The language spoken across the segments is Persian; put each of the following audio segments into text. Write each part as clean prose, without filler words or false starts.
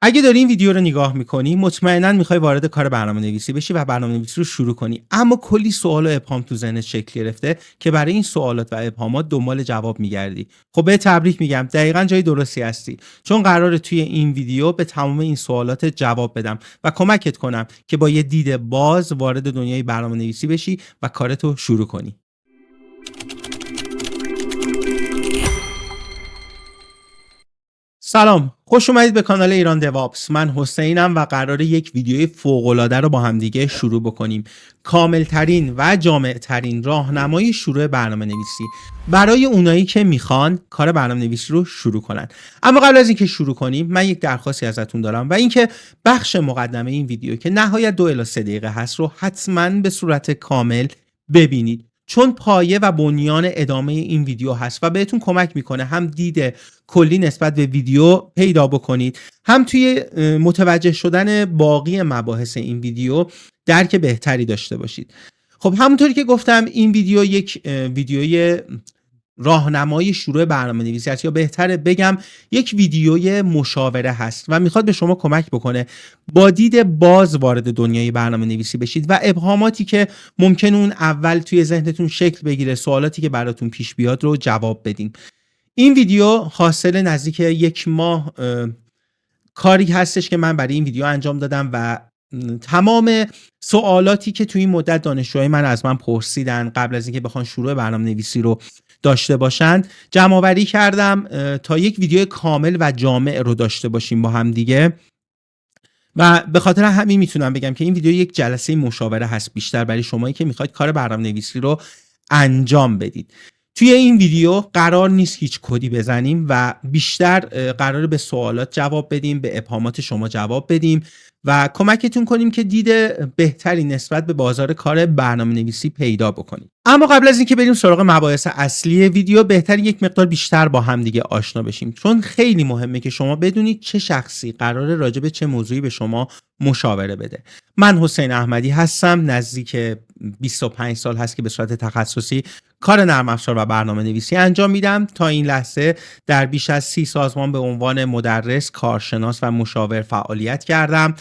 اگه داری این ویدیو رو نگاه میکنی مطمئنا میخوای وارد کار برنامه‌نویسی بشی و برنامه‌نویسی رو شروع کنی، اما کلی سوال و ابهام تو ذهنت شکل گرفته که برای این سوالات و ابهامات دنبال جواب میگردی. خب به تبریک میگم، دقیقاً جای درستی هستی، چون قراره توی این ویدیو به تمام این سوالات جواب بدم و کمکت کنم که با یه دید باز وارد دنیای برنامه‌نویسی بشی و کارتو شروع کنی. سلام، خوش اومدید به کانال ایران دیوآپس. من حسینم و قراره یک ویدیوی فوق‌العاده رو با هم دیگه شروع بکنیم. کاملترین و جامعترین راهنمای شروع برنامه‌نویسی برای اونایی که میخوان کار برنامه‌نویسی رو شروع کنن. اما قبل از اینکه شروع کنیم من یک درخواستی ازتون دارم و اینکه بخش مقدمه این ویدیو که نهایت 2 الی 3 دقیقه هست رو حتما به صورت کامل ببینید، چون پایه و بنیان ادامه این ویدیو هست و بهتون کمک میکنه هم دید کلی نسبت به ویدیو پیدا بکنید، هم توی متوجه شدن باقی مباحث این ویدیو درک بهتری داشته باشید. خب همونطوری که گفتم این ویدیو یک ویدیوی راهنمای شروع برنامه‌نویسی است، یا بهتره بگم یک ویدیوی مشاوره هست و میخواد به شما کمک بکنه با دید باز وارد دنیای برنامه‌نویسی بشید و ابهاماتی که ممکن اون اول توی ذهنتون شکل بگیره، سوالاتی که براتون پیش بیاد رو جواب بدین. این ویدیو حاصل نزدیک 1 ماه کاری هستش که من برای این ویدیو انجام دادم و تمام سوالاتی که توی این مدت دانشجوهای من از من پرسیدن قبل از اینکه بخوان شروع برنامه‌نویسی رو داشته باشن جمع آوری کردم تا یک ویدیو کامل و جامع رو داشته باشیم با هم دیگه. و به خاطر همین میتونم بگم که این ویدیو یک جلسه مشاوره هست، بیشتر برای شمایی که میخواید کار برنامه‌نویسی رو انجام بدید. توی این ویدیو قرار نیست هیچ کدی بزنیم و بیشتر قراره به سوالات جواب بدیم، به ابهامات شما جواب بدیم و کمکتون کنیم که دید بهتری نسبت به بازار کار برنامه‌نویسی پیدا بکنیم. اما قبل از اینکه بریم سراغ مباحث اصلی ویدیو، بهتر یک مقدار بیشتر با هم دیگه آشنا بشیم، چون خیلی مهمه که شما بدونید چه شخصی قراره راجع به چه موضوعی به شما مشاوره بده. من حسین احمدی هستم، نزدیک 25 سال هست که به صورت تخصصی کار نرم افزار و برنامه‌نویسی انجام میدم. تا این لحظه در بیش از 30 سازمان به عنوان مدرس، کارشناس و مشاور فعالیت کردم.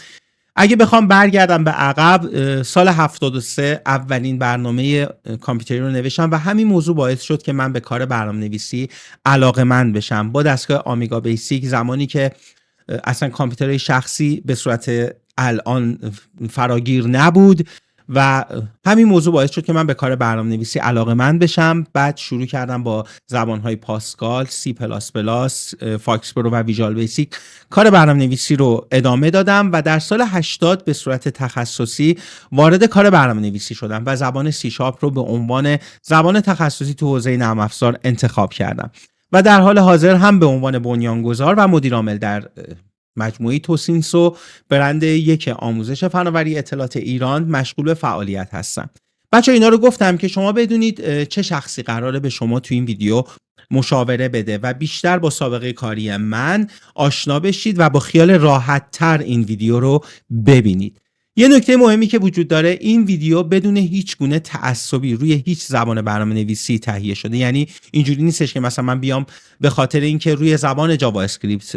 اگه بخوام برگردم به عقب، سال 73 اولین برنامه کامپیوتری رو نوشتم و همین موضوع باعث شد که من به کار برنامه‌نویسی علاقه‌مند بشم. با دستگاه آمیگا بیسیک، زمانی که اصلا کامپیوترهای شخصی به صورت الان فراگیر نبود و همین موضوع باعث شد که من به کار برنامه‌نویسی علاقه‌مند بشم. بعد شروع کردم با زبان‌های پاسکال، سی پلاس پلاس، فاکس پرو و ویژوال بیسیک کار برنامه‌نویسی رو ادامه دادم و در سال 80 به صورت تخصصی وارد کار برنامه‌نویسی شدم و زبان سی شارپ رو به عنوان زبان تخصصی تو حوزه نرم افزار انتخاب کردم و در حال حاضر هم به عنوان بنیانگذار و مدیرعامل در مجموعه توسینسو، برند یک آموزش فناوری اطلاعات ایران، مشغول به فعالیت هستم. بچه اینا رو گفتم که شما بدونید چه شخصی قراره به شما تو این ویدیو مشاوره بده و بیشتر با سابقه کاری من آشنا بشید و با خیال راحت تر این ویدیو رو ببینید. یه نکته مهمی که وجود داره، این ویدیو بدون هیچ گونه تعصبی روی هیچ زبان برنامه‌نویسی تهیه شده. یعنی اینجوری نیستش که مثلا من بیام به خاطر اینکه روی زبان جاوا اسکریپت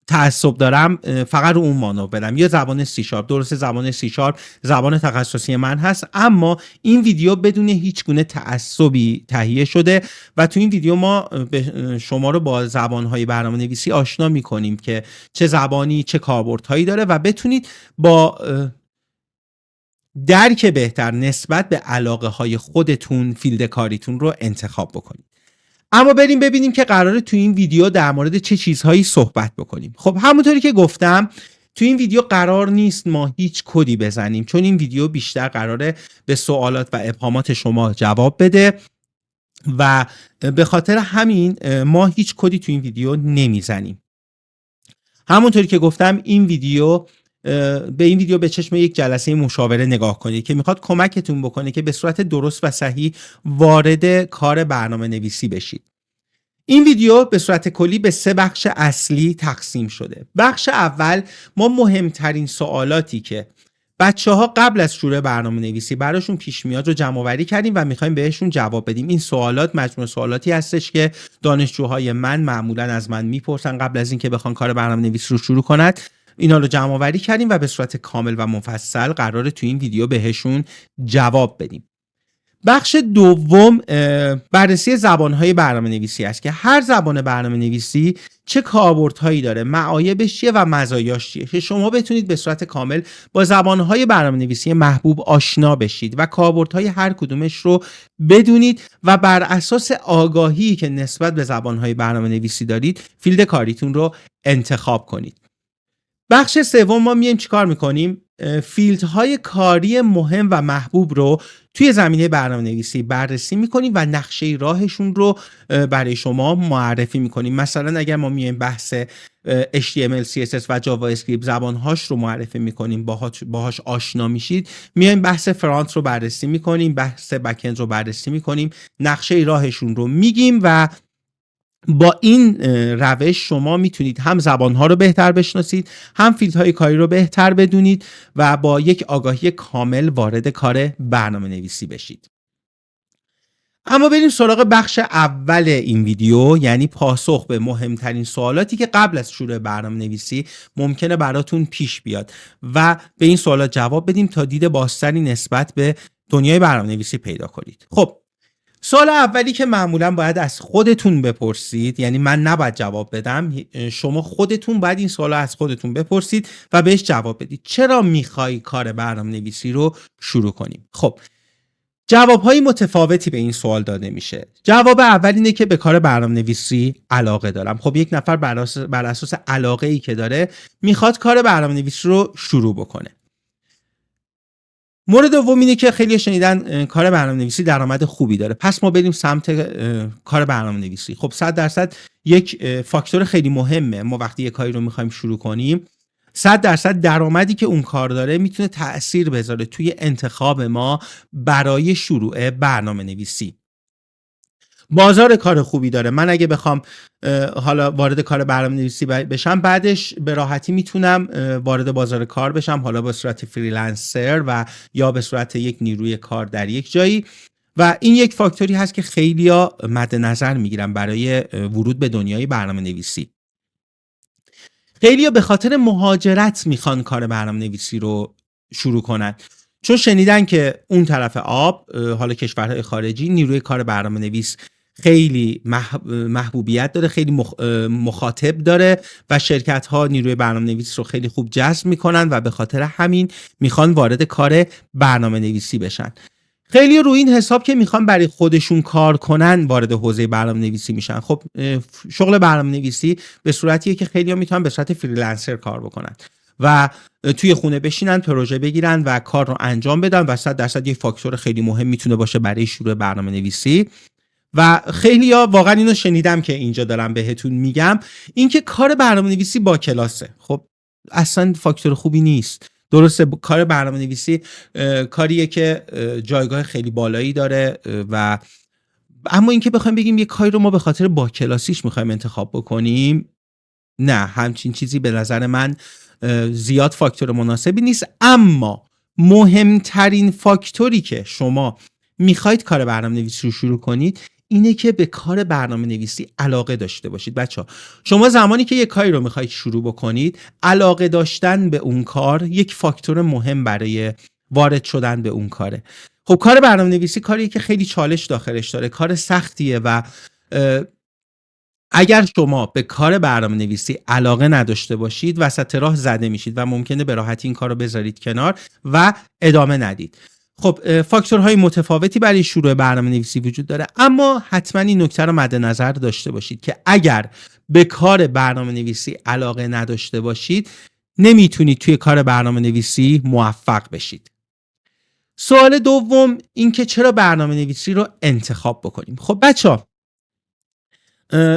تعصب دارم فقط رو اون مانو بدم، یا زبان سی شارپ. درسته زبان سی شارپ زبان تخصصی من هست، اما این ویدیو بدون هیچ گونه تعصبی تهیه شده و تو این ویدیو ما به شما رو با زبان‌های برنامه‌نویسی آشنا می‌کنیم که چه زبانی چه کاربردهایی داره و بتونید با درک بهتر نسبت به علاقه‌های خودتون فیلد کاریتون رو انتخاب بکنید. اما بریم ببینیم که قراره تو این ویدیو در مورد چه چیزهایی صحبت بکنیم. خب همونطوری که گفتم تو این ویدیو قرار نیست ما هیچ کدی بزنیم، چون این ویدیو بیشتر قراره به سوالات و ابهامات شما جواب بده و به خاطر همین ما هیچ کدی تو این ویدیو نمیزنیم. همونطوری که گفتم این ویدیو به چشم یک جلسه مشاوره نگاه کنید که میخواد کمکتون بکنه که به صورت درست و صحیح وارد کار برنامه نویسی بشید. این ویدیو به صورت کلی به 3 بخش اصلی تقسیم شده. بخش اول ما مهمترین سوالاتی که بچه‌ها قبل از شروع برنامه‌نویسی براشون پیش میاد رو جمع‌آوری کردیم و می‌خوایم بهشون جواب بدیم. این سوالات مجموعه سوالاتی هستش که دانشجوهای من معمولاً از من میپرسن قبل از اینکه بخوان کار برنامه‌نویسی رو شروع کنن. اینا رو جمع‌آوری کردیم و به صورت کامل و مفصل قراره تو این ویدیو بهشون جواب بدیم. بخش دوم بررسی زبان‌های برنامه‌نویسی است که هر زبان برنامه‌نویسی چه کاربردهایی داره، معایبش چیه و مزایاش چیه که شما بتونید به صورت کامل با زبان‌های برنامه‌نویسی محبوب آشنا بشید و کاربردهای هر کدومش رو بدونید و بر اساس آگاهی که نسبت به زبان‌های برنامه‌نویسی دارید فیلد کاریتون رو انتخاب کنید. بخش سوم ما میایم چیکار میکنیم؟ فیلدهای کاری مهم و محبوب رو توی زمینه برنامه‌نویسی بررسی میکنیم و نقشه راهشون رو برای شما معرفی میکنیم. مثلا اگر ما میایم بحث HTML، CSS و جاوا اسکریپت زبانهاش رو معرفی میکنیم، باهاش آشنا میشید، میایم بحث فرانت رو بررسی میکنیم، بحث بک‌اند رو بررسی میکنیم، نقشه راهشون رو میگیم و با این روش شما میتونید هم زبانها رو بهتر بشناسید، هم فیلدهای کاری رو بهتر بدونید و با یک آگاهی کامل وارد کار برنامه نویسی بشید. اما بریم سراغ بخش اول این ویدیو، یعنی پاسخ به مهمترین سوالاتی که قبل از شروع برنامه نویسی ممکنه براتون پیش بیاد و به این سوالات جواب بدیم تا دید بازتری نسبت به دنیای برنامه نویسی پیدا کنید. خب سوال اولی که معمولا باید از خودتون بپرسید، یعنی من نباید جواب بدم، شما خودتون باید این سوال از خودتون بپرسید و بهش جواب بدید. چرا میخوای کار برنامه نویسی رو شروع کنیم؟ خب جوابهای متفاوتی به این سوال داده میشه. جواب اول اینه که به کار برنامه نویسی علاقه دارم. خب یک نفر بر اساس علاقه ای که داره میخواد کار برنامه نویسی رو شروع بکنه. مورد دوم اینه که خیلی شنیدن کار برنامه‌نویسی درآمد خوبی داره، پس ما بریم سمت کار برنامه‌نویسی. خب 100% یک فاکتور خیلی مهمه. ما وقتی یک کاری رو می‌خوایم شروع کنیم 100% درآمدی که اون کار داره میتونه تأثیر بذاره توی انتخاب ما برای شروع برنامه‌نویسی. بازار کار خوبی داره. من اگه بخوام حالا وارد کار برنامه‌نویسی بشم، بعدش به راحتی میتونم وارد بازار کار بشم، حالا به صورت فریلنسر و یا به صورت یک نیروی کار در یک جایی، و این یک فاکتوری هست که خیلیا مد نظر میگیرن برای ورود به دنیای برنامه‌نویسی. خیلیا به خاطر مهاجرت میخوان کار برنامه‌نویسی رو شروع کنن، چون شنیدن که اون طرف آب، حالا کشورهای خارجی، نیروی کار برنامه‌نویس خیلی محبوبیت داره، خیلی مخاطب داره و شرکت ها نیروی برنامه‌نویس رو خیلی خوب جذب میکنن و به خاطر همین میخوان وارد کار برنامه‌نویسی بشن. خیلی روی این حساب که میخوان برای خودشون کار کنن وارد حوزه برنامه‌نویسی میشن. خب شغل برنامه‌نویسی به صورتیه که خیلی‌ها میتونن به صورت فریلنسر کار بکنن و توی خونه بشینن، پروژه بگیرن و کار رو انجام بدن و 100% یک فاکتور خیلی مهم میتونه باشه برای شروع برنامه‌نویسی. و خیلی‌ها واقعا اینو شنیدم که اینجا دارم بهتون میگم، اینکه کار برنامه‌نویسی با کلاسه. خب اصلا فاکتور خوبی نیست. درسته کار برنامه‌نویسی کاریه که جایگاه خیلی بالایی داره و اما اینکه بخوایم بگیم یه کاری رو ما به خاطر با کلاسیش میخوایم انتخاب بکنیم، نه، همچین چیزی به نظر من زیاد فاکتور مناسبی نیست. اما مهمترین فاکتوری که شما میخواید کار برنامه‌نویسی رو شروع کنید اینه که به کار برنامه‌نویسی علاقه داشته باشید. بچه‌ها شما زمانی که یک کاری رو میخواید شروع بکنید، علاقه داشتن به اون کار یک فاکتور مهم برای وارد شدن به اون کاره. خب کار برنامه‌نویسی کاریه که خیلی چالش داخلش داره، کار سختیه و اگر شما به کار برنامه‌نویسی علاقه نداشته باشید وسط راه زده میشید و ممکنه به راحتی این کار رو بذارید کنار و ادامه ندید. خب فاکتورهای متفاوتی برای شروع برنامه‌نویسی وجود داره، اما حتما این نکته رو مد نظر داشته باشید که اگر به کار برنامه‌نویسی علاقه نداشته باشید نمیتونید توی کار برنامه‌نویسی موفق بشید. سوال دوم این که چرا برنامه‌نویسی رو انتخاب بکنیم. خب بچه‌ها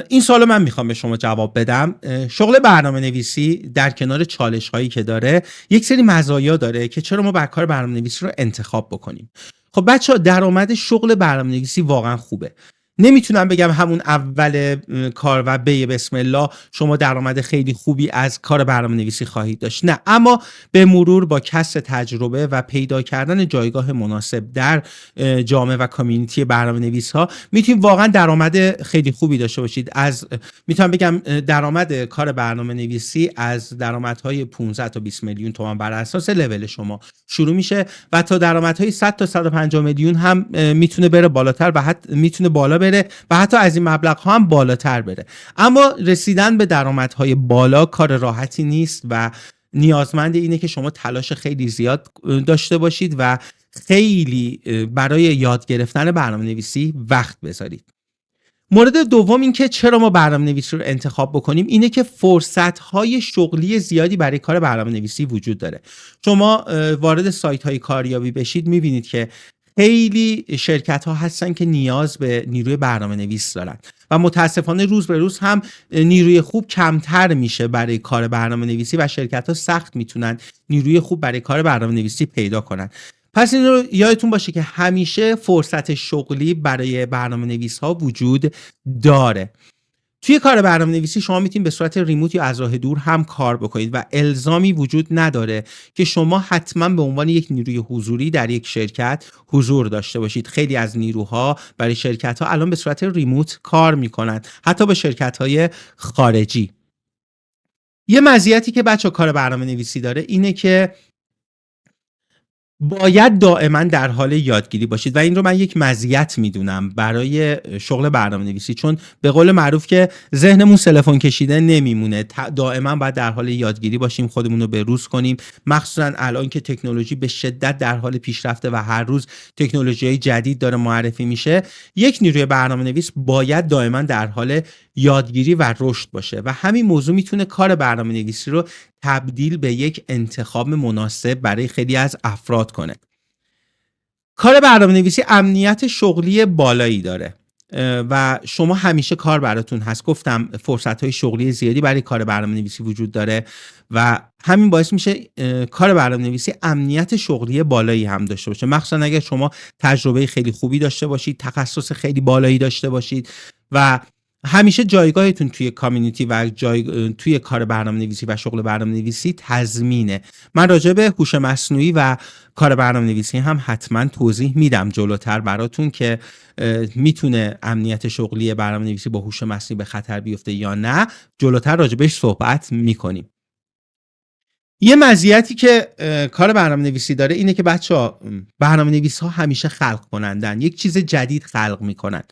این سوالو من میخوام به شما جواب بدم. شغل برنامه‌نویسی در کنار چالش‌هایی که داره یک سری مزایا داره که چرا ما کار برنامه‌نویسی رو انتخاب بکنیم. خب بچه‌ها درآمد شغل برنامه‌نویسی واقعا خوبه. نمیتونم بگم همون اول کار و بسم الله شما درآمد خیلی خوبی از کار برنامه‌نویسی خواهید داشت، نه، اما به مرور با کسب تجربه و پیدا کردن جایگاه مناسب در جامعه و کامیونیتی برنامه‌نویس‌ها میتونید واقعا درآمد خیلی خوبی داشته باشید. میتونم بگم درآمد کار برنامه‌نویسی از درآمدهای 15 تا 20 میلیون تومان بر اساس لول شما شروع میشه و تا درآمدهای 100 تا 150 میلیون هم میتونه بره بالاتر و حتی میتونه بالا بره و حتی از این مبلغ ها هم بالاتر بره. اما رسیدن به درآمدهای بالا کار راحتی نیست و نیازمند اینه که شما تلاش خیلی زیاد داشته باشید و خیلی برای یاد گرفتن برنامه‌نویسی وقت بذارید. مورد دوم این که چرا ما برنامه‌نویسی رو انتخاب بکنیم اینه که فرصت‌های شغلی زیادی برای کار برنامه‌نویسی وجود داره. شما وارد سایت‌های کاریابی بشید می‌بینید که خیلی شرکت‌ها هستن که نیاز به نیروی برنامه‌نویس دارن و متاسفانه روز به روز هم نیروی خوب کمتر میشه برای کار برنامه‌نویسی و شرکت‌ها سخت میتونن نیروی خوب برای کار برنامه‌نویسی پیدا کنن. پس این رو یادتون باشه که همیشه فرصت شغلی برای برنامه‌نویس‌ها وجود داره. توی کار برنامه‌نویسی شما میتونید به صورت ریموت یا از راه دور هم کار بکنید و الزامی وجود نداره که شما حتما به عنوان یک نیروی حضوری در یک شرکت حضور داشته باشید. خیلی از نیروها برای شرکت‌ها الان به صورت ریموت کار میکنن، حتی با شرکت‌های خارجی. یه مزیتی که بچه‌ها کار برنامه‌نویسی داره اینه که باید دائما در حال یادگیری باشید و این رو من یک مزیت میدونم برای شغل برنامه‌نویسی، چون به قول معروف که ذهنمون تلفن کشیده نمیمونه، دائما باید در حال یادگیری باشیم، خودمون رو به روز کنیم، مخصوصا الان که تکنولوژی به شدت در حال پیشرفته و هر روز تکنولوژی‌های جدید داره معرفی میشه. یک نیروی برنامه‌نویس باید دائما در حال یادگیری و رشد باشه و همین موضوع میتونه کار برنامه‌نویسی رو تبدیل به یک انتخاب مناسب برای خیلی از افراد کنه. کار برنامه‌نویسی امنیت شغلی بالایی داره و شما همیشه کار براتون هست. گفتم فرصت‌های شغلی زیادی برای کار برنامه‌نویسی وجود داره و همین باعث میشه کار برنامه‌نویسی امنیت شغلی بالایی هم داشته باشه، مخصوصا اگر شما تجربه خیلی خوبی داشته باشید، تخصص خیلی بالایی داشته باشید و همیشه جایگاهتون توی کامیونیتی و توی کار برنامه‌نویسی و شغل برنامه‌نویسی تضمینه. من راجع به هوش مصنوعی و کار برنامه‌نویسی هم حتما توضیح میدم جلوتر براتون که میتونه امنیت شغلی برنامه‌نویسی با هوش مصنوعی به خطر بیفته یا نه. جلوتر راجع بهش صحبت میکنیم. یه مزیتی که کار برنامه‌نویسی داره اینه که بچه‌ها برنامه‌نویس‌ها همیشه خلق کنندن، یک چیز جدید خلق میکنن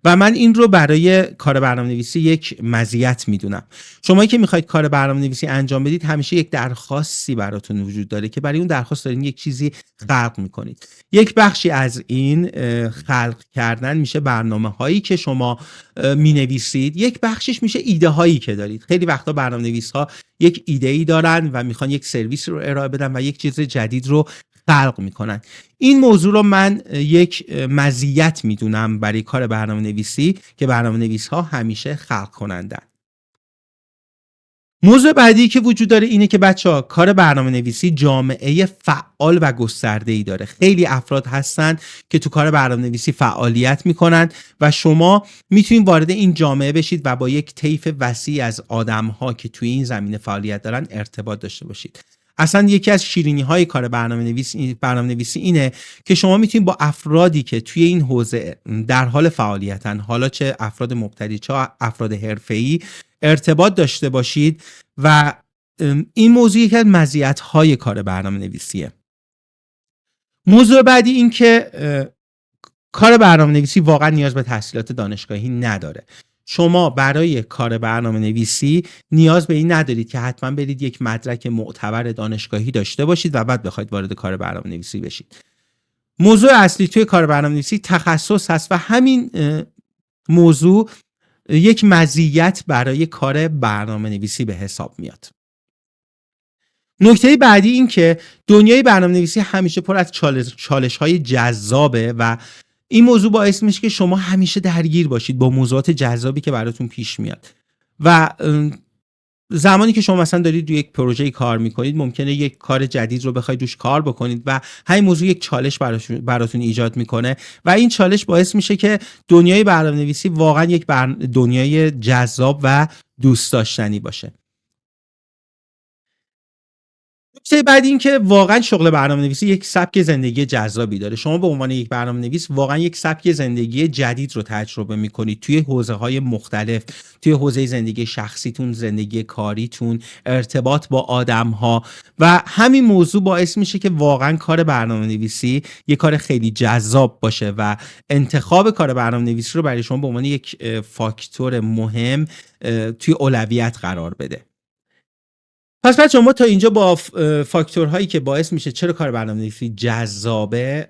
و من این رو برای کار برنامه‌نویسی یک مزیت میدونم. شما که میخواید کار برنامه‌نویسی انجام بدید همیشه یک درخواستی براتون وجود داره که برای اون درخواست دارین یک چیزی خلق میکنید. یک بخشی از این خلق کردن میشه برنامه‌هایی که شما مینویسید، یک بخشش میشه ایده هایی که دارید. خیلی وقتا برنامه‌نویس‌ها یک ایده‌ای دارن و میخوان یک سرویس رو ارائه بدن و یک چیز جدید رو خلق میکنن. این موضوع رو من یک مزیت میدونم برای کار برنامه‌نویسی که برنامه‌نویس‌ها همیشه خلق کنندن. موضوع بعدی که وجود داره اینه که بچه‌ها کار برنامه‌نویسی جامعه فعال و گسترده‌ای داره. خیلی افراد هستن که تو کار برنامه‌نویسی فعالیت میکنن و شما میتونید وارد این جامعه بشید و با یک طیف وسیع از آدم‌ها که توی این زمینه فعالیت دارن ارتباط داشته باشید. اصلا یکی از شیرینی‌های کار برنامه‌نویسی اینه که شما میتونید با افرادی که توی این حوزه در حال فعالیتن، حالا چه افراد مبتدی چه افراد حرفه‌ای، ارتباط داشته باشید و این موضوع یکی از مزیت‌های کار برنامه‌نویسیه. موضوع بعدی این که کار برنامه‌نویسی واقعا نیاز به تحصیلات دانشگاهی نداره. شما برای کار برنامه‌نویسی نیاز به این ندارید که حتما برید یک مدرک معتبر دانشگاهی داشته باشید و بعد بخواید وارد کار برنامه‌نویسی بشید. موضوع اصلی توی کار برنامه‌نویسی تخصص هست و همین موضوع یک مزیت برای کار برنامه‌نویسی به حساب میاد. نکته بعدی این که دنیای برنامه‌نویسی همیشه پر از چالش‌های جذابه و این موضوع باعث میشه که شما همیشه درگیر باشید با موضوعات جذابی که براتون پیش میاد و زمانی که شما مثلا دارید روی یک پروژه کار میکنید ممکنه یک کار جدید رو بخواید روش کار بکنید و همین موضوع یک چالش براتون ایجاد میکنه و این چالش باعث میشه که دنیای برنامه‌نویسی واقعا یک دنیای جذاب و دوست داشتنی باشه. نکته بعد این که واقعا شغل برنامه‌نویسی یک سبک زندگی جذابی داره. شما به عنوان یک برنامه‌نویس واقعا یک سبک زندگی جدید رو تجربه می‌کنید توی حوزه‌های مختلف، توی حوزه زندگی شخصیتون، زندگی کاریتون، ارتباط با آدم‌ها و همین موضوع باعث میشه که واقعا کار برنامه‌نویسی یک کار خیلی جذاب باشه و انتخاب کار برنامه‌نویسی رو برای شما به عنوان یک فاکتور مهم توی اولویت قرار بده. پس بچه ما تا اینجا با فاکتورهایی که باعث میشه چرا کار برنامه‌نویسی جذابه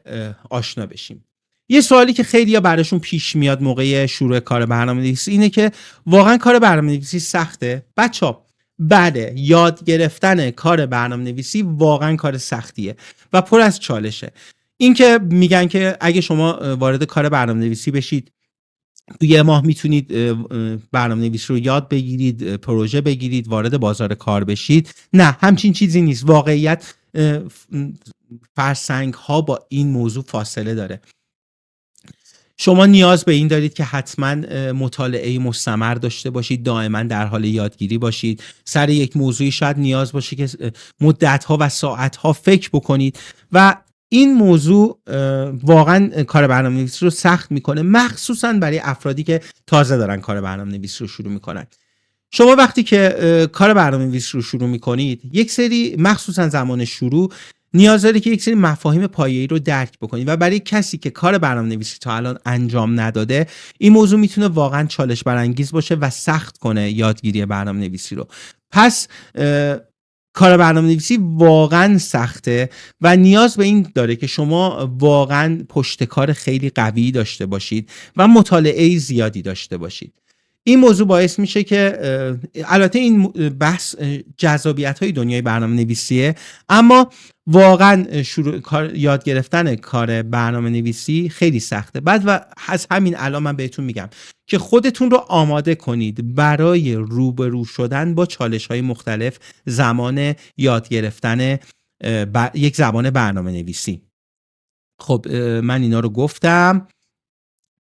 آشنا بشیم. یه سوالی که خیلی‌ها براشون پیش میاد موقع شروع کار برنامه‌نویسی اینه که واقعا کار برنامه‌نویسی سخته؟ بچه‌ها بله، یاد گرفتن کار برنامه‌نویسی واقعا کار سختیه و پر از چالشه. این که میگن که اگه شما وارد کار برنامه‌نویسی بشید تو یه ماه میتونید برنامه‌نویسی رو یاد بگیرید، پروژه بگیرید، وارد بازار کار بشید. نه، همچین چیزی نیست. واقعیت فرسنگ ها با این موضوع فاصله داره. شما نیاز به این دارید که حتما مطالعه مستمر داشته باشید، دائما در حال یادگیری باشید. سر یک موضوعی شاید نیاز باشه که مدت‌ها و ساعت‌ها فکر بکنید و این موضوع واقعا کار برنامه‌نویسی رو سخت میکنه، مخصوصا برای افرادی که تازه دارن کار برنامه‌نویسی رو شروع میکنن. شما وقتی که کار برنامه‌نویسی رو شروع میکنید یک سری مخصوصا زمان شروع نیاز داره که یک سری مفاهیم پایه‌ای رو درک بکنید و برای کسی که کار برنامه‌نویسی تا الان انجام نداده این موضوع میتونه واقعا چالش برانگیز باشه و سخت کنه یادگیری برنامه‌نویسی رو. پس کار برنامه‌نویسی واقعا سخته و نیاز به این داره که شما واقعا پشتکار خیلی قوی داشته باشید و مطالعه زیادی داشته باشید. این موضوع باعث میشه که البته این بحث جذابیت‌های دنیای برنامه‌نویسیه، اما واقعا یاد گرفتن کار برنامه‌نویسی خیلی سخته. بعد و از همین الان من بهتون میگم که خودتون رو آماده کنید برای روبرو شدن با چالش‌های مختلف زمان یاد گرفتن یک زبان برنامه‌نویسی. خب من اینا رو گفتم.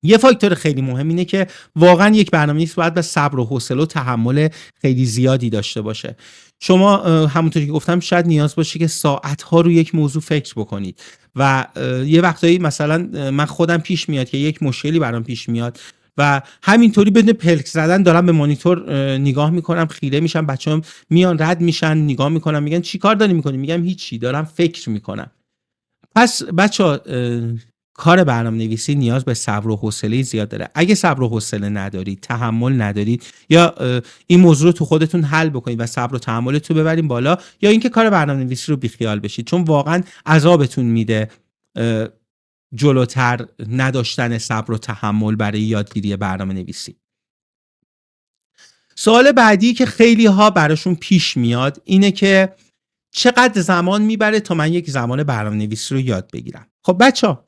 یه فاکتور خیلی مهم اینه که واقعا یک برنامه‌نویس باید به صبر و حوصله و تحمل خیلی زیادی داشته باشه. شما همونطوری که گفتم شاید نیاز باشه که ساعت‌ها رو یک موضوع فکر بکنید و یه وقتایی مثلا من خودم پیش میاد که یک مشکلی برام پیش میاد و همینطوری بدون پلک زدن دارم به مانیتور نگاه میکنم، خیره میشم، بچه‌ام میان رد میشن نگاه میکنم میگن چی کار داری میکنی؟ میگم هیچی، دارم فکر میکنم. پس بچه‌ها کار برنامه‌نویسی نیاز به صبر و حوصله زیاد داره. اگه صبر و حوصله ندارید، تحمل ندارید، یا این موضوع رو تو خودتون حل بکنید و صبر و تحملتون رو ببرین بالا، یا اینکه کار برنامه‌نویسی رو بیخیال بشید، چون واقعا عذابتون میده جلوتر نداشتن صبر و تحمل برای یادگیری برنامه‌نویسی. سوال بعدی که خیلی ها براشون پیش میاد اینه که چقدر زمان میبره تا من یک زبان برنامه‌نویسی رو یاد بگیرم؟ خب بچه‌ها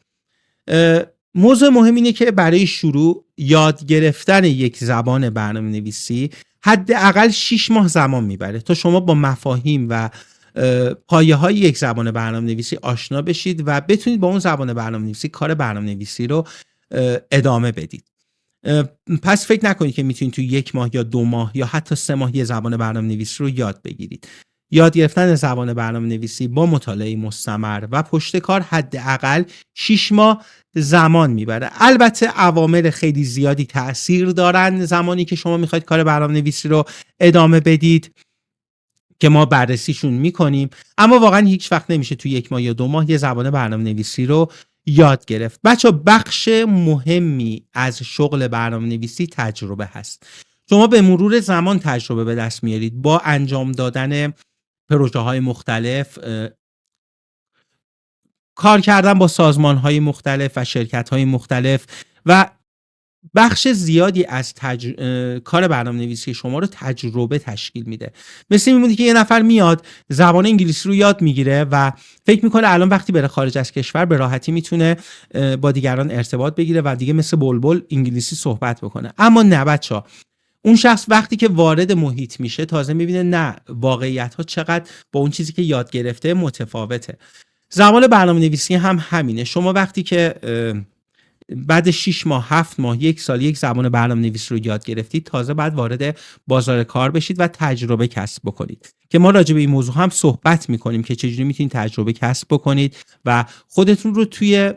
موضوع مهم اینه که برای شروع یاد گرفتن یک زبان برنامه‌نویسی حداقل 6 ماه زمان میبره تا شما با مفاهیم و پایه‌های یک زبان برنامه‌نویسی آشنا بشید و بتونید با اون زبان برنامه‌نویسی کار برنامه‌نویسی رو ادامه بدید. پس فکر نکنید که میتونید تو 1 ماه یا 2 ماه یا حتی 3 ماه یه زبان برنامه‌نویسی رو یاد بگیرید. یاد گرفتن زبان برنامه‌نویسی با مطالعه مستمر و پشت کار حداقل 6 ماه زمان میبره. البته عوامل خیلی زیادی تأثیر دارن زمانی که شما میخواید کار برنامه‌نویسی رو ادامه بدید که ما بررسیشون میکنیم، اما واقعا هیچ وقت نمیشه تو 1 ماه یا 2 ماه یه زبان برنامه‌نویسی رو یاد گرفت. بچه بخش مهمی از شغل برنامه‌نویسی تجربه هست. شما به مرور زمان تجربه به دست میارید با انجام دادن پروژه های مختلف، کار کردن با سازمان های مختلف و شرکت های مختلف و بخش زیادی از کار برنامه‌نویسی شما رو تجربه تشکیل میده. مثل این میمونه که یه نفر میاد زبان انگلیسی رو یاد میگیره و فکر میکنه الان وقتی بره خارج از کشور به راحتی میتونه با دیگران ارتباط بگیره و دیگه مثل بلبل انگلیسی صحبت بکنه. اما نه بچه‌ها، اون شخص وقتی که وارد محیط میشه تازه میبینه نه واقعیت ها چقدر با اون چیزی که یاد گرفته متفاوته. زمان برنامه‌نویسی هم همینه. شما وقتی که بعد 6 ماه 7 ماه 1 سال یک زبان برنامه‌نویسی رو یاد گرفتید تازه بعد وارد بازار کار بشید و تجربه کسب بکنید که ما راجع به این موضوع هم صحبت میکنیم که چجوری میتونید تجربه کسب بکنید و خودتون رو توی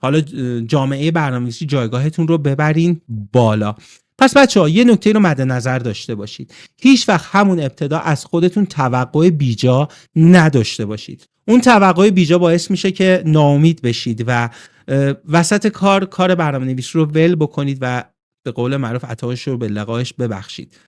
حالا جامعه برنامه‌نویسی جایگاهتون رو ببرین بالا. پس بچه‌ها یه نکته رو مد نظر داشته باشید. هیچ وقت همون ابتدا از خودتون توقع بیجا نداشته باشید. اون توقع بیجا باعث میشه که ناامید بشید و وسط کار برنامه‌نویسی رو ول بکنید و به قول معروف عطاش رو به لقاش ببخشید.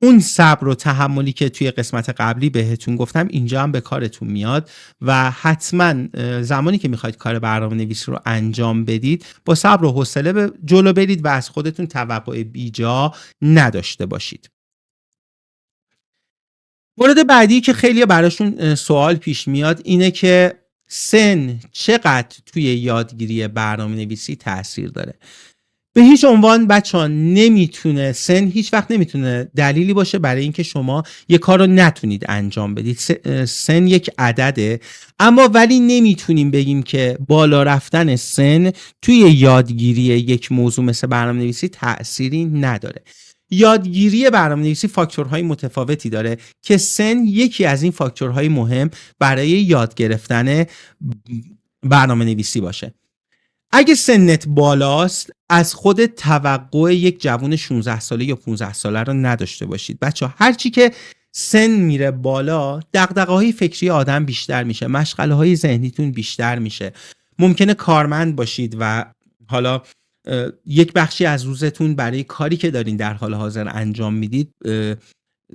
اون صبر و تحملی که توی قسمت قبلی بهتون گفتم اینجا هم به کارتون میاد و حتما زمانی که میخواید کار برنامه‌نویسی رو انجام بدید با صبر و حوصله به جلو برید و از خودتون توقع بیجا نداشته باشید. مورد بعدی که خیلی براشون سوال پیش میاد اینه که سن چقدر توی یادگیری برنامه‌نویسی تأثیر داره. به هیچ عنوان بچه‌ها نمیتونه سن هیچ وقت نمیتونه دلیلی باشه برای اینکه شما یه کار رو نتونید انجام بدید. سن یک عدده، اما ولی نمیتونیم بگیم که بالا رفتن سن توی یادگیری یک موضوع مثل برنامه‌نویسی تأثیری نداره. یادگیری برنامه‌نویسی فاکتورهای متفاوتی داره که سن یکی از این فاکتورهای مهم برای یاد گرفتن برنامه‌نویسی باشه. اگه سنت بالاست از خود توقع یک جوان 16 ساله یا 15 ساله رو نداشته باشید. بچه‌ها هرچی که سن میره بالا دغدغه‌های فکری آدم بیشتر میشه، مشغله‌های ذهنیتون بیشتر میشه. ممکنه کارمند باشید و حالا یک بخشی از روزتون برای کاری که دارین در حال حاضر انجام میدید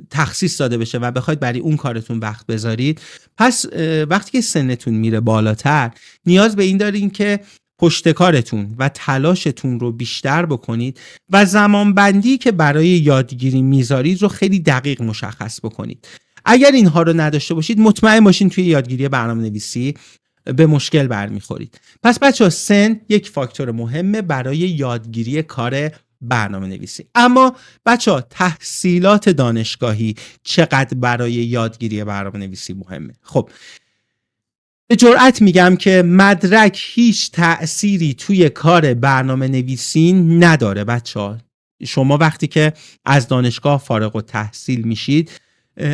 تخصیص داده بشه و بخواید برای اون کارتون وقت بذارید. پس وقتی که سنتون میره بالاتر نیاز به این دارین که پشت کارتون و تلاشتون رو بیشتر بکنید و زمانبندی که برای یادگیری میذارید رو خیلی دقیق مشخص بکنید. اگر اینها رو نداشته باشید مطمئن باشین توی یادگیری برنامه‌نویسی به مشکل برمیخورید. پس بچه‌ها سن یک فاکتور مهمه برای یادگیری کار برنامه‌نویسی. اما بچه‌ها تحصیلات دانشگاهی چقدر برای یادگیری برنامه‌نویسی مهمه؟ خب به جرئت میگم که مدرک هیچ تأثیری توی کار برنامه‌نویسی نداره بچه‌ها. شما وقتی که از دانشگاه فارغ التحصیل میشید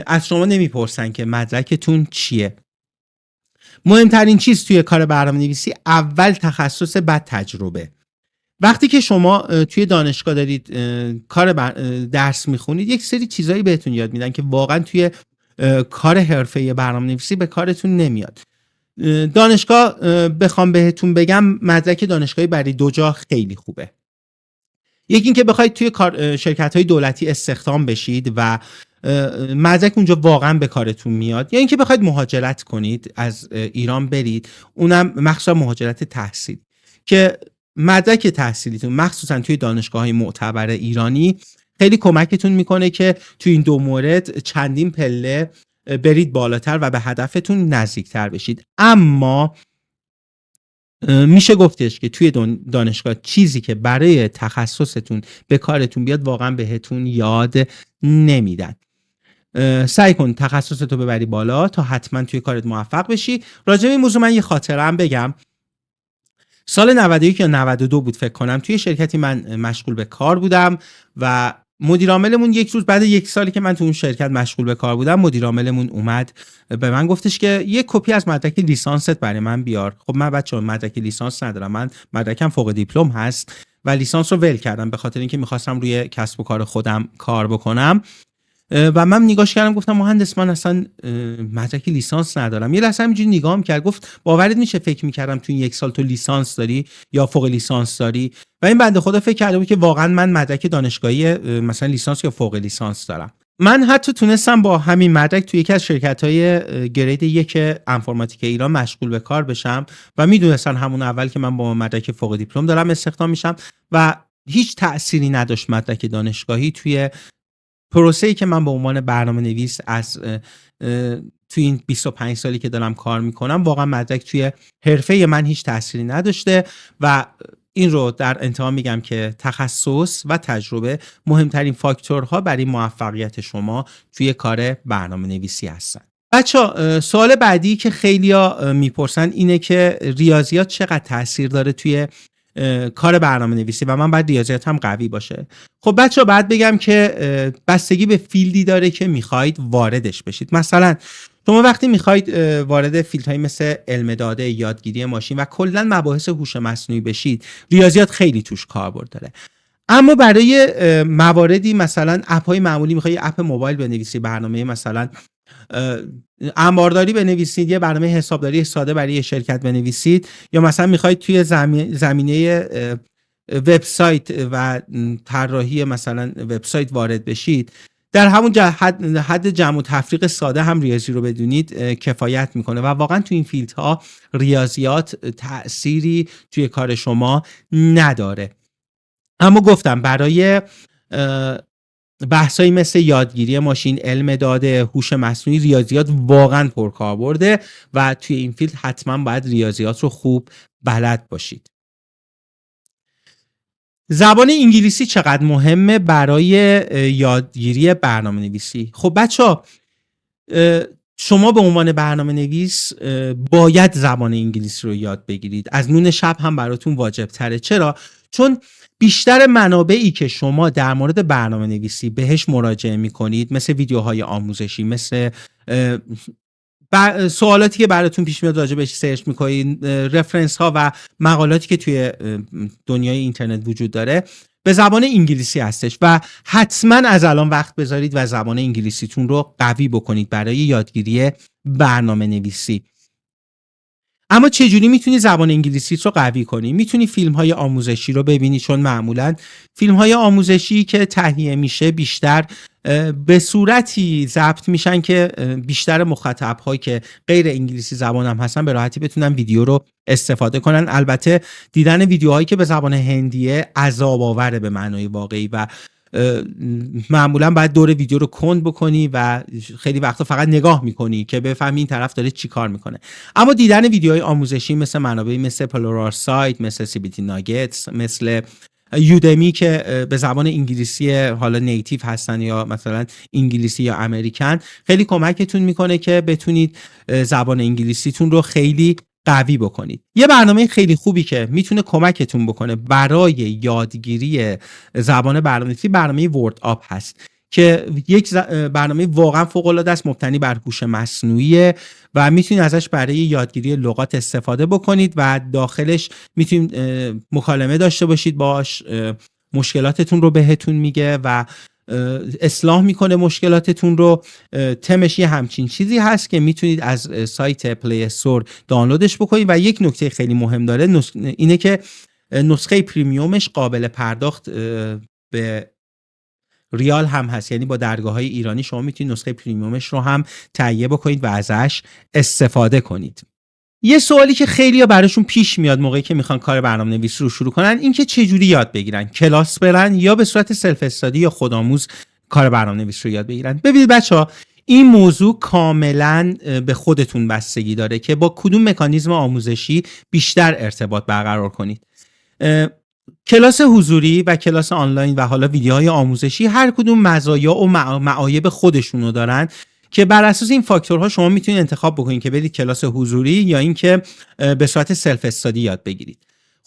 از شما نمیپرسن که مدرکتون چیه. مهمترین چیز توی کار برنامه‌نویسی اول تخصص بعد تجربه. وقتی که شما توی دانشگاه دارید درس میخونید یک سری چیزایی بهتون یاد میدن که واقعا توی کار حرفه‌ای برنامه‌نویسی به کارتون نمیاد. دانشگاه بخوام بهتون بگم مدرک دانشگاهی برای دو جا خیلی خوبه. یکی این که بخواید توی شرکت‌های دولتی استخدام بشید و مدرک اونجا واقعا به کارتون میاد، یا اینکه بخواید مهاجرت کنید از ایران برید، اونم مخصوصا مهاجرت تحصیل که مدرک تحصیلیتون مخصوصا توی دانشگاه‌های معتبر ایرانی خیلی کمکتون میکنه که توی این دو مورد چندین پله برید بالاتر و به هدفتون نزدیکتر بشید. اما میشه گفتش که توی دانشگاه چیزی که برای تخصصتون به کارتون بیاد واقعا بهتون یاد نمیدن. سعی کن تخصصتو ببری بالا تا حتما توی کارت موفق بشی. راجع به این موضوع من یه خاطره هم بگم. سال 91 یا 92 بود فکر کنم، توی شرکتی من مشغول به کار بودم و مدیر عاملمون یک روز بعد یک سالی که من تو اون شرکت مشغول به کار بودم مدیر عاملمون اومد به من گفتش که یه کپی از مدرک لیسانست برای من بیار. خب من بچه‌ها مدرک لیسانس ندارم، من مدرکم فوق دیپلم هست و لیسانس رو ول کردم به خاطر اینکه می‌خواستم روی کسب و کار خودم کار بکنم و من نگاش کردم گفتم مهندس من اصلا مدرک لیسانس ندارم. یه لحظه همینجوری نگاهم کرد گفت باورت میشه فکر می‌کردم تو این یک سال تو لیسانس داری یا فوق لیسانس داری؟ و این بنده خدا فکر کرده بود که واقعا من مدرک دانشگاهی مثلا لیسانس یا فوق لیسانس دارم. من حتی تونستم با همین مدرک توی یکی از شرکت‌های گرید 1 انفرماتیک ایران مشغول به کار بشم و میدونستن همون اول که من با مدرک فوق دیپلم دارم استخدام میشم و هیچ تأثیری نداشت مدرک دانشگاهی توی پروسه‌ای که من به عنوان برنامه‌نویس از توی این 25 سالی که دارم کار میکنم واقعا مدرک توی حرفه من هیچ تأثیری نداشته و این رو در انتها میگم که تخصص و تجربه مهمترین فاکتورها برای موفقیت شما توی کار برنامه نویسی هستن. بچه سوال بعدی که خیلیا میپرسن اینه که ریاضیات چقدر تاثیر داره توی کار برنامه نویسی و من باید ریاضیات هم قوی باشه. خب بچه بعد بگم که بستگی به فیلدی داره که میخواید واردش بشید. مثلا شما وقتی میخواید وارد فیلدهایی مثل علم داده، یادگیری ماشین و کلا مباحث هوش مصنوعی بشید، ریاضیات خیلی توش کاربرد داره. اما برای مواردی مثلا اپ‌های معمولی میخواید اپ موبایل بنویسید، برنامه مثلا انبارداری بنویسید، یه برنامه حسابداری ساده برای شرکت بنویسید، یا مثلا میخواید توی زمینه وبسایت و طراحی مثلا وبسایت وارد بشید، در همون حد جمع و تفریق ساده هم ریاضی رو بدونید کفایت میکنه و واقعا توی این فیلدها ریاضیات تأثیری توی کار شما نداره. اما گفتم برای بحثایی مثل یادگیری ماشین، علم داده، هوش مصنوعی، ریاضیات واقعا پرکاربرده و توی این فیلد حتما باید ریاضیات رو خوب بلد باشید. زبان انگلیسی چقدر مهمه برای یادگیری برنامه نویسی؟ خب بچه‌ها شما به عنوان برنامه نویس باید زبان انگلیسی رو یاد بگیرید. از نون شب هم براتون واجب تره. چرا؟ چون بیشتر منابعی که شما در مورد برنامه نویسی بهش مراجعه میکنید، مثل ویدیوهای آموزشی، مثل سوالاتی که براتون پیش میاد راجع بهش سرچ میکنید، رفرنس ها و مقالاتی که توی دنیای اینترنت وجود داره، به زبان انگلیسی هستش و حتما از الان وقت بذارید و زبان انگلیسیتون رو قوی بکنید برای یادگیری برنامه نویسی. اما چجوری میتونی زبان انگلیسی رو قوی کنی؟ میتونی فیلم های آموزشی رو ببینی، چون معمولا فیلم های آموزشی که تهیه میشه بیشتر به صورتی ضبط میشن که بیشتر مخاطب هایی که غیر انگلیسی زبان هم هستن به راحتی بتونن ویدیو رو استفاده کنن. البته دیدن ویدیوهایی که به زبان هندیه عذاب آوره به معنای واقعی و معمولا باید دور ویدیو رو کند بکنی و خیلی وقتا فقط نگاه میکنی که بفهمی این طرف داره چی کار میکنه. اما دیدن ویدیوهای آموزشی مثل منابعی مثل پلورار سایت، مثل CBT ناگتس، مثل یودمی که به زبان انگلیسی حالا نیتیو هستن یا مثلا انگلیسی یا امریکن، خیلی کمکتون میکنه که بتونید زبان انگلیسیتون رو خیلی قوی بکنید. یه برنامه خیلی خوبی که میتونه کمکتون بکنه برای یادگیری زبان برنامه‌نویسی، برنامه ورد آپ هست که یک برنامه واقعا فوق‌العاده است، مبتنی بر هوش مصنوعی و میتونید ازش برای یادگیری لغات استفاده بکنید و داخلش میتونید مکالمه داشته باشید باش، مشکلاتتون رو بهتون میگه و اصلاح میکنه مشکلاتتون رو. تمش یه همچین چیزی هست که میتونید از سایت پلی استور دانلودش بکنید و یک نکته خیلی مهم داره اینه که نسخه پریمیومش قابل پرداخت به ریال هم هست، یعنی با درگاه‌های ایرانی شما میتونید نسخه پریمیومش رو هم تهیه بکنید و ازش استفاده کنید. یه سوالی که خیلی‌ها براشون پیش میاد موقعی که میخوان کار برنامه‌نویسی رو شروع کنن این که چجوری یاد بگیرن، کلاس برن یا به صورت سلف استادی یا خودآموز کار برنامه‌نویسی رو یاد بگیرن. ببینید بچه‌ها این موضوع کاملا به خودتون بستگی داره که با کدوم مکانیزم آموزشی بیشتر ارتباط برقرار کنید. کلاس حضوری و کلاس آنلاین و حالا ویدیوهای آموزشی هر کدوم مزایا و معایب خودشونو دارن که بر اساس این فاکتورها شما میتونید انتخاب بکنید که برید کلاس حضوری یا اینکه به صورت سلف استادی یاد بگیرید.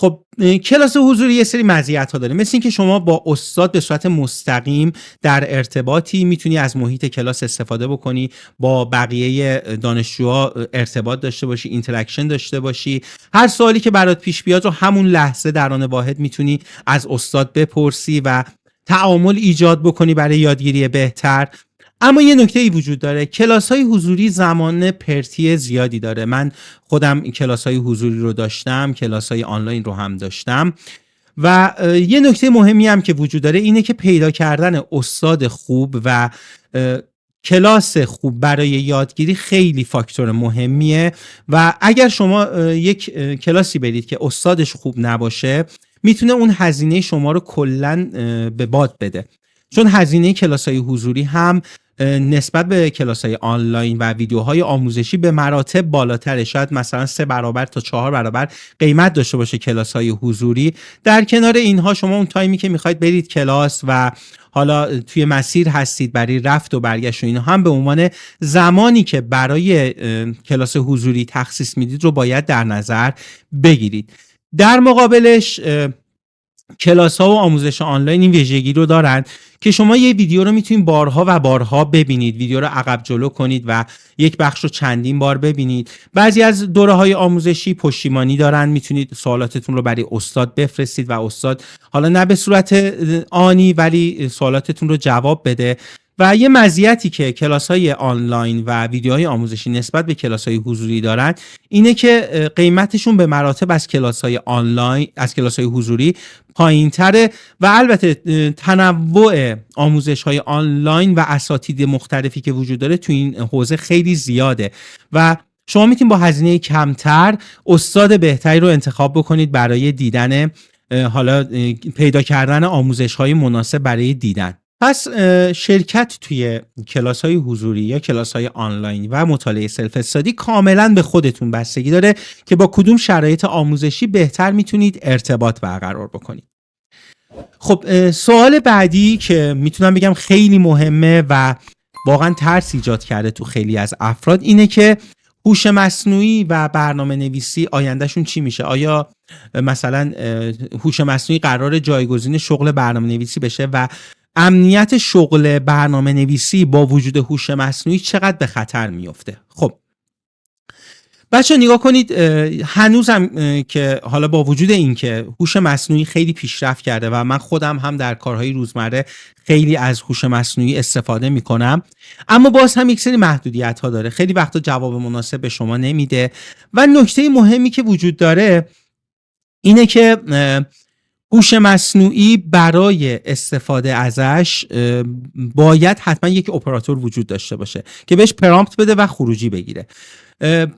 خب کلاس حضوری یه سری مزیت‌ها داره، مثل اینکه شما با استاد به صورت مستقیم در ارتباطی، میتونی از محیط کلاس استفاده بکنی، با بقیه دانشجوها ارتباط داشته باشی، اینتراکشن داشته باشی، هر سوالی که برات پیش بیاد رو همون لحظه در آن واحد میتونی از استاد بپرسی و تعامل ایجاد بکنی برای یادگیری بهتر. اما یه نکته‌ای وجود داره، کلاس‌های حضوری زمان پرتی زیادی داره. من خودم کلاس‌های حضوری رو داشتم، کلاس‌های آنلاین رو هم داشتم و یه نکته مهمی هم که وجود داره اینه که پیدا کردن استاد خوب و کلاس خوب برای یادگیری خیلی فاکتور مهمیه و اگر شما یک کلاسی برید که استادش خوب نباشه میتونه اون هزینه شما رو کلاً به باد بده، چون هزینه کلاس‌های حضوری هم نسبت به کلاس‌های آنلاین و ویدیوهای آموزشی به مراتب بالاتره، شاید مثلا 3 برابر تا 4 برابر قیمت داشته باشه کلاس‌های حضوری. در کنار اینها شما اون تایمی که میخواید برید کلاس و حالا توی مسیر هستید برای رفت و برگشت و اینا هم به عنوان زمانی که برای کلاس حضوری تخصیص میدید رو باید در نظر بگیرید. در مقابلش کلاس ها و آموزش آنلاین این ویژگی رو دارن که شما یه ویدیو رو میتونید بارها و بارها ببینید، ویدیو رو عقب جلو کنید و یک بخش رو چندین بار ببینید. بعضی از دوره های آموزشی پشتیبانی دارن، میتونید سوالاتتون رو برای استاد بفرستید و استاد حالا نه به صورت آنی ولی سوالاتتون رو جواب بده. و یه مزیتی که کلاس‌های آنلاین و ویدیوهای آموزشی نسبت به کلاس‌های حضوری دارن اینه که قیمتشون به مراتب از کلاس‌های آنلاین از کلاس‌های حضوری پایین‌تره و البته تنوع آموزش‌های آنلاین و اساتید مختلفی که وجود داره تو این حوزه خیلی زیاده و شما میتونید با هزینه کمتر استاد بهتری رو انتخاب بکنید برای دیدن حالا پیدا کردن آموزش‌های مناسب برای دیدن. پس شرکت توی کلاس‌های حضوری یا کلاس‌های آنلاین و مطالعه سلف استادی کاملاً به خودتون بستگی داره که با کدوم شرایط آموزشی بهتر میتونید ارتباط برقرار بکنید. خب سوال بعدی که میتونم بگم خیلی مهمه و واقعاً ترس ایجاد کرده تو خیلی از افراد اینه که هوش مصنوعی و برنامه نویسی آیندهشون چی میشه؟ آیا مثلا هوش مصنوعی قرار جایگزین شغل برنامه نویسی بشه و امنیت شغل برنامه نویسی با وجود هوش مصنوعی چقدر به خطر میفته؟ خب بچه نگاه کنید، هنوزم که حالا با وجود این که هوش مصنوعی خیلی پیشرفت کرده و من خودم هم در کارهای روزمره خیلی از هوش مصنوعی استفاده میکنم، اما باز هم یک سری محدودیت ها داره. خیلی وقتا جواب مناسب به شما نمیده و نکته مهمی که وجود داره اینه که هوش مصنوعی برای استفاده ازش باید حتما یک اپراتور وجود داشته باشه که بهش پرامپت بده و خروجی بگیره.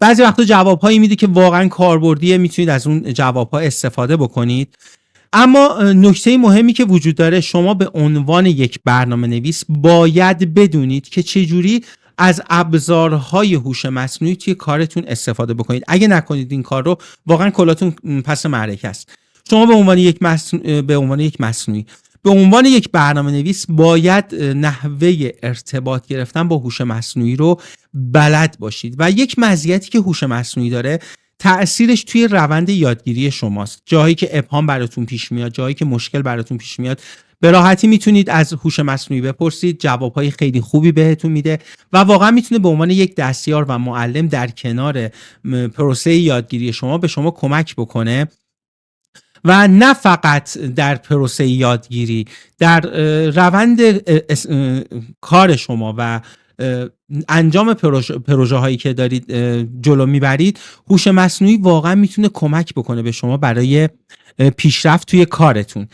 بعضی وقتا جوابهایی میده که واقعا کاربردیه، میتونید از اون جوابها استفاده بکنید. اما نکته مهمی که وجود داره، شما به عنوان یک برنامه نویس باید بدونید که چجوری از ابزارهای هوش مصنوعی توی کارتون استفاده بکنید. اگه نکنید این کار رو واقعا کلاتون پس معرکه است. شما به عنوان یک برنامه نویس باید نحوه ارتباط گرفتن با هوش مصنوعی رو بلد باشید و یک مزیتی که هوش مصنوعی داره تأثیرش توی روند یادگیری شماست. جایی که ابهام براتون پیش میاد، جایی که مشکل براتون پیش میاد، به راحتی میتونید از هوش مصنوعی بپرسید، جوابهای خیلی خوبی بهتون میده و واقعا میتونه به عنوان یک دستیار و معلم در کنار پروسه یادگیری شما به شما کمک بکنه و نه فقط در پروسه یادگیری، در روند کار شما و انجام پروژه هایی که دارید جلو میبرید. هوش مصنوعی واقعا میتونه کمک بکنه به شما برای پیشرفت توی کارتون.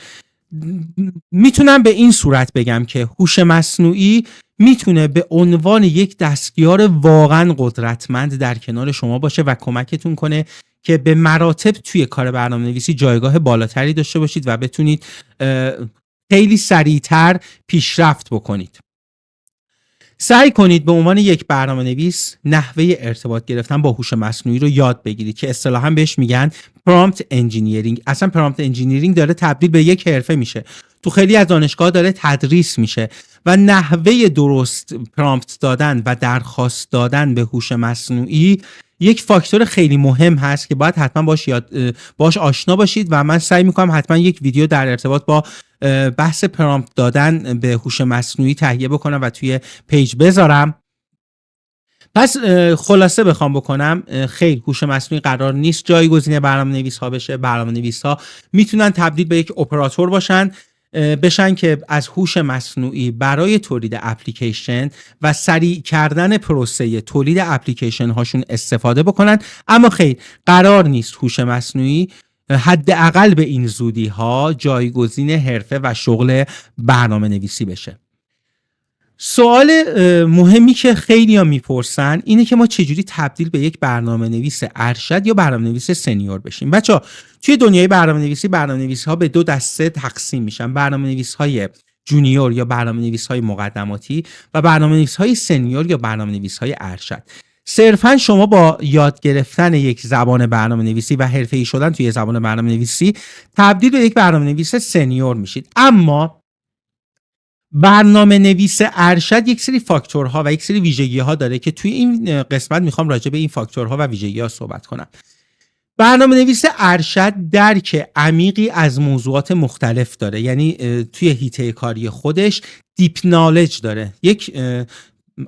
میتونم به این صورت بگم که هوش مصنوعی میتونه به عنوان یک دستیار واقعا قدرتمند در کنار شما باشه و کمکتون کنه که به مراتب توی کار برنامه‌نویسی جایگاه بالاتری داشته باشید و بتونید خیلی سریعتر پیشرفت بکنید. سعی کنید به عنوان یک برنامه‌نویس نحوه ارتباط گرفتن با هوش مصنوعی رو یاد بگیرید که اصطلاحاً بهش میگن پرامپت انجینیرینگ. اصلا پرامپت انجینیرینگ داره تبدیل به یک حرفه میشه. تو خیلی از دانشگاه داره تدریس میشه و نحوه درست پرامپت دادن و درخواست دادن به هوش مصنوعی یک فاکتور خیلی مهم هست که باید حتما باش آشنا باشید و من سعی میکنم حتما یک ویدیو در ارتباط با بحث پرامپت دادن به هوش مصنوعی تهیه بکنم و توی پیج بذارم. پس خلاصه بخوام بکنم، خیلی هوش مصنوعی قرار نیست جایگزین برنامه‌نویس ها بشه. برنامه‌نویس ها میتونن تبدیل به یک اپراتور بشن که از هوش مصنوعی برای تولید اپلیکیشن و سریع کردن پروسه تولید اپلیکیشن هاشون استفاده بکنن. اما خیلی قرار نیست هوش مصنوعی حداقل به این زودی ها جایگزین حرفه و شغل برنامه نویسی بشه. سوال مهمی که خیلی ها میپرسن اینه که ما چجوری تبدیل به یک برنامه نویس ارشد یا برنامه نویس سنیور بشیم. بچه‌ها توی دنیای برنامه نویسی ها به دو دسته تقسیم میشن: برنامه نویس های جونیور یا برنامه‌نویس‌های مقدماتی و برنامه‌نویس‌های سنیور یا برنامه‌نویس‌های ارشد. صرفاً شما با یاد گرفتن یک زبان برنامه‌نویسی و حرفه‌ای شدن توی زبان برنامه‌نویسی تبدیل به یک برنامه‌نویس سنیور میشید. اما برنامه‌نویس ارشد یک سری فاکتورها و یک سری ویژگی‌ها داره که توی این قسمت میخوام راجع به این فاکتورها و ویژگی‌ها صحبت کنم. برنامه‌نویس ارشد درک عمیقی از موضوعات مختلف داره، یعنی توی حیطه کاری خودش دیپ نالج داره. یک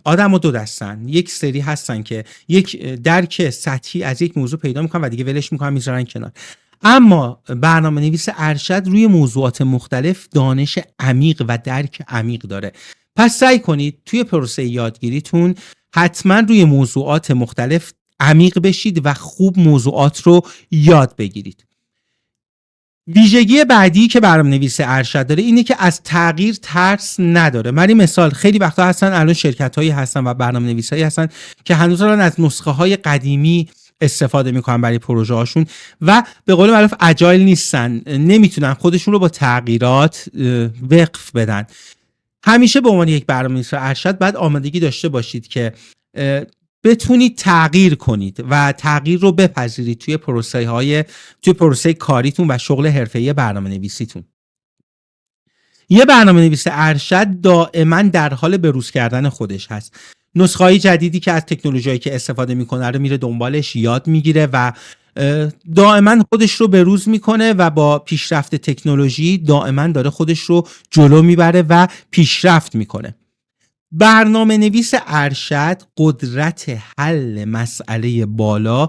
آدم و دو دستن، یک سری هستن که یک درک سطحی از یک موضوع پیدا میکنن و دیگه ولش میکنن میذارن کنار. اما برنامه‌نویس ارشد روی موضوعات مختلف دانش عمیق و درک عمیق داره. پس سعی کنید توی پروسه یادگیریتون حتما روی موضوعات مختلف عمیق بشید و خوب موضوعات رو یاد بگیرید. ویژگی بعدی که برنامه‌نویس ارشد داره اینه که از تغییر ترس نداره. من این مثال خیلی وقتا هستن الان شرکت‌هایی هستن و برنامه‌نویسایی هستن که هنوز دارن از نسخه‌های قدیمی استفاده میکنن برای پروژه هاشون و به قول معروف اجایل نیستن، نمیتونن خودشون رو با تغییرات وقف بدن. همیشه به عنوان یک برنامه‌نویس ارشد باید آمادگی داشته باشید که بتونید تغییر کنید و تغییر رو بپذیرید توی پروسه کاریتون و شغل حرفه‌ای برنامه‌نویسیتون. یه برنامه‌نویس ارشد دائما در حال بروز کردن خودش هست. نسخه‌های جدیدی که از تکنولوژیایی که استفاده میکنه رو میره دنبالش، یاد میگیره و دائما خودش رو بروز میکنه و با پیشرفت تکنولوژی دائما داره خودش رو جلو میبره و پیشرفت میکنه. برنامه‌نویس ارشد قدرت حل مسئله بالا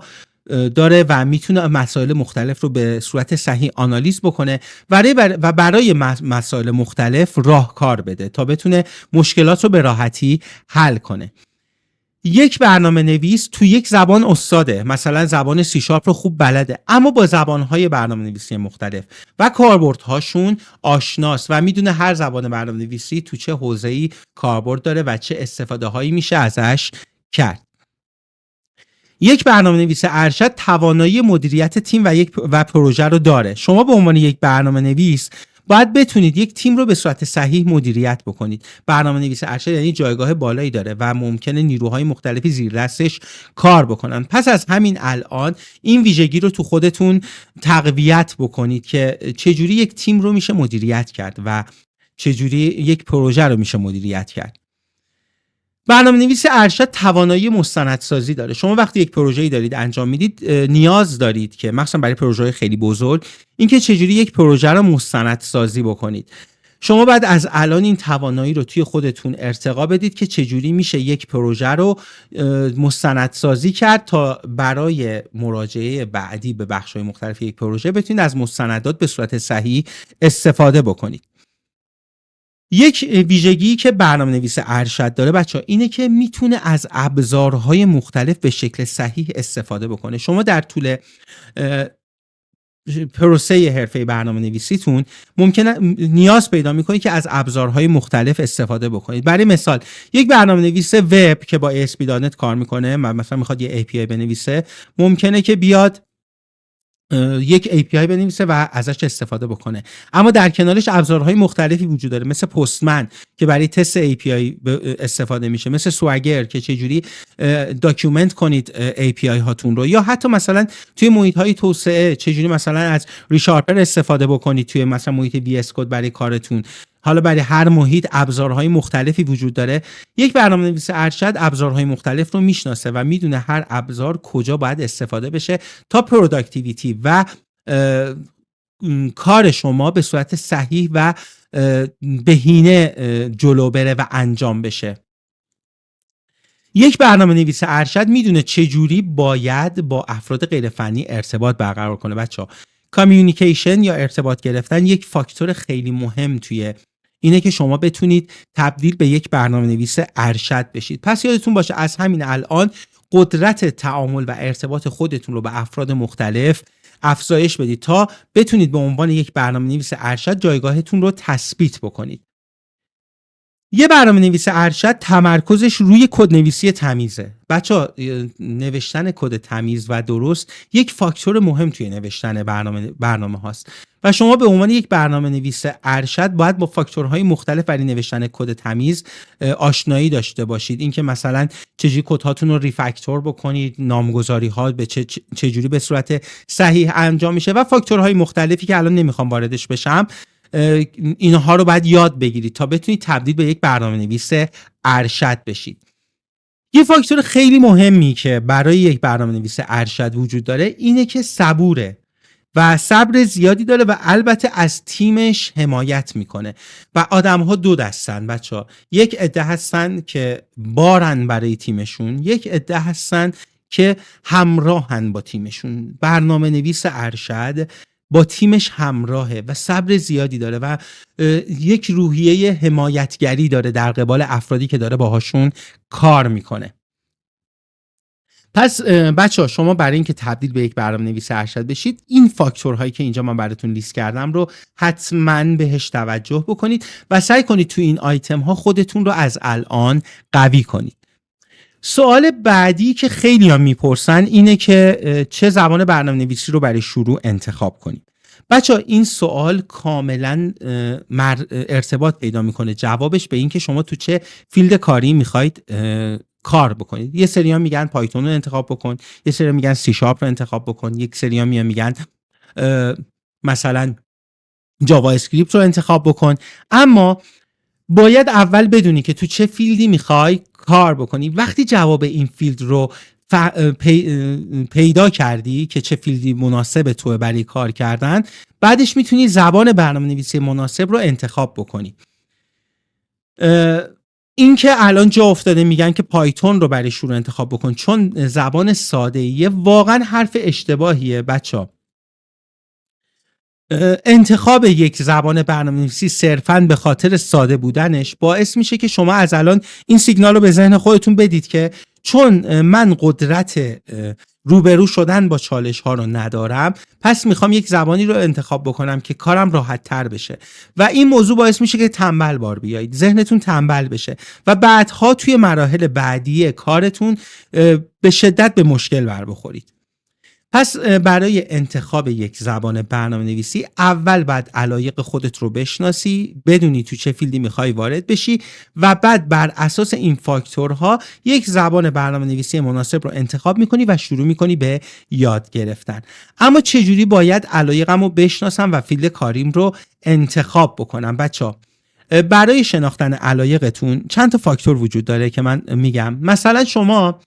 داره و میتونه مسائل مختلف رو به صورت صحیح آنالیز بکنه و برای مسائل مختلف راهکار بده تا بتونه مشکلات رو به راحتی حل کنه. یک برنامه‌نویس تو یک زبان استاده، مثلا زبان سی شارپ رو خوب بلده، اما با زبان‌های برنامه‌نویسی مختلف و کاربردهاشون آشناست و میدونه هر زبان برنامه‌نویسی تو چه حوزه‌ای کاربرد داره و چه استفاده‌هایی میشه ازش کرد. یک برنامه‌نویس ارشد توانایی مدیریت تیم و پروژه رو داره. شما به عنوان یک برنامه‌نویس باید بتونید یک تیم رو به صورت صحیح مدیریت بکنید. برنامه‌نویس ارشد یعنی جایگاه بالایی داره و ممکنه نیروهای مختلفی زیر دستش کار بکنن. پس از همین الان این ویژگی رو تو خودتون تقویت بکنید که چجوری یک تیم رو میشه مدیریت کرد و چجوری یک پروژه رو میشه مدیریت کرد. برنامه‌نویس ارشد توانایی مستندسازی داره. شما وقتی یک پروژه‌ای دارید انجام میدید نیاز دارید که مثلا برای پروژه‌های خیلی بزرگ اینکه چجوری یک پروژه رو مستندسازی بکنید. شما باید از الان این توانایی رو توی خودتون ارتقا بدید که چجوری میشه یک پروژه رو مستندسازی کرد تا برای مراجعه بعدی به بخش‌های مختلف یک پروژه بتونید از مستندات به صورت صحیح استفاده بکنید. یک ویژگی که برنامه‌نویس ارشد داره بچه‌ها اینه که میتونه از ابزارهای مختلف به شکل صحیح استفاده بکنه. شما در طول پروسه حرفه برنامه‌نویسیتون ممکنه نیاز پیدا میکنید که از ابزارهای مختلف استفاده بکنید. برای مثال یک برنامه‌نویس وب که با ASP.NET کار میکنه مثلا میخواد یه API بنویسه، ممکنه که بیاد یک API بنویسه و ازش استفاده بکنه، اما در کنارش ابزارهای مختلفی وجود داره مثل پستمن که برای تست API استفاده میشه، مثل سواگر که چجوری داکیومنت کنید API هاتون رو، یا حتی مثلا توی محیط های توسعه چجوری مثلا از ریشارپر استفاده بکنید توی مثلا محیط VS کد برای کارتون. حالا برای هر محیط ابزارهای مختلفی وجود داره. یک برنامه‌نویس ارشد ابزارهای مختلف رو میشناسه و میدونه هر ابزار کجا باید استفاده بشه تا پروداکتیویتی و کار شما به صورت صحیح و بهینه جلو بره و انجام بشه. یک برنامه‌نویس ارشد میدونه چجوری باید با افراد غیر فنی ارتباط برقرار کنه. بچه‌ها کامیونیکیشن یا ارتباط گرفتن یک فاکتور خیلی مهم توی اینه که شما بتونید تبدیل به یک برنامه‌نویس ارشد بشید. پس یادتون باشه از همین الان قدرت تعامل و ارتباط خودتون رو به افراد مختلف افزایش بدید تا بتونید به عنوان یک برنامه‌نویس ارشد جایگاهتون رو تثبیت بکنید. یه برنامه‌نویس ارشد تمرکزش روی کدنویسی تمیزه. بچه‌ها نوشتن کد تمیز و درست یک فاکتور مهم توی نوشتن برنامه هاست و شما به عنوان یک برنامه‌نویس ارشد باید با فاکتورهای مختلف برای نوشتن کد تمیز آشنایی داشته باشید. اینکه مثلا چجوری کدهاتون رو ریفکتور بکنید، نامگذاری ها به چجوری به صورت صحیح انجام میشه و فاکتورهای مختلفی که الان نمیخوام واردش بشم، اینها رو باید یاد بگیرید تا بتونید تبدیل به یک برنامه‌نویس ارشد بشید. یه فاکتور خیلی مهمی که برای یک برنامه‌نویس ارشد وجود داره اینه که صبوره و صبر زیادی داره و البته از تیمش حمایت میکنه. و آدم‌ها دو دستن بچه‌ها، یک عده هستن که بارن برای تیمشون، یک عده هستن که همراهن با تیمشون. برنامه‌نویس ارشد با تیمش همراهه و صبر زیادی داره و یک روحیه حمایتگری داره در قبال افرادی که داره باهاشون کار میکنه. پس بچه ها شما برای اینکه تبدیل به یک برنامه‌نویس ارشد بشید این فاکتورهایی که اینجا من براتون لیست کردم رو حتما بهش توجه بکنید و سعی کنید تو این آیتم ها خودتون رو از الان قوی کنید. سوال بعدی که خیلی ها میپرسن اینه که چه زبان برنامه‌نویسی رو برای شروع انتخاب کنید. بچه ها این سوال کاملا ارتباط پیدا میکنه جوابش به این که شما تو چه فیلد کاری میخواید کار بکنید. یه سری ها میگن پایتون رو انتخاب بکن، یه سری ها میگن سی شارپ رو انتخاب بکن، یک سری ها میگن مثلا جاوا اسکریپت رو انتخاب بکن. اما باید اول بدونی که تو چه فیلدی میخوای کار بکنی. وقتی جواب این فیلد رو پیدا کردی که چه فیلدی مناسب توه برای کار کردن، بعدش میتونی زبان برنامه‌نویسی مناسب رو انتخاب بکنی. این که الان جا افتاده میگن که پایتون رو برای شروع انتخاب بکن چون زبان ساده‌ایه، واقعا حرف اشتباهیه بچه‌ها. انتخاب یک زبان برنامه‌نویسی صرفاً به خاطر ساده بودنش باعث میشه که شما از الان این سیگنال رو به ذهن خودتون بدید که چون من قدرت روبرو شدن با چالش ها رو ندارم، پس میخوام یک زبانی رو انتخاب بکنم که کارم راحت تر بشه و این موضوع باعث میشه که تنبل بار بیایید، ذهنتون تنبل بشه و بعدها توی مراحل بعدی کارتون به شدت به مشکل بر بخورید. پس برای انتخاب یک زبان برنامه‌نویسی اول باید علایق خودت رو بشناسی، بدونی تو چه فیلدی میخوای وارد بشی و بعد بر اساس این فاکتورها یک زبان برنامه‌نویسی مناسب رو انتخاب میکنی و شروع میکنی به یاد گرفتن. اما چجوری باید علایقم رو بشناسم و فیلد کاریم رو انتخاب بکنم؟ بچه‌ها برای شناختن علایقتون چند تا فاکتور وجود داره که من میگم. مثلا شما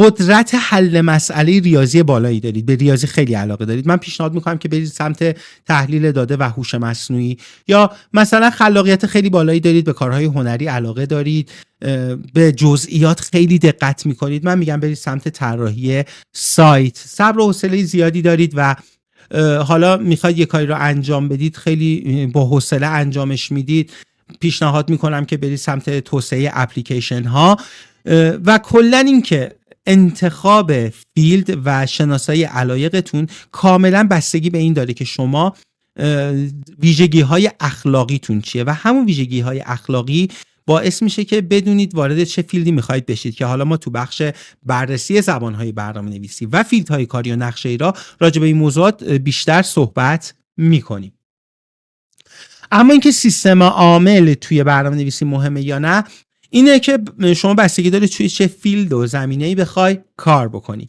قدرت حل مسئله ریاضی بالایی دارید، به ریاضی خیلی علاقه دارید، من پیشنهاد میکنم که برید سمت تحلیل داده و هوش مصنوعی. یا مثلا خلاقیت خیلی بالایی دارید، به کارهای هنری علاقه دارید، به جزئیات خیلی دقت میکنید، من میگم برید سمت طراحی سایت. صبر و حوصله زیادی دارید و حالا میخواید یه کاری رو انجام بدید، خیلی با حوصله انجامش میدید، پیشنهاد میکنم که برید سمت توسعه اپلیکیشن ها. و کلا این که انتخاب فیلد و شناسایی علایقتون کاملا بستگی به این داره که شما ویژگی های اخلاقیتون چیه و همون ویژگی های اخلاقی باعث میشه که بدونید وارد چه فیلدی میخواید بشید، که حالا ما تو بخش بررسی زبانهای برنامه‌نویسی و فیلدهای کاری و نقشه ای را راجع به این موضوعات بیشتر صحبت میکنیم. اما اینکه سیستم عامل توی برنامه‌نویسی مهمه یا نه، اینه که شما بستگی داره توی چه فیلد و زمینه‌ای بخوای کار بکنی.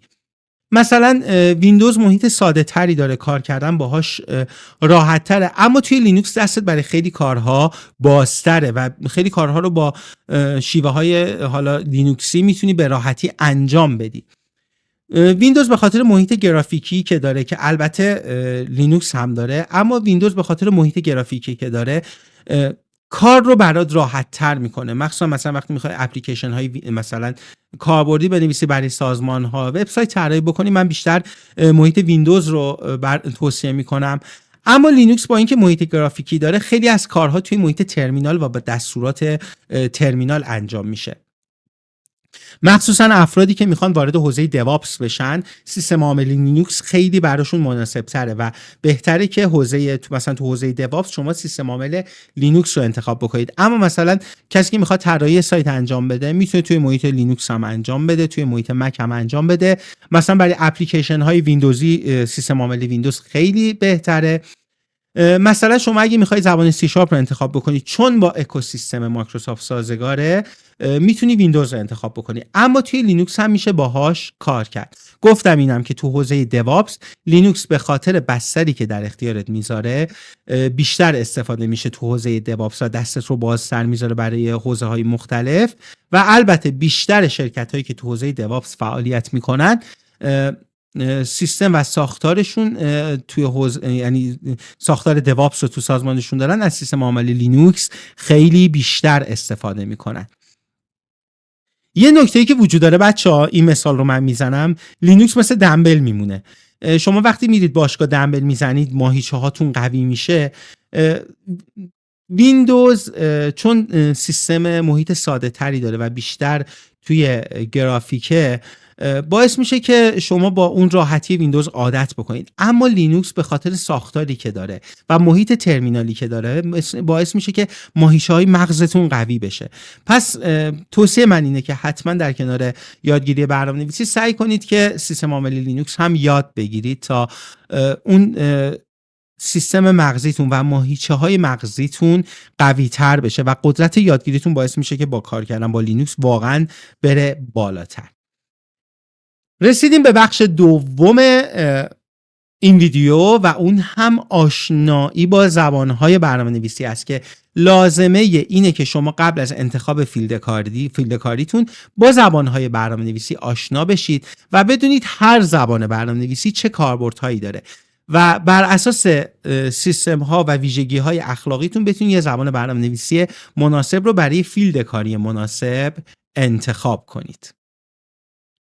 مثلا ویندوز محیط ساده تری داره، کار کردن باهاش راحت تره، اما توی لینوکس دستت برای خیلی کارها بازتره و خیلی کارها رو با شیوه های حالا لینوکسی میتونی به راحتی انجام بدی. ویندوز به خاطر محیط گرافیکی که داره، که البته لینوکس هم داره، اما ویندوز به خاطر محیط گرافیکی که داره کار رو برات راحت تر میکنه. مخصوصا مثلا وقتی میخوای اپلیکیشن های مثلا کاربردی بنویسی برای سازمان ها، وبسایت طراحی بکنی، من بیشتر محیط ویندوز رو توصیه میکنم. اما لینوکس با اینکه محیط گرافیکی داره، خیلی از کارها توی محیط ترمینال و با دستورات ترمینال انجام میشه. مخصوصا افرادی که میخوان وارد حوزه دیوآپس بشن، سیستم عامل لینوکس خیلی براشون مناسب تره و بهتره که مثلا تو حوزه دیوآپس شما سیستم عامل لینوکس رو انتخاب بکنید. اما مثلا کسی که میخواد طراحی سایت انجام بده میتونه توی محیط لینوکس هم انجام بده، توی محیط مک هم انجام بده. مثلا برای اپلیکیشن های ویندوزی سیستم عامل ویندوز خیلی بهتره. مثلا شما اگه میخوای زبان سی شارپ رو انتخاب بکنی چون با اکوسیستم مایکروسافت سازگاره، میتونی ویندوز رو انتخاب بکنی، اما توی لینوکس هم میشه باهاش کار کرد. گفتم اینم که تو حوزه دیوآپس لینوکس به خاطر بستری که در اختیارت میذاره بیشتر استفاده میشه تو حوزه دیوآپس و دستت رو بازتر میذاره برای حوزه های مختلف. و البته بیشتر شرکت هایی که تو حوزه دیوآپس فعالیت میکنن سیستم و ساختارشون توی یعنی ساختار دیوآپس رو تو سازمانشون دارن، از سیستم عامل لینوکس خیلی بیشتر استفاده میکنن. یه نکته‌ای که وجود داره بچه‌ها، این مثال رو من میزنم، لینوکس مثل دمبل میمونه. شما وقتی میرید باشگاه دمبل میزنید ماهیچه هاتون قوی میشه. ویندوز چون سیستم محیط ساده تری داره و بیشتر توی گرافیکه، باعث میشه که شما با اون راحتی ویندوز عادت بکنید. اما لینوکس به خاطر ساختاری که داره و محیط ترمینالی که داره باعث میشه که ماهیچه‌های مغزتون قوی بشه. پس توصیه من اینه که حتما در کنار یادگیری برنامه‌نویسی سعی کنید که سیستم عامل لینوکس هم یاد بگیرید تا اون سیستم مغزیتون و ماهیچه‌های مغزیتون قوی تر بشه و قدرت یادگیریتون باعث میشه که با کار کردن با لینوکس واقعا بره بالاتر. رسیدیم به بخش دوم این ویدیو و اون هم آشنایی با زبانهای برنامه‌نویسی است که لازمه اینه که شما قبل از انتخاب فیلد کاریتون با زبانهای برنامه‌نویسی آشنا بشید و بدونید هر زبان برنامه‌نویسی چه کاربردهایی داره و بر اساس سیستم ها و ویژگی های اخلاقیتون بتونید یه زبان برنامه‌نویسی مناسب رو برای فیلد کاری مناسب انتخاب کنید.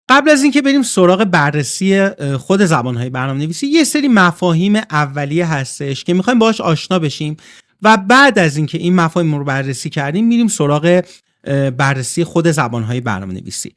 قبل از اینکه بریم سراغ بررسی خود زبان‌های برنامه‌نویسی، یه سری مفاهیم اولیه هستش که می‌خوایم باهاش آشنا بشیم و بعد از اینکه این مفاهیم رو بررسی کردیم میریم سراغ بررسی خود زبان‌های برنامه‌نویسی.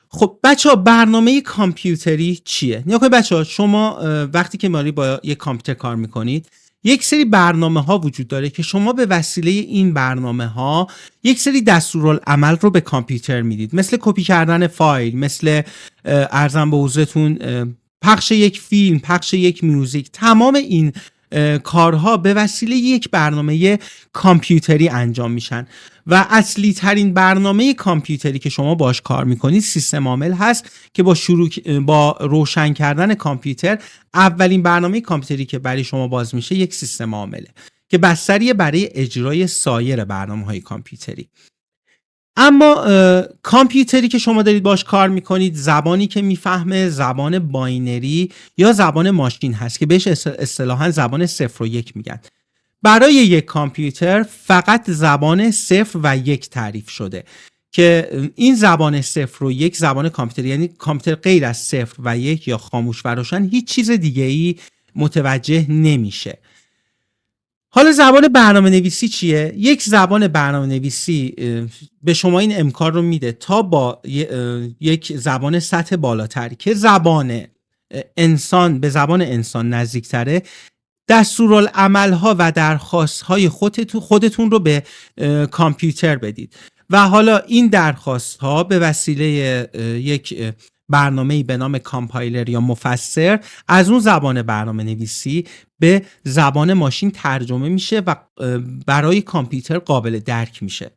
خب بچه‌ها، برنامه کامپیوتری چیه؟ نیا کنید بچه‌ها، شما وقتی که با یک کامپیوتر کار می‌کنید، یک سری برنامه‌ها وجود داره که شما به وسیله این برنامه‌ها یک سری دستورالعمل رو به کامپیوتر میدید، مثل کپی کردن فایل، مثل ارزم به حضورتون پخش یک فیلم، پخش یک موزیک. تمام این کارها به وسیله یک برنامه کامپیوتری انجام میشن و اصلی ترین برنامه کامپیوتری که شما باش کار میکنید سیستم عامل هست که با روشن کردن کامپیوتر اولین برنامه کامپیوتری که برای شما باز میشه یک سیستم عامله که بستریه برای اجرای سایر برنامه‌های کامپیوتری. اما کامپیوتری که شما دارید باش کار میکنید، زبانی که میفهمه زبان باینری یا زبان ماشین هست که بهش اصطلاحاً زبان 0 و 1 میگن. برای یک کامپیوتر فقط زبان 0 و 1 تعریف شده که این زبان 0 و 1 زبان کامپیوتر، یعنی کامپیوتر غیر از 0 و 1 یا خاموش و روشن هیچ چیز دیگه ای متوجه نمیشه. حالا زبان برنامه نویسی چیه؟ یک زبان برنامه نویسی به شما این امکان رو میده تا با یک زبان سطح بالاتر که زبان انسان به زبان انسان نزدیکتره، دستورالعمل‌ها و درخواست‌های خودتون رو به کامپیوتر بدید و حالا این درخواست‌ها به وسیله یک برنامه‌ای به نام کامپایلر یا مفسر از اون زبان برنامه نویسی به زبان ماشین ترجمه میشه و برای کامپیوتر قابل درک میشه.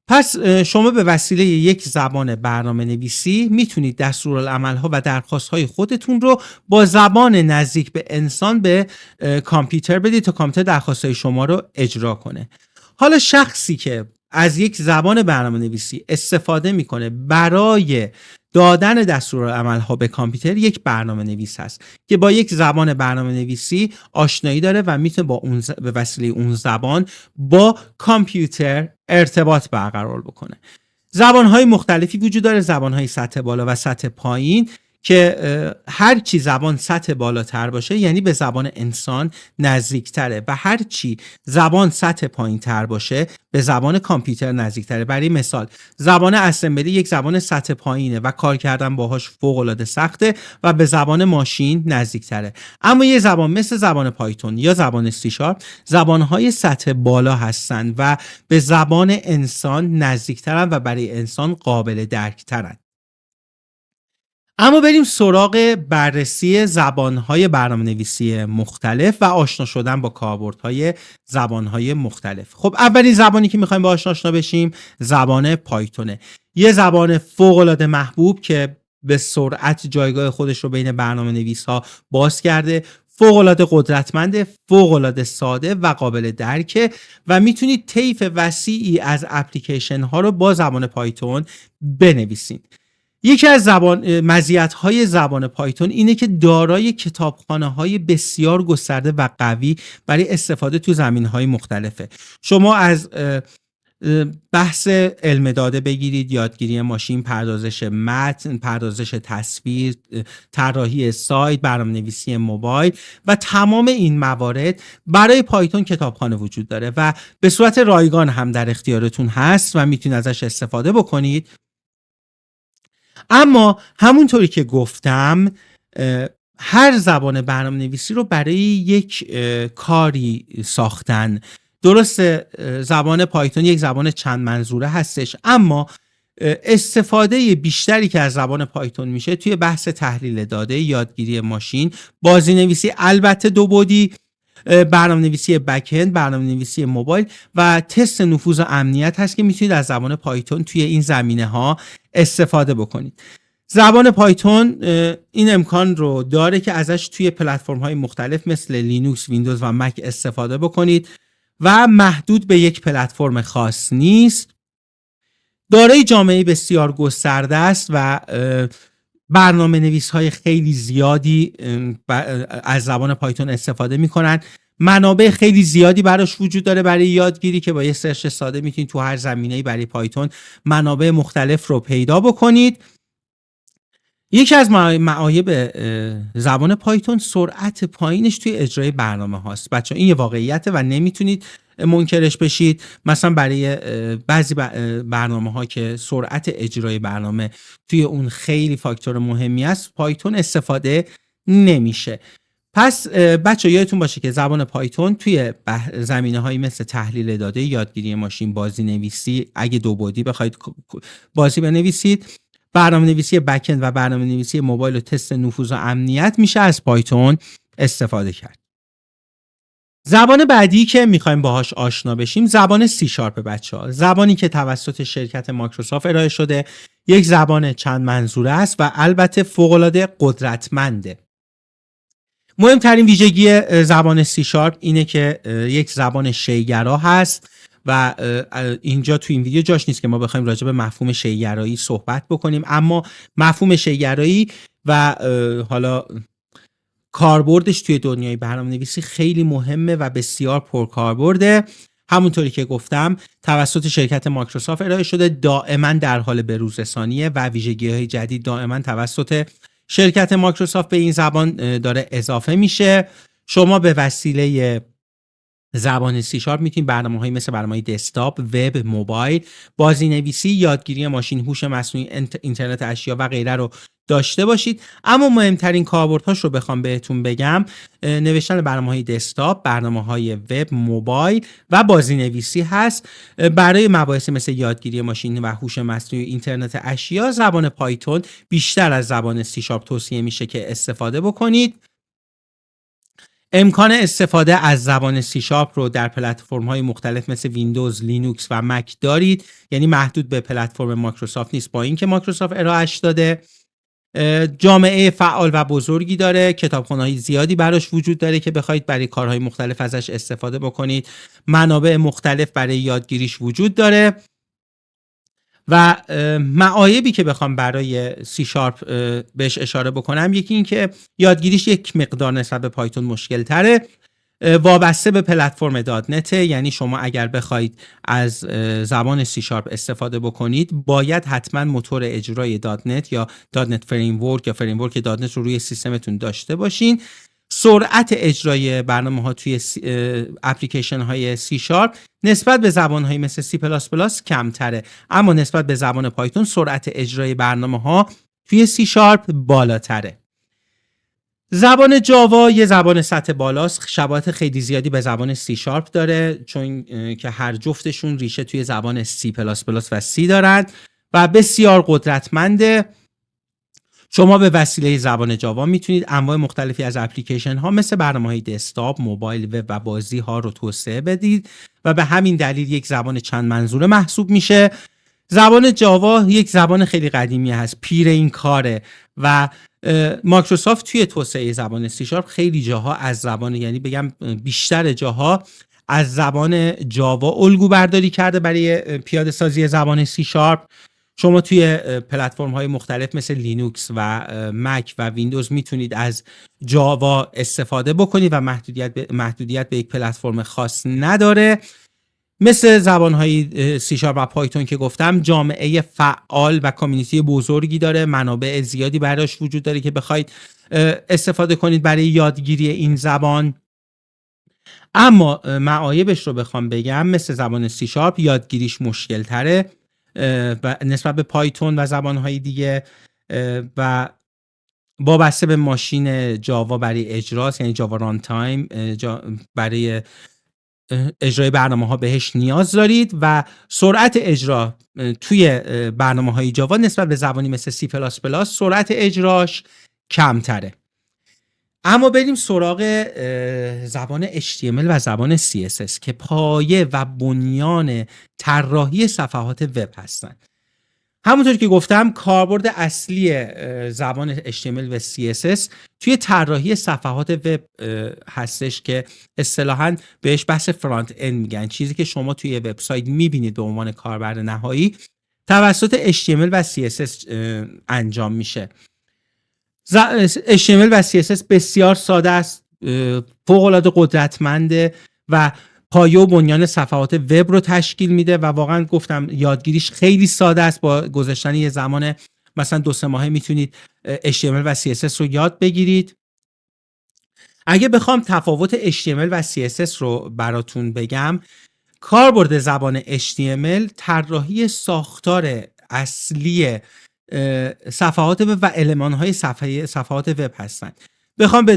پس شما به وسیله یک زبان برنامه نویسی میتونید دستورالعمل‌ها و درخواست‌های خودتون رو با زبان نزدیک به انسان به کامپیوتر بدید تا کامپیوتر درخواست‌های شما رو اجرا کنه. حالا شخصی که از یک زبان برنامه نویسی استفاده میکنه برای دادن دستورالعمل‌ها به کامپیوتر، یک برنامه نویس هست که با یک زبان برنامه نویسی آشنایی داره و میتونه به وسیله اون زبان با کامپیوتر ارتباط برقرار بکنه. زبان‌های مختلفی وجود داره، زبان‌های سطح بالا و سطح پایین که هر چی زبان سطح بالاتر باشه یعنی به زبان انسان نزدیکتره و هر چی زبان سطح پایینتر باشه به زبان کامپیوتر نزدیکتره. برای مثال زبان اسمبلی یک زبان سطح پایینه و کار کردن باهاش فوق العاده سخته و به زبان ماشین نزدیکتره. اما یه زبان مثل زبان پایتون یا زبان سی شارپ زبانهای سطح بالا هستن و به زبان انسان نزدیکترن و برای انسان قابل درکترن. اما بریم سراغ بررسی زبانهای برنامه‌نویسی مختلف و آشنا شدن با کاربردهای زبانهای مختلف. خب اولین زبانی که میخوایم باهاش آشنا بشیم زبان پایتونه. یه زبان فوق‌العاده محبوب که به سرعت جایگاه خودش رو بین برنامه‌نویس‌ها باز کرده، فوق‌العاده قدرتمنده، فوق‌العاده ساده و قابل درکه و میتونید طیف وسیعی از اپلیکیشن ها رو با زبان پایتون بنویسید. یکی از مزیت‌های زبان پایتون اینه که دارای کتابخانه‌های بسیار گسترده و قوی برای استفاده تو زمینه‌های مختلفه. شما از بحث علم داده بگیرید، یادگیری ماشین، پردازش متن، پردازش تصویر، طراحی سایت، برنامه‌نویسی موبایل و تمام این موارد برای پایتون کتابخانه وجود داره و به صورت رایگان هم در اختیارتون هست و میتونید ازش استفاده بکنید. اما همونطوری که گفتم هر زبان برنامه‌نویسی رو برای یک کاری ساختن. درسته زبان پایتون یک زبان چند منظوره هستش، اما استفاده بیشتری که از زبان پایتون میشه توی بحث تحلیل داده، یادگیری ماشین، بازینویسی، البته دو بعدی، برنامه‌نویسی بک‌اند، برنامه‌نویسی موبایل و تست نفوذ و امنیت هست که میتونید از زبان پایتون توی این زمینه‌ها استفاده بکنید. زبان پایتون این امکان رو داره که ازش توی پلتفرم‌های مختلف مثل لینوکس، ویندوز و مک استفاده بکنید و محدود به یک پلتفرم خاص نیست. دارای جامعه بسیار گسترده است و برنامه‌نویس‌های خیلی زیادی از زبان پایتون استفاده می‌کنن. منابع خیلی زیادی براش وجود داره برای یادگیری که با یه سرچ ساده میتونید تو هر زمینه‌ای برای پایتون منابع مختلف رو پیدا بکنید. یکی از معایب زبان پایتون سرعت پایینش توی اجرای برنامه هاست. بچه این یه واقعیته و نمیتونید منکرش بشید. مثلا برای بعضی برنامه ها که سرعت اجرای برنامه توی اون خیلی فاکتور مهمی است، پایتون استفاده نمیشه. پس بچه یادتون باشه که زبان پایتون توی زمینه هایی مثل تحلیل داده، یادگیری ماشین، بازی نویسی، اگه دو بعدی بخواید بازی بنویسید، برنامه‌نویسی بک‌اند و برنامه‌نویسی موبایل و تست نفوذ و امنیت میشه از پایتون استفاده کرد. زبان بعدی که میخوایم باهاش آشنا بشیم زبان سی شارپ بچه‌ها. زبانی که توسط شرکت مایکروسافت ارائه شده، یک زبان چند منظوره است و البته فوق‌العاده قدرتمنده. مهمترین ویژگی زبان سی شارپ اینه که یک زبان شیگرا هست و اینجا تو این ویدیو جاش نیست که ما بخوایم راجع به مفهوم شیگرایی صحبت بکنیم، اما مفهوم شیگرایی و حالا کاربردش توی دنیای برنامه‌نویسی خیلی مهمه و بسیار پرکاربرده. همونطوری که گفتم توسط شرکت مایکروسافت ارائه شده، دائما در حال بروزرسانیه و ویژگی‌های جدید دائما توسط شرکت مایکروسافت به این زبان داره اضافه میشه. شما به وسیله زبان سی شارپ میتونید برنامه‌هایی مثل برنامه‌های دسکتاپ، وب، موبایل، بازی‌نویسی، یادگیری ماشین، هوش مصنوعی، اینترنت اشیا و غیره رو داشته باشید. اما مهمترین کاربردهاش رو بخوام بهتون بگم، نوشتن برنامه‌های دسکتاپ، برنامه‌های وب، موبایل و بازی‌نویسی هست. برای مباحث مثل یادگیری ماشین و هوش مصنوعی، اینترنت اشیا، زبان پایتون بیشتر از زبان سی شارپ توصیه میشه که استفاده بکنید. امکان استفاده از زبان سی شارپ رو در پلتفرم‌های مختلف مثل ویندوز، لینوکس و مک دارید، یعنی محدود به پلتفرم مایکروسافت نیست، با اینکه مایکروسافت ارائهش داده. جامعه فعال و بزرگی داره، کتابخانه‌های زیادی براش وجود داره که بخواید برای کارهای مختلف ازش استفاده بکنید. منابع مختلف برای یادگیریش وجود داره و معایبی که بخوام برای سی شارپ بهش اشاره بکنم، یکی این که یادگیریش یک مقدار نسبت به پایتون مشکل تره. وابسته به پلتفرم دات نت، یعنی شما اگر بخواید از زبان سی شارپ استفاده بکنید باید حتما موتور اجرای دات نت یا دات نت فریمورک یا فریمورک دات نت رو روی سیستمتون داشته باشین. سرعت اجرای برنامه ها توی اپلیکیشن های سی شارپ نسبت به زبان های مثل سی پلاس پلاس کمتره، اما نسبت به زبان پایتون سرعت اجرای برنامه ها توی سی شارپ بالاتره. زبان جاوا یه زبان سطح بالاست، شباهت خیلی زیادی به زبان سی شارپ داره، چون که هر جفتشون ریشه توی زبان سی پلاس پلاس و سی دارن و بسیار قدرتمنده. شما به وسیله زبان جاوا میتونید انواع مختلفی از اپلیکیشن ها مثل برنامه‌های دسکتاپ، موبایل، وب و بازی ها رو توسعه بدید و به همین دلیل یک زبان چند منظوره محسوب میشه. زبان جاوا یک زبان خیلی قدیمی هست، پیر این کاره و مایکروسافت توی توسعه زبان سی شارپ خیلی جاها از زبان، یعنی بگم بیشتر جاها از زبان جاوا الگو برداری کرده برای پیاده سازی زبان سی شارپ. شما توی پلتفرم های مختلف مثل لینوکس و مک و ویندوز میتونید از جاوا استفاده بکنید و محدودیت به یک پلتفرم خاص نداره. مثل زبان‌های سی شارپ و پایتون که گفتم جامعه فعال و کامیونیتی بزرگی داره، منابع زیادی براش وجود داره که بخواید استفاده کنید برای یادگیری این زبان. اما معایبش رو بخوام بگم، مثل زبان سی شارپ یادگیریش مشکل تره و نسبت به پایتون و زبان‌های دیگه و وابسته به ماشین جاوا برای اجراست، یعنی جاوا ران تایم برای اجرای برنامه ها بهش نیاز دارید و سرعت اجرا توی برنامه های جاوا نسبت به زبانی مثل سی پلاس پلاس سرعت اجراش کمتره. اما بریم سراغ زبان HTML و زبان CSS که پایه و بنیان طراحی صفحات وب هستن. همونطور که گفتم کاربرد اصلی زبان HTML و CSS توی طراحی صفحات وب هستش که اصطلاحاً بهش بحث فرانت اند میگن، چیزی که شما توی وبسایت میبینید به عنوان کاربر نهایی توسط HTML و CSS انجام میشه. HTML و CSS بسیار ساده است، فوق‌العاده قدرتمنده و پایه و بنیان صفحات وب رو تشکیل میده و واقعا گفتم یادگیریش خیلی ساده است. با گذشتن یه زمان مثلا 2-3 ماهه میتونید HTML و CSS رو یاد بگیرید. اگه بخوام تفاوت HTML و CSS رو براتون بگم، کاربرد زبان HTML طراحی ساختار اصلی صفحات وب و المان‌های صفحات وب هستن. بخوام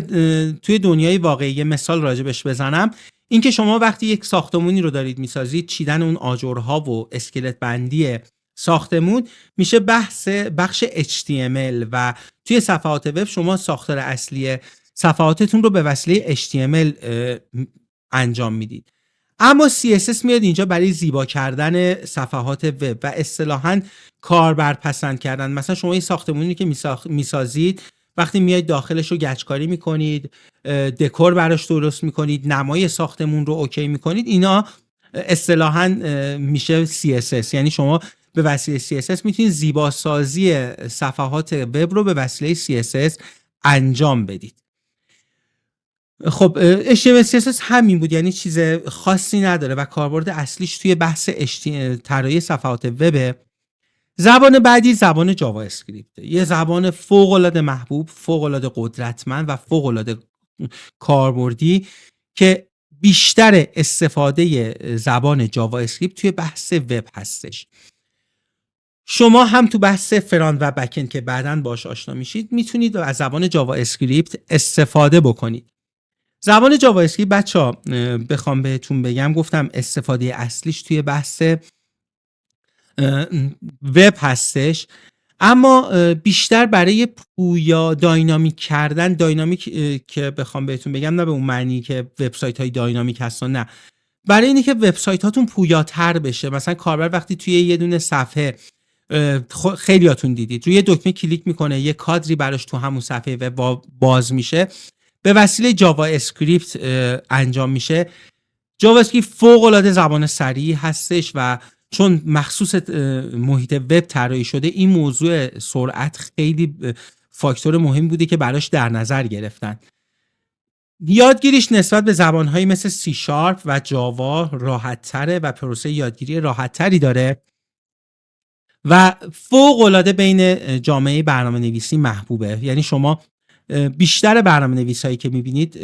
توی دنیای واقعی یه مثال راجبش بزنم، اینکه شما وقتی یک ساختمونی رو دارید میسازید، چیدن اون آجرها و اسکلت بندی ساختمون میشه بخش HTML و توی صفحات وب شما ساختار اصلی صفحاتتون رو به وسیله HTML انجام میدید. اما CSS میاد اینجا برای زیبا کردن صفحات وب و اصطلاحاً کاربر پسند کردن. مثلا شما این ساختمونی که میسازید، وقتی میاید داخلش رو گچکاری میکنید، دکور براش درست میکنید، نمای ساختمون رو اوکی میکنید، اینا اصطلاحاً میشه CSS. یعنی شما به وسیله CSS میتونید زیباسازی صفحات وب رو به وسیله CSS انجام بدید. خب HTML CSS همین بود، یعنی چیز خاصی نداره و کاربرد اصلیش توی بحث طراحی صفحات وب. زبان بعدی زبان جاوا اسکریپت، یه زبان فوق‌العاده محبوب، فوق‌العاده قدرتمند و فوق‌العاده کاربردی که بیشتر استفاده زبان جاوا اسکریپت توی بحث وب هستش. شما هم تو بحث فرانت و بک‌اند که بعداً باش آشنا میشید میتونید از زبان جاوا اسکریپت استفاده بکنید. زبان جاوا اسکریپت بچه‌ها بخوام بهتون بگم، گفتم استفاده اصلیش توی بحث وب هستش، اما بیشتر برای پویا داینامیک کردن، داینامیک که بخوام بهتون بگم نه به اون معنی که وبسایت های داینامیک هستن، نه، برای اینی که وبسایت هاتون پویاتر بشه. مثلا کاربر وقتی توی یه دونه صفحه، خیلیاتون دیدید، روی دکمه کلیک میکنه یه کادری براش تو همون صفحه وب باز میشه، به وسیله جاوا اسکریپت انجام میشه. جاوا اسکریپت فوق العاده زبان سریع هستش و چون مخصوص محیط وب طراحی شده، این موضوع سرعت خیلی فاکتور مهم بوده که براش در نظر گرفتن. یادگیریش نسبت به زبان‌هایی مثل سی شارپ و جاوا راحت‌تره و پروسه یادگیری راحت‌تری داره و فوق‌العاده بین جامعه برنامه‌نویسی محبوبه. یعنی شما بیشتر برنامه‌نویسایی که می‌بینید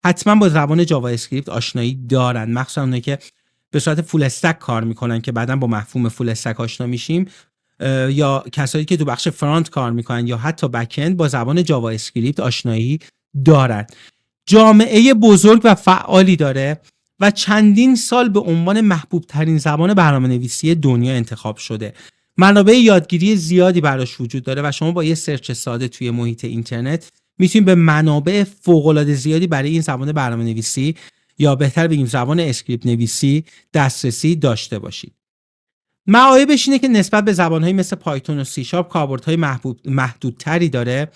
حتما با زبان جاوا اسکریپت آشنایی دارن، مخصوصا اونایی که به صورت فول استک کار میکنن که بعداً با مفهوم فول استک آشنا میشیم، یا کسایی که تو بخش فرانت کار میکنن یا حتی بک اند با زبان جاوا اسکریپت آشنایی دارن. جامعه بزرگ و فعالی داره و چندین سال به عنوان محبوب ترین زبان برنامه‌نویسی دنیا انتخاب شده. منابع یادگیری زیادی براش وجود داره و شما با یه سرچ ساده توی محیط اینترنت میتونید به منابع فوق‌العاده زیادی برای این زبان برنامه‌نویسی یا بهتر بگیم زبان اسکریپت نویسی دسترسی داشته باشید. معایبش اینه که نسبت به زبان‌های مثل پایتون و سی شارپ کاربردهای محدودتری داره،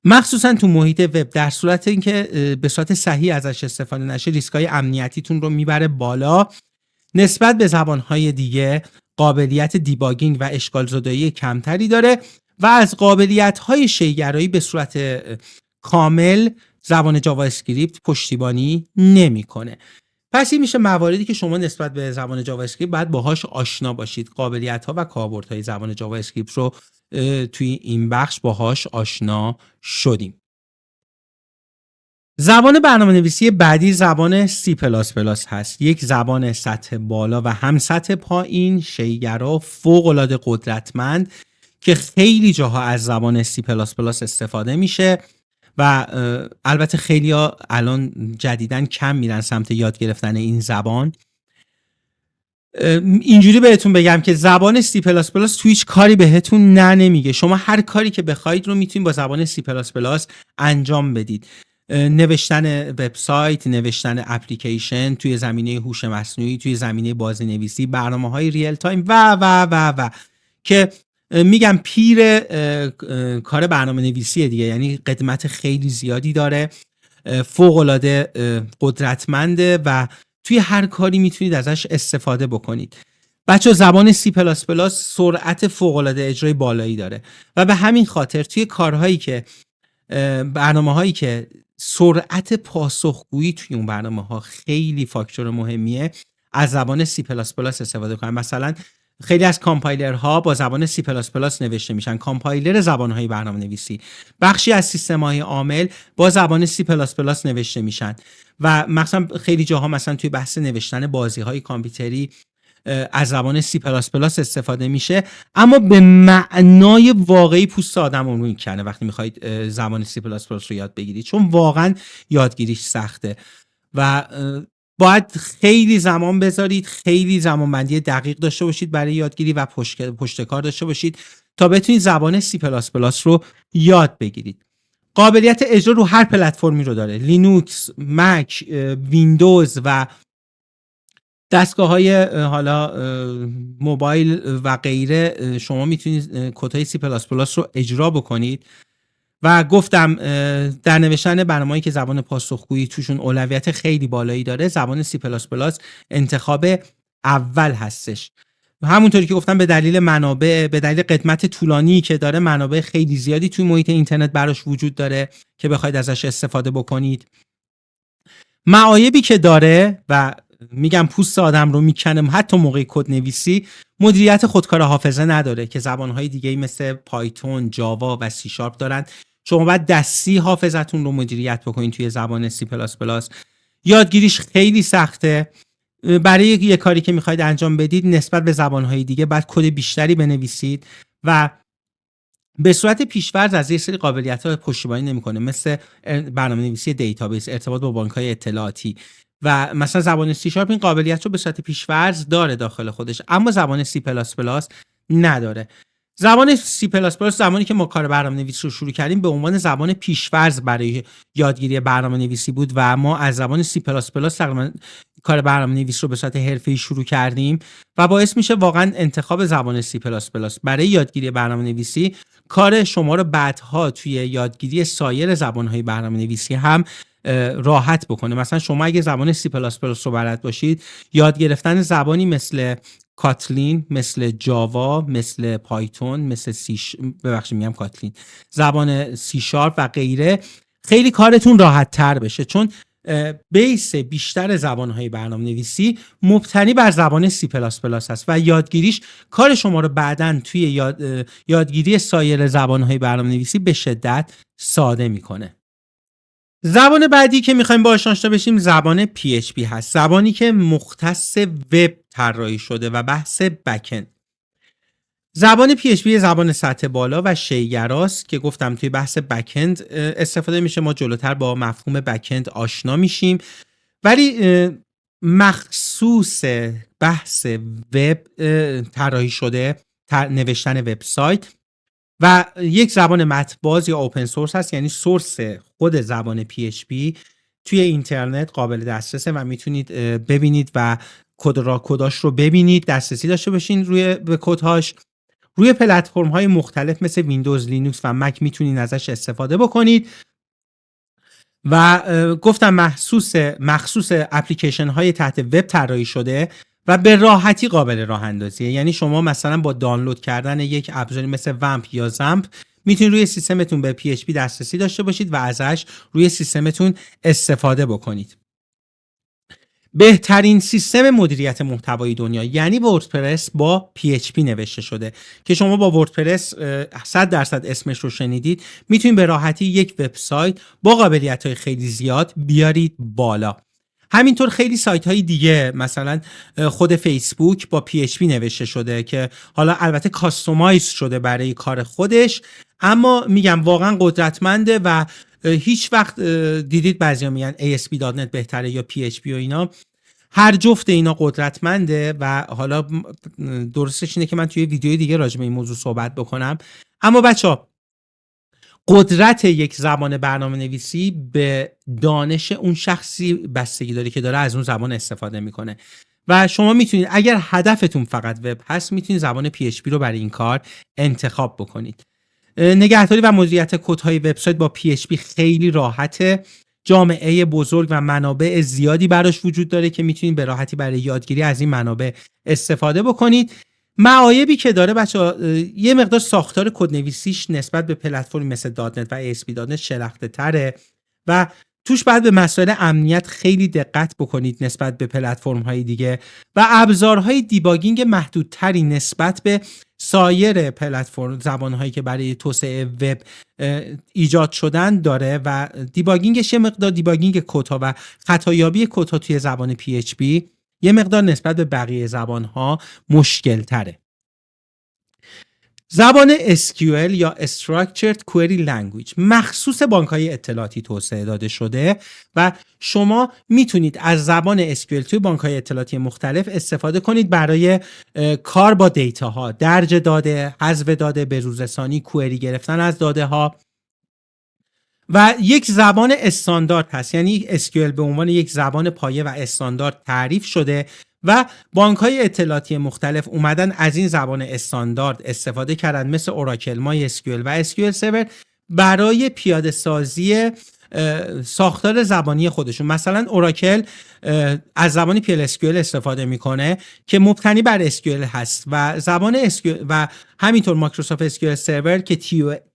مخصوصا تو محیط وب. در صورت اینکه به صورت صحیح ازش استفاده نشه ریسک‌های امنیتیتون رو میبره بالا. نسبت به زبان‌های دیگه قابلیت دیباگینگ و اشکال زدایی کمتری داره و از قابلیت‌های شی‌گرایی به صورت کامل زبان جاوا اسکریپت پشتیبانی نمی‌کنه. پس این میشه مواردی که شما نسبت به زبان جاوا اسکریپت باید باهاش آشنا باشید. قابلیت‌ها و کاربردهای زبان جاوا اسکریپت رو توی این بخش باهاش آشنا شدیم. زبان برنامه‌نویسی بعدی زبان سی پلاس پلاس هست. یک زبان سطح بالا و هم سطح پایین، شی‌گرا، فوق‌العاده قدرتمند که خیلی جاها از زبان سی پلاس پلاس استفاده میشه و البته خیلی‌ها الان جدیداً کم میرن سمت یاد گرفتن این زبان. اینجوری بهتون بگم که زبان سی پلاس پلاس تو هیچ کاری بهتون نمیگه. شما هر کاری که بخواید رو میتونید با زبان سی پلاس پلاس انجام بدید. نوشتن وبسایت، نوشتن اپلیکیشن توی زمینه هوش مصنوعی، توی زمینه بازی‌نویسی، برنامه‌های ریل تایم و که میگم پیر کار برنامه‌نویسی دیگه، یعنی قدمت خیلی زیادی داره، فوق‌العاده قدرتمنده و توی هر کاری میتونید ازش استفاده بکنید. بچه زبان سی پلاس پلاس سرعت فوق‌العاده اجرای بالایی داره و به همین خاطر توی کارهایی که برنامه‌هایی که سرعت پاسخگویی توی اون برنامه‌ها خیلی فاکتور مهمیه، از زبان سی پلاس پلاس استفاده کنید. مثلا خیلی از کامپایلرها با زبان سی پلاس پلاس نوشته میشن، کامپایلر زبان‌های برنامه‌نویسی. بخشی از سیستم‌های عامل با زبان سی پلاس پلاس نوشته میشن و مثلا خیلی جاها مثلا توی بحث نوشتن بازی‌های کامپیوتری از زبان سی پلاس پلاس استفاده میشه، اما به معنای واقعی پوست آدم رو میکنه وقتی میخواید زبان سی پلاس پلاس رو یاد بگیرید، چون واقعا یادگیریش سخته و باید خیلی زمان بذارید، خیلی زمانبندی دقیق داشته باشید برای یادگیری و پشتکار داشته باشید تا بتونید زبان سی پلاس پلاس رو یاد بگیرید. قابلیت اجرا رو هر پلتفرمی رو داره، لینوکس، مک، ویندوز و دستگاه‌های حالا موبایل و غیره. شما میتونید کدهای سی پلاس پلاس رو اجرا بکنید و گفتم در نوشتن برنامه‌ای که زبان پاسخگویی توشون اولویت خیلی بالایی داره، زبان سی پلاس پلاس انتخاب اول هستش. همونطوری که گفتم به دلیل منابع، به دلیل قدمت طولانی که داره، منابع خیلی زیادی توی محیط اینترنت براش وجود داره که بخواید ازش استفاده بکنید. معایبی که داره و میگم پوست آدم رو میکنه حتی موقع کد نویسی، مدیریت خودکار حافظه نداره که زبانهای دیگه مثل پایتون، جاوا و سی شارپ دارن. شما باید دستی حافظتون رو مدیریت بکنید توی زبان سی پلاس پلاس. یادگیریش خیلی سخته. برای یه کاری که میخواید انجام بدید نسبت به زبانهای دیگه باید کد بیشتری بنویسید و به صورت پیش‌فرض از یه سری قابلیت‌ها پشتیبانی نمی‌کنه، مثل برنامه‌نویسی دیتابیس، ارتباط با بانک‌های اطلاعاتی و مثلا زبان سی شارپ این قابلیت رو به صورت پیش‌فرض داره داخل خودش، اما زبان سی پلاس پلاس نداره. زبان سی پلاس پلاس زمانی که ما کار برنامه‌نویسی رو شروع کردیم به عنوان زبان پیش‌فرض برای یادگیری برنامه‌نویسی بود و ما از زبان سی پلاس پلاس تقریباً کار برنامه‌نویسی رو به صورت حرفه‌ای شروع کردیم و باعث میشه واقعاً انتخاب زبان سی پلاس پلاس برای یادگیری برنامه‌نویسی کار شما رو بعدها توی یادگیری سایر زبان‌های برنامه‌نویسی هم راحت بکنه. مثلا شما اگه زبان سی پلاس پلاس رو بلد باشید، یاد گرفتن زبانی مثل کاتلین، مثل جاوا، مثل پایتون، مثل کاتلین، زبان سی شارپ و غیره خیلی کارتون راحت تر بشه، چون بیس بیشتر زبانهای برنامه نویسی مبتنی بر زبان C++ هست و یادگیریش کار شما رو بعداً توی یادگیری سایر زبانهای برنامه نویسی به شدت ساده میکنه. زبان بعدی که میخوایم باهاش آشنا بشیم زبان PHP هست، زبانی که مختص وب طراحی شده و بحث بک‌اند. زبان PHP زبان سطح بالا و شیگراست که گفتم توی بحث بک‌اند استفاده میشه. ما جلوتر با مفهوم بک‌اند آشنا میشیم، ولی مخصوص بحث وب طراحی شده، نوشتن وبسایت و یک زبان متن‌باز یا اوپن سورس هست، یعنی سورس خود زبان PHP توی اینترنت قابل دسترسه و میتونید ببینید و کداش رو ببینید، دسترسی داشته باشین به کدهاش. روی پلتفرم‌های مختلف مثل ویندوز، لینوکس و مک میتونید ازش استفاده بکنید و گفتم مخصوص اپلیکیشن های تحت وب طراحی شده و به راحتی قابل راه اندازیه. یعنی شما مثلا با دانلود کردن یک ابزاری مثل ومپ یا زمپ میتونید روی سیستمتون به PHP دسترسی داشته باشید و ازش روی سیستمتون استفاده بکنید. بهترین سیستم مدیریت محتوای دنیا یعنی وردپرس با PHP نوشته شده که شما با وردپرس 100% اسمش رو شنیدید، میتونید به راحتی یک وبسایت با قابلیت‌های خیلی زیاد بیارید بالا. همینطور خیلی سایت های دیگه، مثلا خود فیسبوک با PHP نوشته شده که حالا البته کاستومایز شده برای کار خودش، اما میگم واقعا قدرتمنده و هیچ وقت دیدید بعضیا میگن ASP.NET بهتره یا PHP و اینا، هر جفت اینا قدرتمنده و حالا درستش اینه که من توی ویدیوی دیگه راجع به این موضوع صحبت بکنم. اما بچه‌ها، قدرت یک زبان برنامه نویسی به دانش اون شخصی بستگی داره که داره از اون زبان استفاده میکنه و شما میتونید اگر هدفتون فقط وب هست میتونید زبان PHP رو برای این کار انتخاب بکنید. نگهداری و مدیریت کدهای وبسایت با PHP خیلی راحته. جامعه بزرگ و منابع زیادی براش وجود داره که میتونید به راحتی برای یادگیری از این منابع استفاده بکنید. معایبی که داره بچه‌ها، یه مقدار ساختار کدنویسیش نسبت به پلتفرمی مثل .NET و ASP.NET شلخته تره و توش باید به مسائل امنیت خیلی دقت بکنید نسبت به پلتفرم‌های دیگه و ابزارهای دیباگینگ محدودتری نسبت به سایر پلتفرم زبان‌هایی که برای توسعه وب ایجاد شدن داره و دیباگینگش یه مقدار دیباگینگ کدها و خطایابی کدها توی زبان PHP یه مقدار نسبت به بقیه زبان‌ها مشکل تره. زبان SQL یا Structured Query Language مخصوص بانک‌های اطلاعاتی توسعه داده شده و شما میتونید از زبان SQL توی بانک‌های اطلاعاتی مختلف استفاده کنید برای کار با دیتاها، درج داده، حذف داده، به‌روزرسانی، کوئری گرفتن از داده ها و یک زبان استاندارد هست. یعنی SQL به عنوان یک زبان پایه و استاندارد تعریف شده و بانک‌های اطلاعاتی مختلف اومدن از این زبان استاندارد استفاده کردن، مثل اوراکل، مای SQL و SQL سرور برای پیاده سازی ساختار زبانی خودشون. مثلا اوراکل از زبان PLSQL استفاده میکنه که مبتنی بر SQL هست و زبان SQL و همینطور مایکروسافت SQL سرور که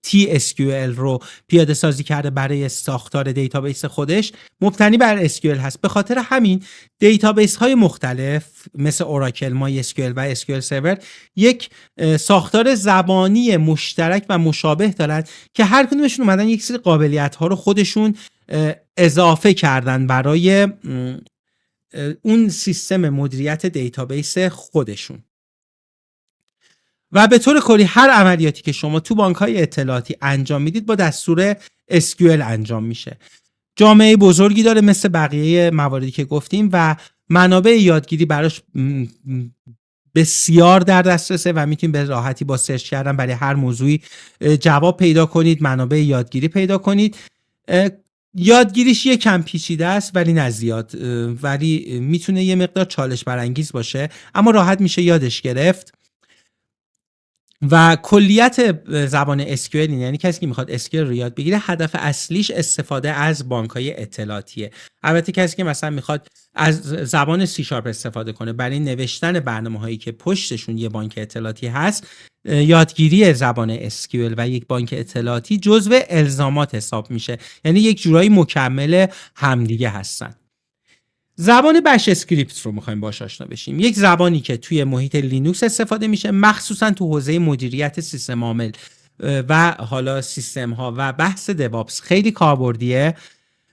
TSQL رو پیاده سازی کرده برای ساختار دیتابیس خودش مبتنی بر SQL هست. به خاطر همین دیتابیس های مختلف مثل اوراکل، مای SQL و SQL سرور یک ساختار زبانی مشترک و مشابه دارند که هر کدومشون اومدن یک سری قابلیت ها رو خودشون اضافه کردن برای اون سیستم مدیریت دیتابیس خودشون و به طور کلی هر عملیاتی که شما تو بانک‌های اطلاعاتی انجام میدید با دستور SQL انجام میشه. جامعه بزرگی داره مثل بقیه مواردی که گفتیم و منابع یادگیری براش بسیار در دسترسه و میتونید به راحتی با سرچ کردن برای هر موضوعی جواب پیدا کنید، منابع یادگیری پیدا کنید. یادگیریش یه کم پیچیده است ولی نه زیاد، ولی میتونه یه مقدار چالش برانگیز باشه اما راحت میشه یادش گرفت. و کلیت زبان SQL اینه، یعنی کسی که میخواد SQL رو یاد بگیره هدف اصلیش استفاده از بانک‌های اطلاعاتیه. البته کسی که مثلا میخواد از زبان C# استفاده کنه برای نوشتن برنامه‌هایی که پشتشون یه بانک اطلاعاتی هست، یادگیری زبان SQL و یک بانک اطلاعاتی جزو الزامات حساب میشه، یعنی یک جورایی مکمل همدیگه هستن. زبان بش اسکریپت رو میخوایم باهاش آشنا بشیم. یک زبانی که توی محیط لینوکس استفاده میشه، مخصوصا تو حوزه مدیریت سیستم عامل و حالا سیستم ها و بحث دیوآپس خیلی کاربردیه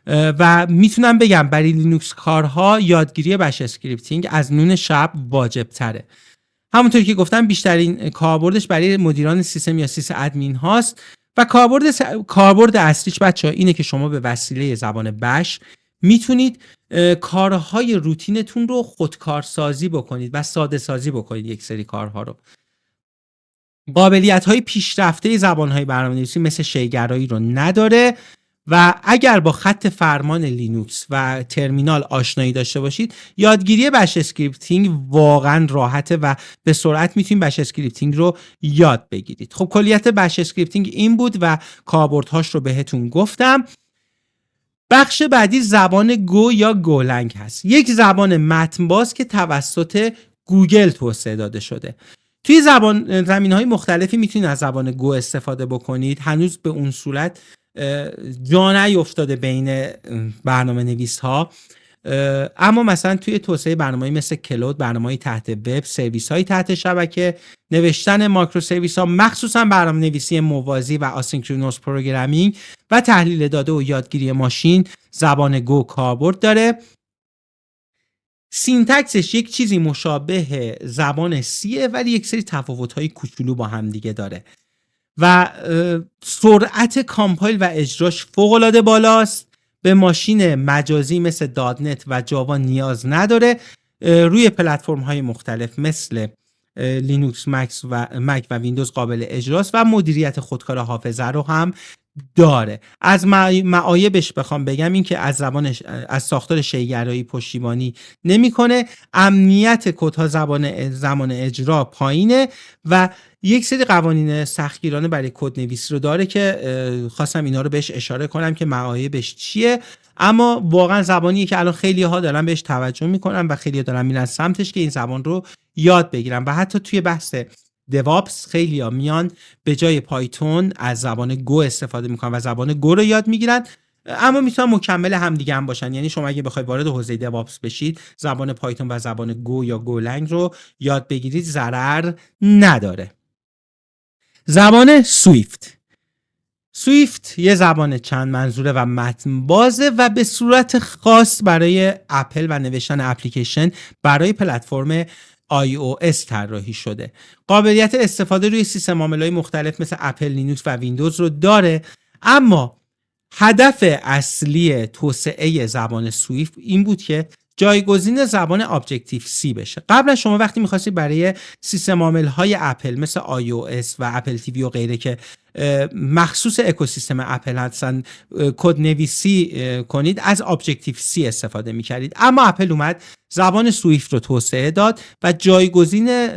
و میتونم بگم برای لینوکس کارها یادگیری بش اسکریپتینگ از نون شب واجب تره. همونطور که گفتم بیشترین کاربردش برای مدیران سیستم یا سیس ادمین هاست و کاربرد اصلیش بچه‌ها اینه که شما به وسیله زبان بش میتونید کارهای روتینتون رو خودکارسازی بکنید و ساده سازی بکنید. یک سری کارها رو، قابلیت‌های پیشرفته زبان‌های برنامه‌نویسی مثل شیگرایی رو نداره و اگر با خط فرمان لینوکس و ترمینال آشنایی داشته باشید، یادگیری بش اسکریپتینگ واقعا راحته و به سرعت میتونید بش اسکریپتینگ رو یاد بگیرید. خب کلیت بش اسکریپتینگ این بود و کاربردهاش رو بهتون گفتم. بخش بعدی زبان گو یا گولنگ هست. یک زبان متن‌باز که توسط گوگل توسعه داده شده. توی زمین‌های مختلفی میتونید از زبان گو استفاده بکنید. هنوز به اون صورت جا نیفتاده بین برنامه نویس ها، اما مثلا توی توسعه برنامه‌ای مثل کلود، برنامه‌های تحت وب، سرویس‌های تحت شبکه، نوشتن ماکرو سرویس‌ها، مخصوصا برنامه‌نویسی موازی و آسینکرونوس پروگرامینگ و تحلیل داده و یادگیری ماشین، زبان گو کاربرد داره. سینتکسش یک چیزی مشابه زبان سیه ولی یک سری تفاوت‌های کوچولو با هم دیگه داره و سرعت کامپایل و اجراش فوق‌العاده بالاست. به ماشین مجازی مثل داتنت و جاوا نیاز نداره. روی پلتفرم‌های مختلف مثل لینوکس، مک و ویندوز قابل اجراست و مدیریت خودکار حافظه رو هم داره. از معایبش بخوام بگم این که از ساختار شیگرایی پشتیبانی نمیکنه، امنیت کدها زمان اجرا پایینه و یک سری قوانین سختگیرانه برای کدنویسی رو داره که خواستم اینا رو بهش اشاره کنم که معایبش چیه. اما واقعا زبانیه که الان خیلی ها دارن بهش توجه میکنن و خیلی ها دارن میرن سمتش که این زبان رو یاد بگیرن و حتی توی بحث دیوآپس خیلی ها میان به جای پایتون از زبان گو استفاده میکنن و زبان گو رو یاد میگیرن، اما میتونن مکمل همدیگه هم باشن. یعنی شما اگه بخواید وارد حوزه دیوآپس بشید، زبان پایتون و زبان گو یا گولنگ رو یاد بگیرید، ضرر نداره. زبان سویفت یه زبان چند منظوره و متن بازه و به صورت خاص برای اپل و نوشتن اپلیکیشن برای پلتفرم iOS طراحی شده. قابلیت استفاده روی سیستم عامل‌های مختلف مثل اپل، لینوکس و ویندوز رو داره، اما هدف اصلی توسعه زبان سویفت این بود که جایگزین زبان ابجکتیو سی بشه. قبلا شما وقتی می‌خواستید برای سیستم عامل‌های اپل مثل iOS و اپل تیوی و غیره که مخصوص اکوسیستم اپل هستن کد نویسی کنید، از ابجکتیو سی استفاده می‌کردید، اما اپل اومد زبان سویفت رو توسعه داد و جایگزین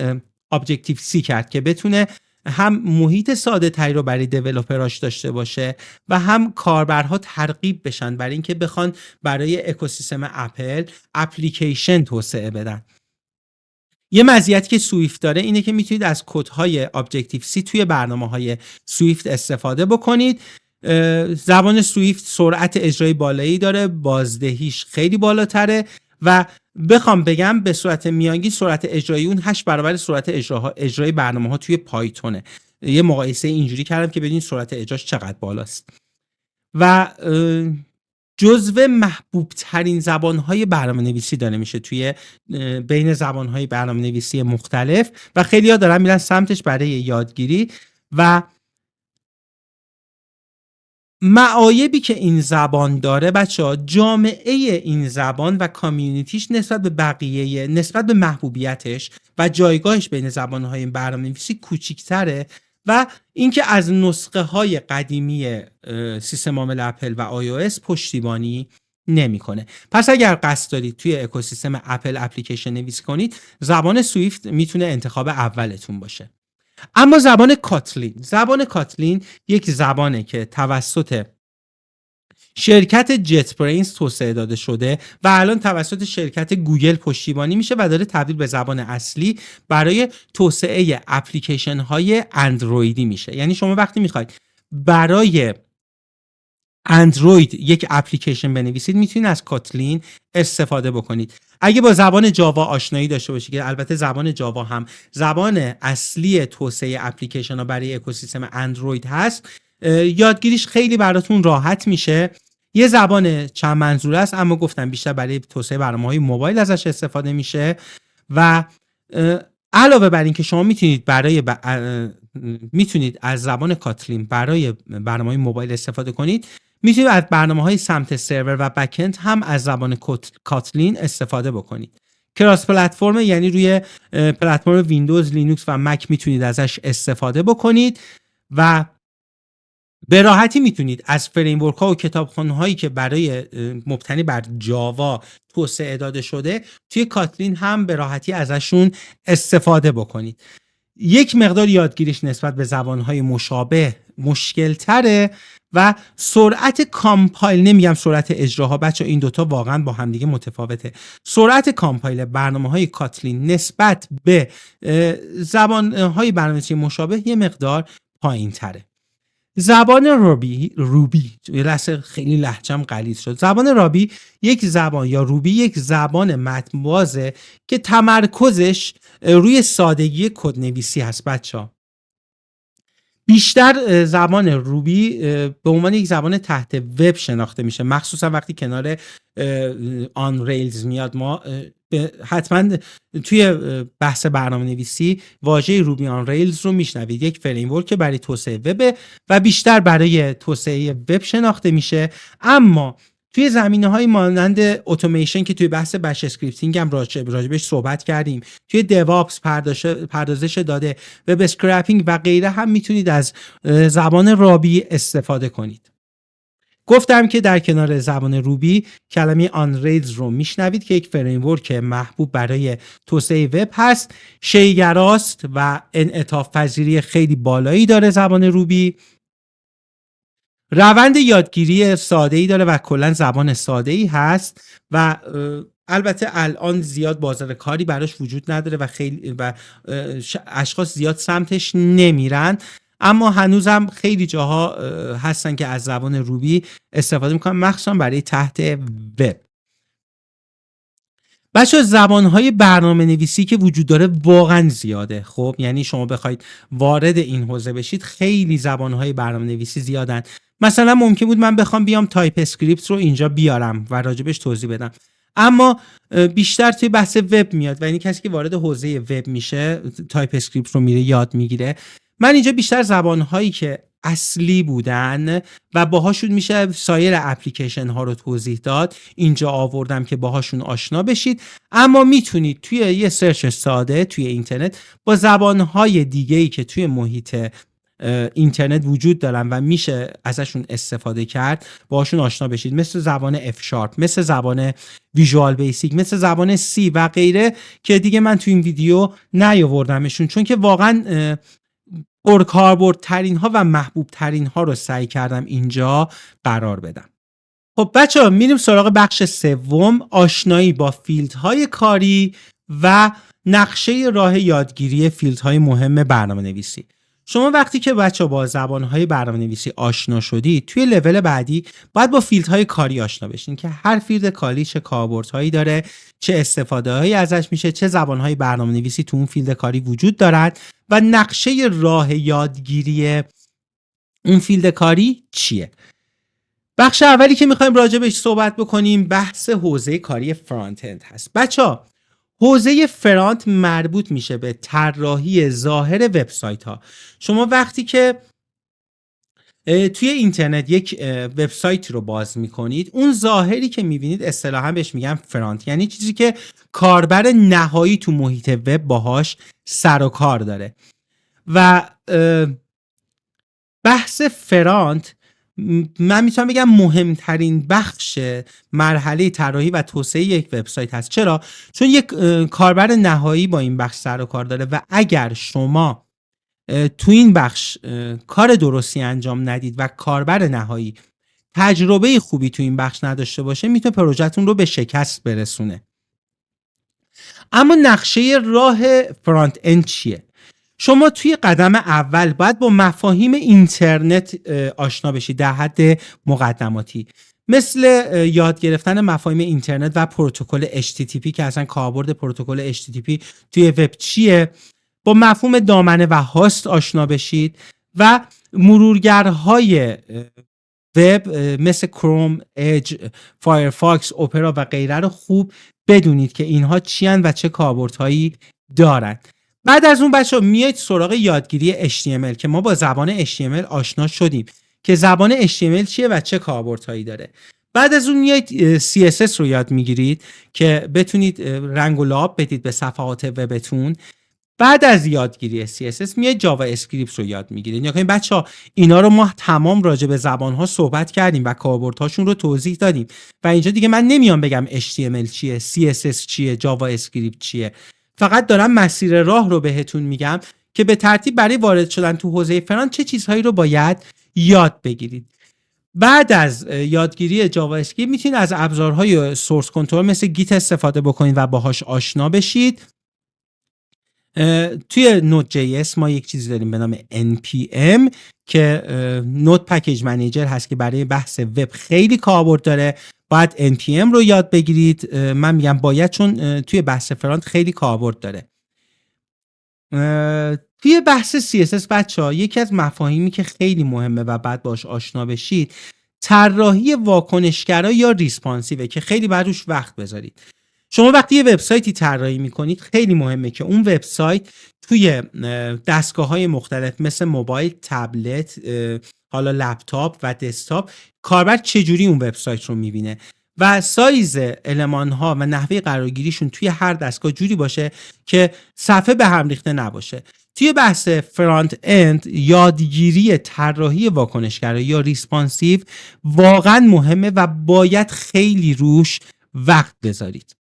ابجکتیو سی کرد که بتونه هم محیط ساده تری رو برای دیولپراش داشته باشه و هم کاربرها ترغیب بشن برای اینکه بخوان برای اکوسیستم اپل اپلیکیشن توسعه بدن. یه مزیتی که سویفت داره اینه که میتونید از کدهای ابجکتیو سی توی برنامه‌های سویفت استفاده بکنید. زبان سویفت سرعت اجرایی بالایی داره، بازدهیش خیلی بالاتره و بخوام بگم به صورت میانگین سرعت اجرایی اون 8 برابر سرعت اجرای برنامه‌ها توی پایتونه. یه مقایسه اینجوری کردم که ببینید سرعت اجراش چقدر بالاست و جزو محبوب ترین زبان‌های برنامه‌نویسی داره میشه توی بین زبان‌های برنامه‌نویسی مختلف و خیلی‌ها دارن میرن سمتش برای یادگیری. و معایبی که این زبان داره بچه‌ها، جامعه این زبان و کامیونیتیش نسبت به بقیه، نسبت به محبوبیتش و جایگاهش بین زبان‌های برنامه‌نویسی کوچیک‌تره و اینکه از نسخه‌های قدیمی سیستم عامل اپل و iOS پشتیبانی نمی‌کنه. پس اگر قصد دارید توی اکوسیستم اپل اپلیکیشن نویسی کنید، زبان سویفت میتونه انتخاب اولتون باشه. اما زبان کاتلین یک زبانه که توسط شرکت جت برینز توسعه داده شده و الان توسط شرکت گوگل پشتیبانی میشه و داره تبدیل به زبان اصلی برای توسعه اپلیکیشن های اندرویدی میشه. یعنی شما وقتی میخواید برای اندروید یک اپلیکیشن بنویسید میتونید از کاتلین استفاده بکنید. اگه با زبان جاوا آشنایی داشته باشید که البته زبان جاوا هم زبان اصلی توسعه اپلیکیشن ها برای اکوسیستم اندروید هست، یادگیریش خیلی براتون راحت میشه. یه زبان چند منظوره است اما گفتم بیشتر برای توسعه برنامه‌های موبایل ازش استفاده میشه و علاوه بر این که شما میتونید از زبان کاتلین برای برنامه‌های موبایل استفاده کنید، میتونید از برنامه‌های سمت سرور و بک‌اند هم از زبان کاتلین استفاده بکنید. کراس پلتفرم، یعنی روی پلتفرم ویندوز، لینوکس و مک میتونید ازش استفاده بکنید و به راحتی میتونید از فریمورک ها و کتابخونه هایی که برای مبتنی بر جاوا توسعه داده شده توی کاتلین هم به راحتی ازشون استفاده بکنید. یک مقدار یادگیریش نسبت به زبانهای مشابه مشکل تره و سرعت کامپایل، نمیگم سرعت اجراها بچه، این دوتا واقعا با همدیگه متفاوته. سرعت کامپایل برنامه‌های کاتلین نسبت به زبانهای برنامه‌نویسی مشابه یه مقدار پایین تره. زبان روبی خیلی لهجم غلیظ شد. زبان روبی یک زبان متن‌بازه که تمرکزش روی سادگی کدنویسی هست بچه‌ها. بیشتر زبان روبی به عنوان یک زبان تحت وب شناخته میشه، مخصوصا وقتی کنار آن ریلز میاد. ما حتما توی بحث برنامه نویسی واژه روبی آن ریلز رو میشنوید. یک فریمورک برای توسعه وب و بیشتر برای توسعه وب شناخته میشه، اما توی زمینه‌های مانند اتوماسیون که توی بحث بش اسکریپتینگ هم راجبش صحبت کردیم، توی دیوآپس پردازش داده، وب اسکرپینگ و غیره هم میتونید از زبان روبی استفاده کنید. گفتم که در کنار زبان روبی کلمه آن ریلز رو میشنوید که یک فریمورک محبوب برای توسعه وب هست، شیگراست و انعطاف پذیری خیلی بالایی داره زبان روبی. روند یادگیری ساده‌ای داره و کلا زبان ساده‌ای هست و البته الان زیاد بازار کاری براش وجود نداره و اشخاص زیاد سمتش نمیرن، اما هنوزم خیلی جاها هستن که از زبان روبی استفاده میکنن، مخصوصا برای تحت وب. بچه زبانهای برنامه نویسی که وجود داره واقعا زیاده. خب یعنی شما بخواید وارد این حوزه بشید خیلی زبانهای برنامه نویسی زیادن. مثلا ممکن بود من بخوام بیام تایپ اسکریپت رو اینجا بیارم و راجبش توضیح بدم، اما بیشتر توی بحث وب میاد و این کسی که وارد حوزه وب میشه تایپ اسکریپت رو میره یاد میگیره. من اینجا بیشتر زبانهایی که اصلی بودن و باهاشون میشه سایر اپلیکیشن ها رو توضیح داد اینجا آوردم که باهاشون آشنا بشید، اما میتونید توی یه سرچ ساده توی اینترنت با زبانهای دیگه‌ای که توی محیط اینترنت وجود دارن و میشه ازشون استفاده کرد باهاشون آشنا بشید، مثل زبان F#، مثل زبان ویژوال بیسیک، مثل زبان C و غیره که دیگه من توی این ویدیو نیاوردمشون چون که واقعا پرکاربردترین ها و محبوب ترین ها رو سعی کردم اینجا قرار بدم. خب بچه‌ها میریم سراغ بخش سوم، آشنایی با فیلدهای کاری و نقشه راه یادگیری فیلدهای مهم برنامه نویسی. شما وقتی که بچه‌ها با زبانهای برنامه نویسی آشنا شدید، توی لول بعدی باید با فیلدهای کاری آشنا بشین که هر فیلد کاری چه کاربردهایی داره، چه استفاده‌هایی ازش میشه، چه زبانهای برنامه نویسی تو اون فیلد کاری وجود دارد و نقشه راه یادگیری اون فیلد کاری چیه. بخش اولی که میخوایم راجع بهش صحبت بکنیم بحث حوزه کاری فرانت اند هست. بچه‌ها حوزه فرانت مربوط میشه به طراحی ظاهر وبسایت ها. شما وقتی که توی اینترنت یک وبسایت رو باز میکنید، اون ظاهری که میبینید اصطلاحاً بهش میگن فرانت، یعنی چیزی که کاربر نهایی تو محیط وب باهاش سر و کار داره. و بحث فرانت من میتونم بگم مهمترین بخش مرحله طراحی و توسعه یک وبسایت هست. چرا؟ چون یک کاربر نهایی با این بخش سر و کار داره و اگر شما تو این بخش کار درستی انجام ندید و کاربر نهایی تجربه خوبی تو این بخش نداشته باشه، میتونه پروژهتون رو به شکست برسونه. اما نقشه راه فرانت اند چیه؟ شما توی قدم اول باید با مفاهیم اینترنت آشنا بشید در حد مقدماتی، مثل یاد گرفتن مفاهیم اینترنت و پروتکل HTTP که اصلا کاربرد پروتکل HTTP توی وب چیه، با مفهوم دامنه و هاست آشنا بشید و مرورگرهای وب مثل کروم، اج، فایرفاکس، اپرا و غیره رو خوب بدونید که اینها چی هستند و چه کاربردهایی دارند. بعد از اون بچه‌ها میایید سراغ یادگیری HTML که ما با زبان HTML آشنا شدیم که زبان HTML چیه و چه کاربردهایی داره. بعد از اون میایید CSS رو یاد میگیرید که بتونید رنگ و لعاب بدید به صفحات وبتون. بعد از یادگیری CSS میایید جاوا اسکریپت رو یاد میگیرید. یا کنید بچه‌ها اینا رو ما تمام راجع به زبان‌ها صحبت کردیم و کاربردهاشون رو توضیح دادیم و اینجا دیگه من نمیام بگم HTML چیه، CSS چیه، جاوا اسکریپت چیه. فقط دارم مسیر راه رو بهتون میگم که به ترتیب برای وارد شدن تو حوزه فرانت چه چیزهایی رو باید یاد بگیرید. بعد از یادگیری جاوا اسکریپت میتونید از ابزارهای سورس کنترل مثل گیت استفاده بکنید و باهاش آشنا بشید. توی نود جی اس ما یک چیزی داریم به نام NPM که نود پکیج منیجر هست که برای بحث وب خیلی کاربرد داره. باید NPM رو یاد بگیرید. من میگم باید چون توی بحث فرانت خیلی کاربرد داره. توی بحث CSS بچه‌ها یکی از مفاهیمی که خیلی مهمه و بعد باش آشنا بشید طراحی واکنشگرا یا ریسپانسیوه که خیلی بعد روش وقت بذارید. شما وقتی یه وبسایتی طراحی میکنید خیلی مهمه که اون وبسایت توی دستگاه‌های مختلف مثل موبایل، تبلت، حالا لپتاپ و دسکتاپ کاربر چجوری اون وبسایت رو میبینه و سایز المان‌ها و نحوه قرارگیریشون توی هر دستگاه جوری باشه که صفحه به هم ریخته نباشه. توی بحث فرانت اند یادگیری طراحی واکنشگرا یا ریسپانسیو واقعا مهمه و باید خیلی روش وقت بذارید.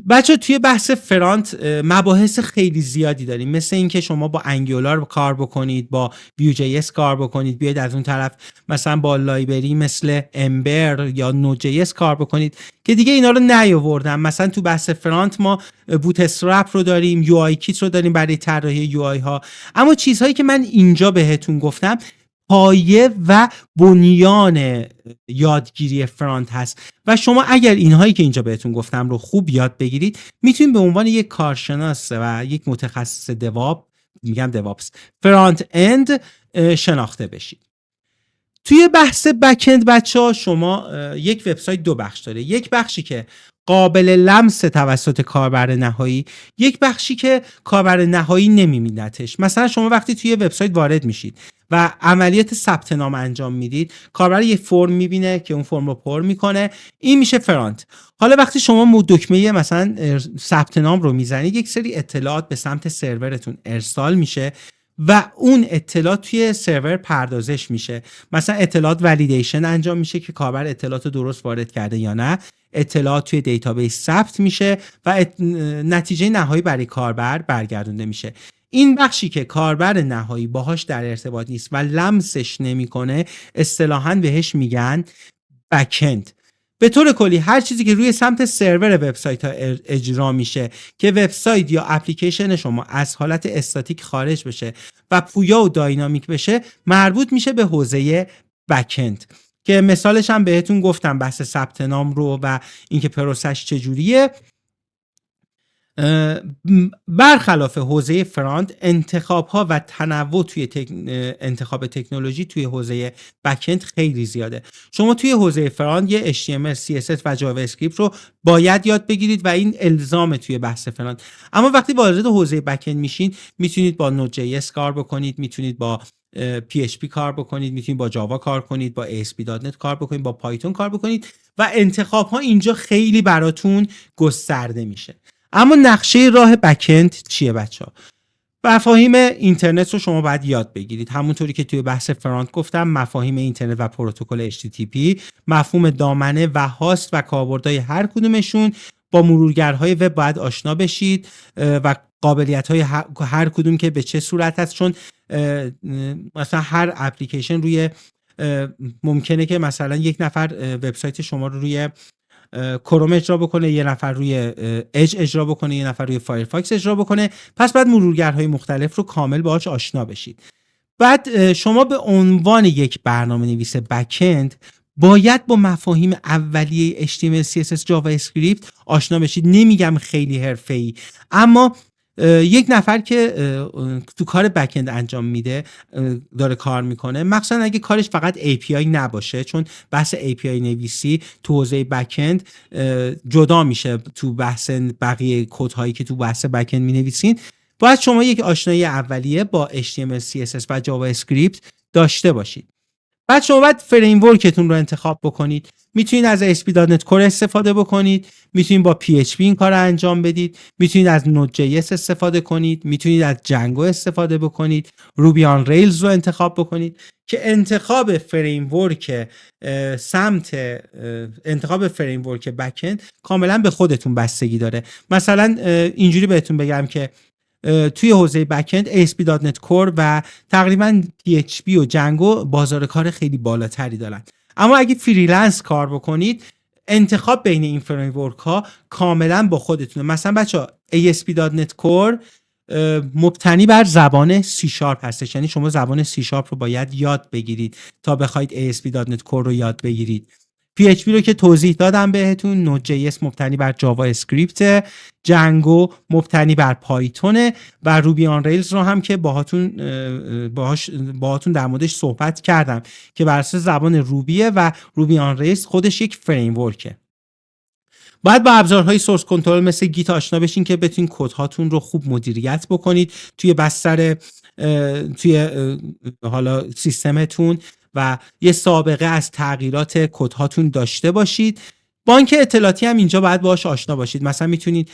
بچه توی بحث فرانت مباحث خیلی زیادی داریم، مثل اینکه شما با انگولار کار بکنید، با ویو جی اس کار بکنید، بیاید از اون طرف مثلا با لایبرری مثل امبر یا نود جی اس کار بکنید که دیگه اینا رو نیاوردم. مثلا تو بحث فرانت ما بوت استرپ رو داریم، یو آی کیت رو داریم برای طراحی یو آی ها. اما چیزهایی که من اینجا بهتون گفتم پایه و بنیان یادگیری فرانت هست و شما اگر اینهایی که اینجا بهتون گفتم رو خوب یاد بگیرید میتونید به عنوان یک کارشناس و یک متخصص دیوابس فرانت اند شناخته بشید. توی بحث بک‌اند بچه‌ها شما یک وبسایت دو بخش داره، یک بخشی که قابل لمس توسط کاربر نهایی، یک بخشی که کاربر نهایی نمی‌بینتش. مثلا شما وقتی توی وبسایت وارد میشید و عملیات ثبت نام انجام میدید، کاربر یه فرم میبینه که اون فرم رو پر میکنه، این میشه فرانت. حالا وقتی شما دکمه مثلا ثبت نام رو میزنید یک سری اطلاعات به سمت سرورتون ارسال میشه و اون اطلاعات توی سرور پردازش میشه. مثلا اطلاعات ولیدیشن انجام میشه که کاربر اطلاعات درست وارد کرده یا نه، اطلاعات توی دیتابیس ثبت میشه و نتیجه نهایی برای کاربر برگردونده میشه. این بخشی که کاربر نهایی باهاش در ارتباط نیست و لمسش نمیکنه اصطلاحاً بهش میگن بک‌اند. به طور کلی هر چیزی که روی سمت سرور وبسایت ها اجرا میشه که وبسایت یا اپلیکیشن شما از حالت استاتیک خارج بشه و پویا و داینامیک بشه مربوط میشه به حوزه بک‌اند که مثالش هم بهتون گفتم، بحث ثبت نام رو و اینکه پروسش چجوریه. برخلاف حوزه فرانت انتخاب ها و تنوع توی انتخاب تکنولوژی توی حوزه بک‌اند خیلی زیاده. شما توی حوزه فرانت یه HTML، CSS و جاوا اسکریپت رو باید یاد بگیرید و این الزام توی بحث فرانت. اما وقتی وارد حوزه بک‌اند میشین میتونید با نود جی اس کار بکنید، میتونید با PHP کار بکنید، میتونید با جاوا کار کنید، با ASP.NET کار بکنید، با پایتون کار بکنید و انتخاب ها اینجا خیلی براتون گسترده میشه. اما نقشه راه بک‌اند چیه بچه‌ها؟ مفاهیم اینترنت رو شما باید یاد بگیرید. همونطوری که توی بحث فرانت گفتم، مفاهیم اینترنت و پروتکل HTTP، مفهوم دامنه و هاست و کاربردهای هر کدومشون، با مرورگرهای وب باید آشنا بشید و قابلیت‌های هر کدوم که به چه صورت هست، چون مثلا هر اپلیکیشن روی ممکنه که مثلا یک نفر وبسایت شما رو روی کروم اجرا بکنه، یه نفر روی اج اجرا بکنه، یه نفر روی فایرفاکس اجرا بکنه. پس بعد مرورگرهای مختلف رو کامل باهاش آشنا بشید. بعد شما به عنوان یک برنامه‌نویس بک‌اند باید با مفاهیم اولیه HTML CSS جاوا اسکریپت آشنا بشید. نمیگم خیلی حرفه‌ای، اما یک نفر که تو کار بک‌اند انجام میده، داره کار میکنه، مخصوصا اگه کارش فقط API نباشه، چون بحث API نویسی تو حوزه بک‌اند جدا میشه تو بحث بقیه کدهایی که تو بحث بک‌اند مینویسین. باید شما یک آشنایی اولیه با HTML CSS و جاوا اسکریپت داشته باشید. بعد شما باید فریم ورکتون رو انتخاب بکنید. میتونید از ASP.NET Core استفاده بکنید، میتونید با PHP این کار رو انجام بدید، میتونید از Node.js استفاده کنید، میتونید از جنگو استفاده بکنید، Ruby on Rails رو انتخاب بکنید. که انتخاب فریم ورک انتخاب فریم ورک بک‌اند کاملا به خودتون بستگی داره. مثلا اینجوری بهتون بگم که توی حوزه بک‌اند ASP.NET Core و تقریبا PHP و جنگو بازار کار خیلی بالاتری دارن. اما اگه فریلنس کار بکنید، انتخاب بین این فریمورک ها کاملا با خودتونه. مثلا بچه‌ها ASP.NET Core مبتنی بر زبان C# هستش، یعنی شما زبان C# رو باید یاد بگیرید تا بخواید ASP.NET Core رو یاد بگیرید. PHP رو که توضیح دادم بهتون. Node.js مبتنی بر جاوا اسکریپت، جنگو مبتنی بر پایتون و روبی آن ریلز رو هم که باهاتون در موردش صحبت کردم که بر اساس زبان روبیه و روبی آن ریلز خودش یک فریم ورکه. باید با ابزارهای سورس کنترل مثل گیت آشنا بشین که بتونین کدهاتون رو خوب مدیریت بکنید توی بستر توی حالا سیستمتون و یه سابقه از تغییرات کدهاتون داشته باشید. بانک اطلاعاتی هم اینجا باید باهاش آشنا باشید. مثلا میتونید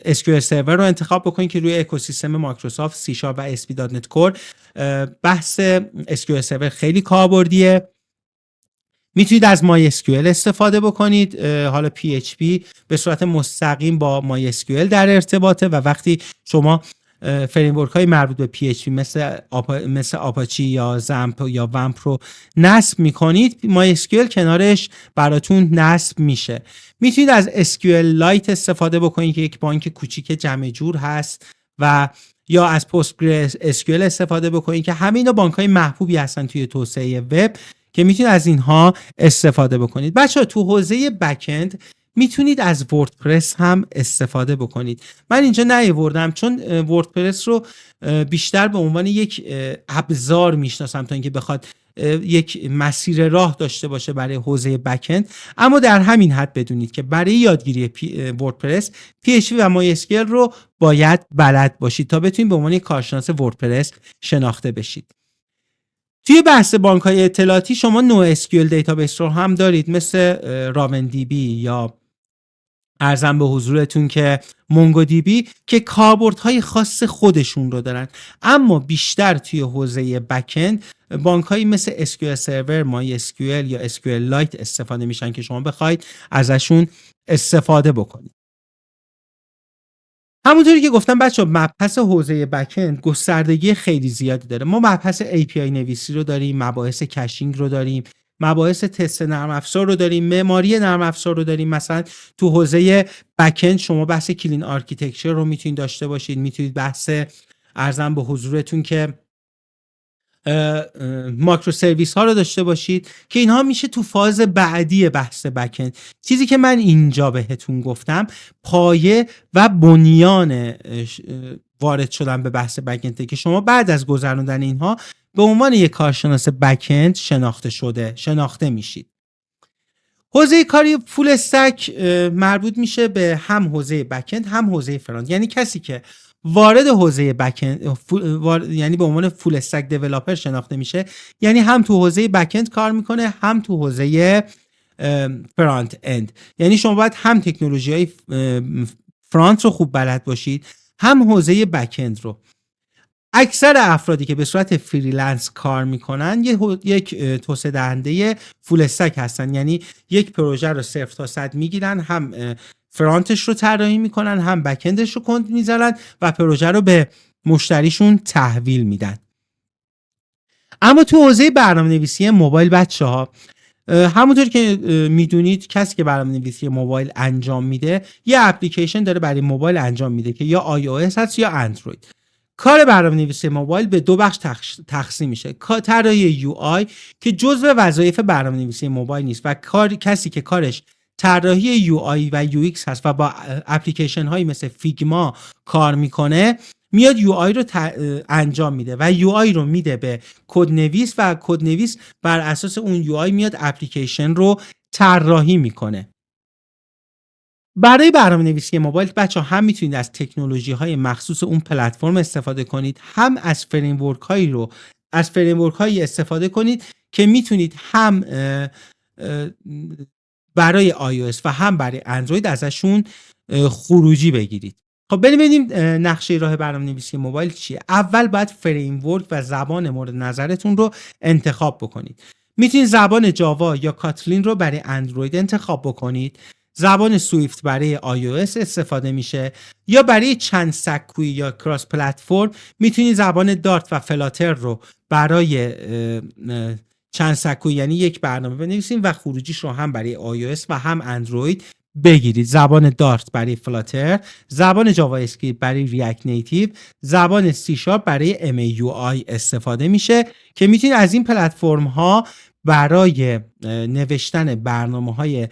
SQL سرور رو انتخاب بکنید که روی اکوسیستم مایکروسافت C# و ASP.NET Core بحث SQL سرور خیلی کاربردیه. میتونید از MySQL استفاده بکنید. حالا PHP به صورت مستقیم با MySQL در ارتباطه و وقتی شما فریمورک های مربوط به PHP مثل آپاچی یا زمپ یا ومپ رو نصب میکنید، MySQL کنارش براتون نصب میشه. میتونید از SQLite استفاده بکنید که یک بانک کوچیک جمع جور هست، و یا از PostgreSQL استفاده بکنید که همه اینا بانک های محبوبی هستن توی توسعه وب که میتونید از اینها استفاده بکنید. بچه‌ها تو حوزه بک‌اند میتونید از وردپرس هم استفاده بکنید. من اینجا نیاوردم چون وردپرس رو بیشتر به عنوان یک ابزار میشناسم تا اینکه بخواد یک مسیر راه داشته باشه برای حوزه بک‌اند. اما در همین حد بدونید که برای یادگیری وردپرس PHP و MySQL رو باید بلد باشید تا بتونید به عنوان یک کارشناس وردپرس شناخته بشید. توی بحث بانک‌های اطلاعاتی شما NoSQL دیتابیس رو هم دارید، مثل راوندیبی یا ارزم به حضورتون که مونگودیبی که کاربردهای خاص خودشون رو دارن. اما بیشتر توی حوزه بک‌اند بانک‌هایی مثل SQL سرور، MySQL یا SQLite استفاده میشن که شما بخواید ازشون استفاده بکنید. همونطوری که گفتم بچه‌ها، مبحث حوزه بک‌اند گستردگی خیلی زیادی داره. ما مبحث API نویسی رو داریم، مباحث کشینگ رو داریم، مباحث تست نرم افزار رو داریم، معماری نرم افزار رو داریم. مثلا تو حوزه بک‌اند شما بحث کلین آرکیتکچر رو میتونید داشته باشید، میتونید بحث ارزم به حضورتون که ماکرو سرویس ها رو داشته باشید که اینها میشه تو فاز بعدی بحث بک‌اند. چیزی که من اینجا بهتون گفتم پایه و بنیان وارد شدن به بحث بک‌اند که شما بعد از گذراندن اینها به عنوان یک کارشناس بک‌اند شناخته میشید. حوزه کاری فول استک مربوط میشه به هم حوزه بک‌اند هم حوزه فرانت. یعنی کسی که وارد حوزه بک‌اند یعنی به عنوان فول استک دیولپر شناخته میشه، یعنی هم تو حوزه بک‌اند کار میکنه هم تو حوزه فرانت اند. یعنی شما باید هم تکنولوژی‌های فرانت رو خوب بلد باشید، هم حوزه بک‌اند رو. اکثر افرادی که به صورت فریلنس کار میکنن یک توسعه دهنده فول استک هستن، یعنی یک پروژه رو 0 تا 100 میگیرن، هم فرانتش رو طراحی میکنن، هم بکندش رو کد میذارن و پروژه رو به مشتریشون تحویل میدن. اما تو حوزه برنامه‌نویسی موبایل بچه‌ها، همونطور که میدونید کسی که برنامه‌نویسی موبایل انجام میده یه اپلیکیشن داره برای موبایل انجام میده که یا iOS هست یا اندروید. کار برنامه‌نویسی موبایل به دو بخش تقسیم میشه: طراحی یو آی که جزء وظایف برنامه‌نویسی موبایل نیست و کسی که کارش طراحی یو آی و یو ایکس هست و با اپلیکیشن هایی مثل فیگما کار میکنه، میاد یو آی رو انجام میده و یو آی رو میده به کدنویس و کدنویس بر اساس اون یو آی میاد اپلیکیشن رو طراحی میکنه. برای برنامه‌نویسی موبایل بچه‌ها هم میتونید از تکنولوژی‌های مخصوص اون پلتفرم استفاده کنید، هم از فریمورک‌هایی استفاده کنید که میتونید هم برای iOS و هم برای اندروید ازشون خروجی بگیرید. خب ببینیم نقشه راه برنامه‌نویسی موبایل چیه. اول باید فریمورک و زبان مورد نظرتون رو انتخاب بکنید. میتونید زبان جاوا یا کاتلین رو برای اندروید انتخاب بکنید. زبان سویفت برای iOS استفاده میشه، یا برای چند سکویی یا کراس پلتفرم میتونید زبان دارت و فلاتر رو برای چند سکویی یعنی یک برنامه بنویسید و خروجیش رو هم برای iOS و هم اندروید بگیرید. زبان دارت برای فلاتر، زبان جاوا اسکریپت برای ریاکت نیتیو، زبان سی شارپ برای MAUI استفاده میشه که میتونید از این پلتفرم ها برای نوشتن برنامه‌های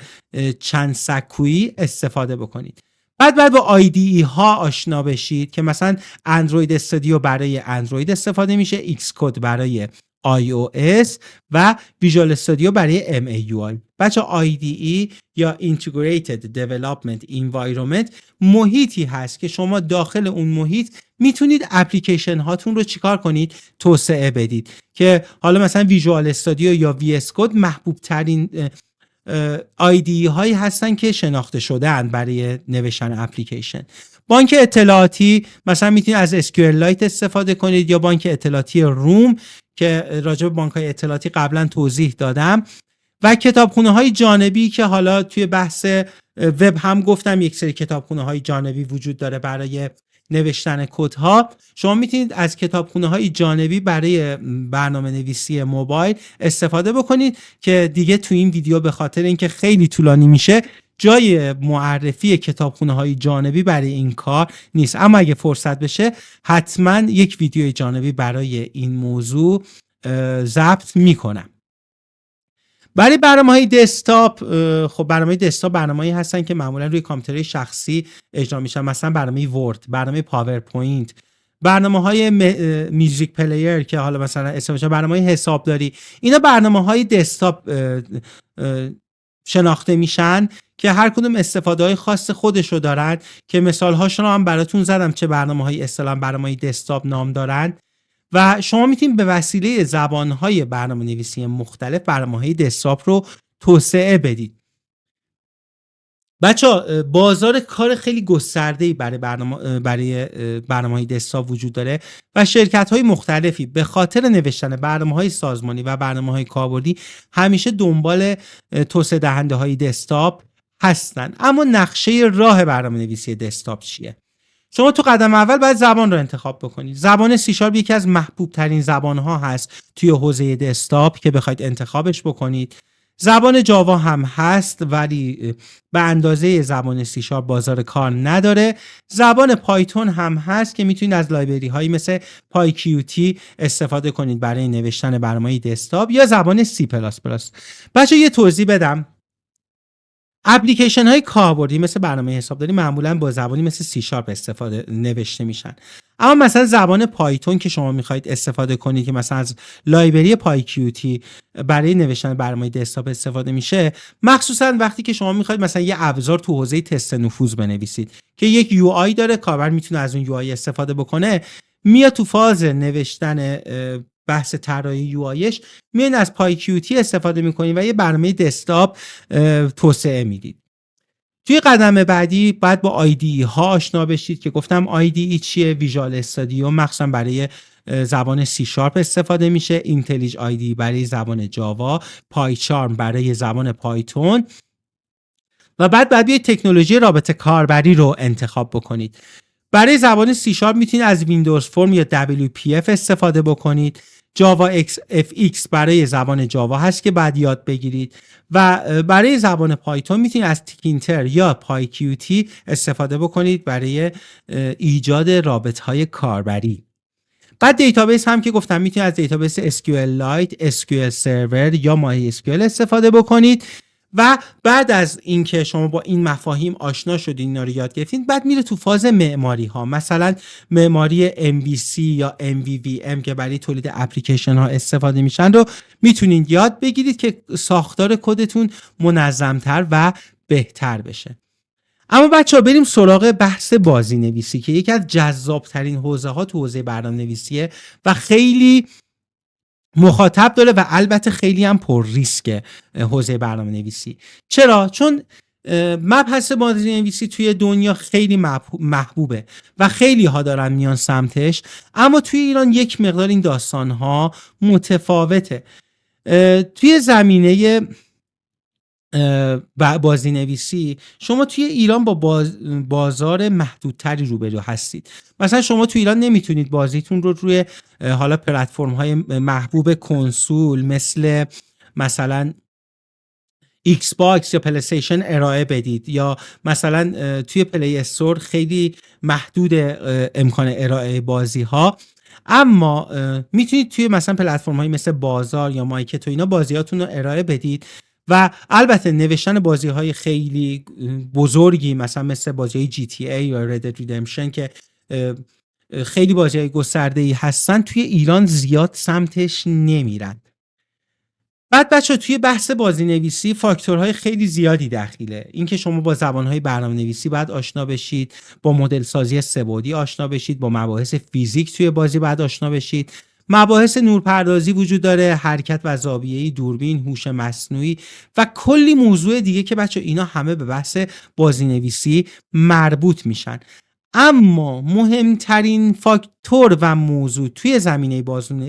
چند سکویی استفاده بکنید. بعد با IDE ها آشنا بشید که مثلا اندروید استودیو برای اندروید استفاده میشه، ایکس کد برای iOS و ویژوال استودیو برای MAUI. بچه IDE یا Integrated Development Environment محیطی هست که شما داخل اون محیط میتونید اپلیکیشن هاتون رو چیکار کنید؟ توسعه بدید. که حالا مثلا ویژوال استودیو یا VS کد محبوب ترین IDE هایی هستن که شناخته شده اند برای نوشتن اپلیکیشن. بانک اطلاعاتی مثلا میتونید از SQLite استفاده کنید یا بانک اطلاعاتی روم که راجع به بانک‌های اطلاعاتی قبلا توضیح دادم، و کتابخونه‌های جانبی که حالا توی بحث وب هم گفتم یک سری کتابخونه‌های جانبی وجود داره برای نوشتن کدها. شما میتونید از کتابخونه‌های جانبی برای برنامه‌نویسی موبایل استفاده بکنید که دیگه تو این ویدیو به خاطر اینکه خیلی طولانی میشه جای معرفی کتابخونه‌های جانبی برای این کار نیست، اما اگه فرصت بشه حتما یک ویدیو جانبی برای این موضوع ضبط میکنم. برای برنامه‌های دسکتاپ، خب برنامه‌های دسکتاپ برنامه‌ای هستن که معمولا روی کامپیوتر شخصی اجرا میشن، مثلا برنامه ورد، برنامه پاورپوینت، برنامه‌های میوزیک پلیر که حالا مثلا اسمش برنامه‌های حسابداری. اینا برنامه‌های دسکتاپ شناخته میشن که هر کدوم استفاده‌های خاص خودشو دارن که مثال‌هاشون رو هم براتون زدم چه برنامه‌های اصطلاحاً برنامه‌های دسکتاپ نام دارن و شما میتونید به وسیله زبان‌های برنامه‌نویسی مختلف برنامه‌های دسکتاپ رو توسعه بدید. بچه‌ها بازار کار خیلی گسترده‌ای برای برنامه‌های دسکتاپ وجود داره و شرکت‌های مختلفی به خاطر نوشتن برنامه‌های سازمانی و برنامه‌های کاربردی همیشه دنبال توسعه دهنده‌های دسکتاپ هستن. اما نقشه راه برنامه‌نویسی دسکتاپ چیه؟ شما تو قدم اول باید زبان رو انتخاب بکنید. زبان سی شارپ یکی از محبوب ترین زبان ها هست توی حوزه دسکتاپ که بخواید انتخابش بکنید. زبان جاوا هم هست ولی به اندازه زبان سی شارپ بازار کار نداره. زبان پایتون هم هست که میتونید از لایبرری هایی مثل PyQt استفاده کنید برای نوشتن برنامه دسکتاپ، یا زبان سی پلاس پلاس. بچه یه توضیح بدم. اپلیکیشن های کاربردی مثل برنامه حسابداری معمولا با زبانی مثل سی شارپ نوشته میشن. اما مثلا زبان پایتون که شما میخواید استفاده کنید که مثلا از لایبرری PyQt برای نوشتن برنامه دسکتاپ استفاده میشه، مخصوصا وقتی که شما میخواید مثلا یه ابزار تو حوزه تست نفوذ بنویسید که یک یو آی داره، کاربر میتونه از اون یو آی استفاده بکنه، میاد تو فاز نوشتن بحث طراحی یو آیش میان از PyQt استفاده میکنید و یه برنامه دسکتاپ توسعه میدید. توی قدم بعدی باید با IDE ها آشنا بشید که گفتم IDE چیه. ویژوال استودیو مخصوصا برای زبان سی شارپ استفاده میشه، اینتلیج IDE برای زبان جاوا، پایچارم برای زبان پایتون و بعد بیاید تکنولوژی رابط کاربری رو انتخاب بکنید. برای زبان C# میتونید از ویندوز فرم یا WPF استفاده بکنید. جاوا FX برای زبان جاوا هست که بعد یاد بگیرید و برای زبان پایتون میتونید از تینتر یا پایکیوتی استفاده بکنید برای ایجاد رابطهای کاربری. بعد دیتابیس هم که گفتم میتونید از دیتابیس SQLite، SQL Server یا MySQL استفاده بکنید و بعد از اینکه شما با این مفاهیم آشنا شدین، اینا رو یاد گرفتین، بعد میره تو فاز معماری ها، مثلا معماری MVC یا MVVM که برای تولید اپلیکیشن ها استفاده میشن رو میتونید یاد بگیرید که ساختار کدتون منظمتر و بهتر بشه. اما بچه‌ها بریم سراغ بحث بازی نویسی که یکی از جذابترین حوزه ها تو حوزه برنامه نویسیه و خیلی مخاطب داره و البته خیلی هم پر ریسکه حوزه برنامه نویسی. چرا؟ چون مبحث بازی نویسی توی دنیا خیلی محبوبه و خیلی ها دارن میان سمتش، اما توی ایران یک مقدار این داستان ها متفاوته. توی زمینه بازی نویسی شما توی ایران با بازار محدودتری روبرو هستید. مثلا شما توی ایران نمیتونید بازیتون رو روی حالا پلتفرم های محبوب کنسول مثلا ایکس باکس یا پلی استیشن ارائه بدید، یا مثلا توی پلی استور خیلی محدود امکان ارائه بازی ها، اما میتونید توی مثلا پلتفرم های مثل بازار یا مایکت و اینا بازیاتون رو ارائه بدید و البته نوشتن بازی های خیلی بزرگی مثل بازی های GTA یا Red Dead Redemption که خیلی بازی های گسترده‌ای هستن توی ایران زیاد سمتش نمیرن. بعد بچه توی بحث بازی نویسی فاکتورهای خیلی زیادی دخیله. اینکه شما با زبانهای برنامه نویسی باید آشنا بشید، با مدل سازی سه‌بعدی آشنا بشید، با مباحث فیزیک توی بازی باید آشنا بشید، مباحث نورپردازی وجود داره، حرکت و زاویه‌ای دوربین، هوش مصنوعی و کلی موضوع دیگه که بچه اینا همه به بحث بازی نویسی مربوط میشن. اما مهمترین فاکتور و موضوع توی زمینه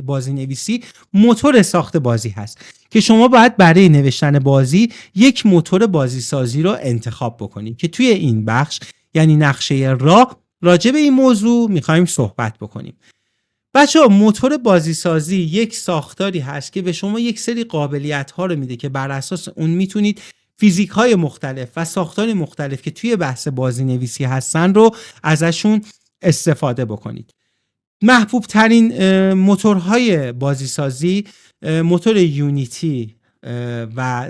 بازی نویسی موتور ساخت بازی هست که شما باید برای نوشتن بازی یک موتور بازی سازی رو انتخاب بکنید که توی این بخش یعنی نقشه راه راجع به این موضوع میخوایم صحبت بکنیم. بچه‌ها موتور بازی سازی یک ساختاری هست که به شما یک سری قابلیت ها رو میده که بر اساس اون میتونید فیزیک های مختلف و ساختار مختلف که توی بحث بازی نویسی هستن رو ازشون استفاده بکنید. محبوب ترین موتورهای بازی سازی موتور یونیتی و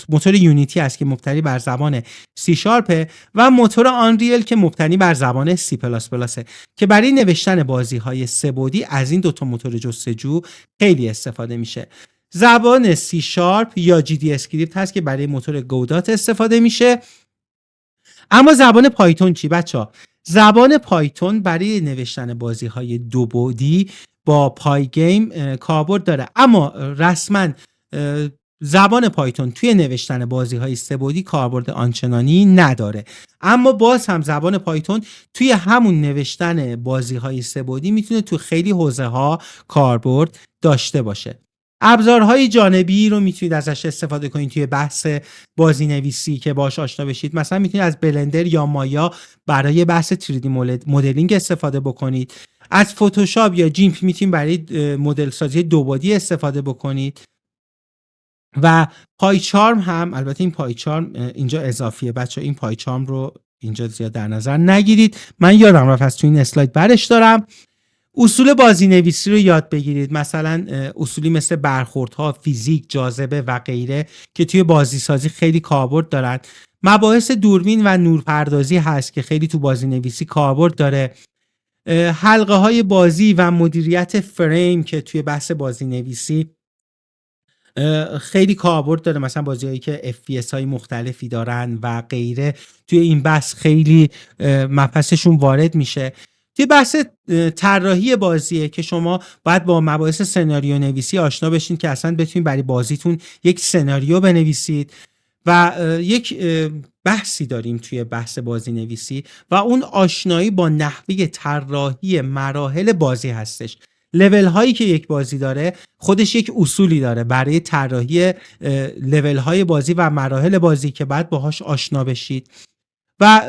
موتور یونیتی است که مبتنی بر زبان C# و موتور آنریل که مبتنی بر زبان C++ که برای نوشتن بازی‌های سه‌بعدی از این دوتا موتور جستجو خیلی استفاده میشه. زبان C# یا GD اسکریپت هست که برای موتور گودات استفاده میشه. اما زبان پایتون چی بچه‌ها؟ زبان پایتون برای نوشتن بازی‌های دو بعدی با پای گیم کاربرد داره، اما رسما زبان پایتون توی نوشتن بازی‌های سه‌بعدی کاربرد آنچنانی نداره. اما باز هم زبان پایتون توی همون نوشتن بازی‌های سه‌بعدی میتونه تو خیلی حوزه‌ها کاربرد داشته باشه. ابزارهای جانبی رو میتونید ازش استفاده کنید توی بحث بازی نویسی که باهاش آشنا بشید. مثلا میتونید از بلندر یا مایا برای بحث 3D مدلینگ استفاده بکنید. از فتوشاپ یا جیمپ میتونید برای مدل سازی دو بعدی استفاده بکنید. و پایچارم هم، البته این پایچارم اینجا اضافیه بچه، این پایچارم رو اینجا زیاد در نظر نگیرید، من یادم رفت از تو این اسلاید برش دارم. اصول بازی نویسی رو یاد بگیرید، مثلا اصولی مثل برخوردها، فیزیک، جاذبه و غیره که توی بازی سازی خیلی کاربرد دارن. مباحث دوربین و نورپردازی هست که خیلی تو بازی نویسی کاربرد داره. حلقه های بازی و مدیریت فریم که توی بحث بازی نویسی خیلی کاربرد داره، مثلا بازی‌هایی که FPS های مختلفی دارن و غیره توی این بحث خیلی مبحثشون وارد میشه. توی بحث طراحی بازیه که شما باید با مباحث سناریو نویسی آشنا بشین که اصلا بتونید برای بازیتون یک سناریو بنویسید و یک بحثی داریم توی بحث بازی نویسی و اون آشنایی با نحوه طراحی مراحل بازی هستش. لول هایی که یک بازی داره خودش یک اصولی داره برای طراحی لول های بازی و مراحل بازی که بعد باهاش آشنا بشید. و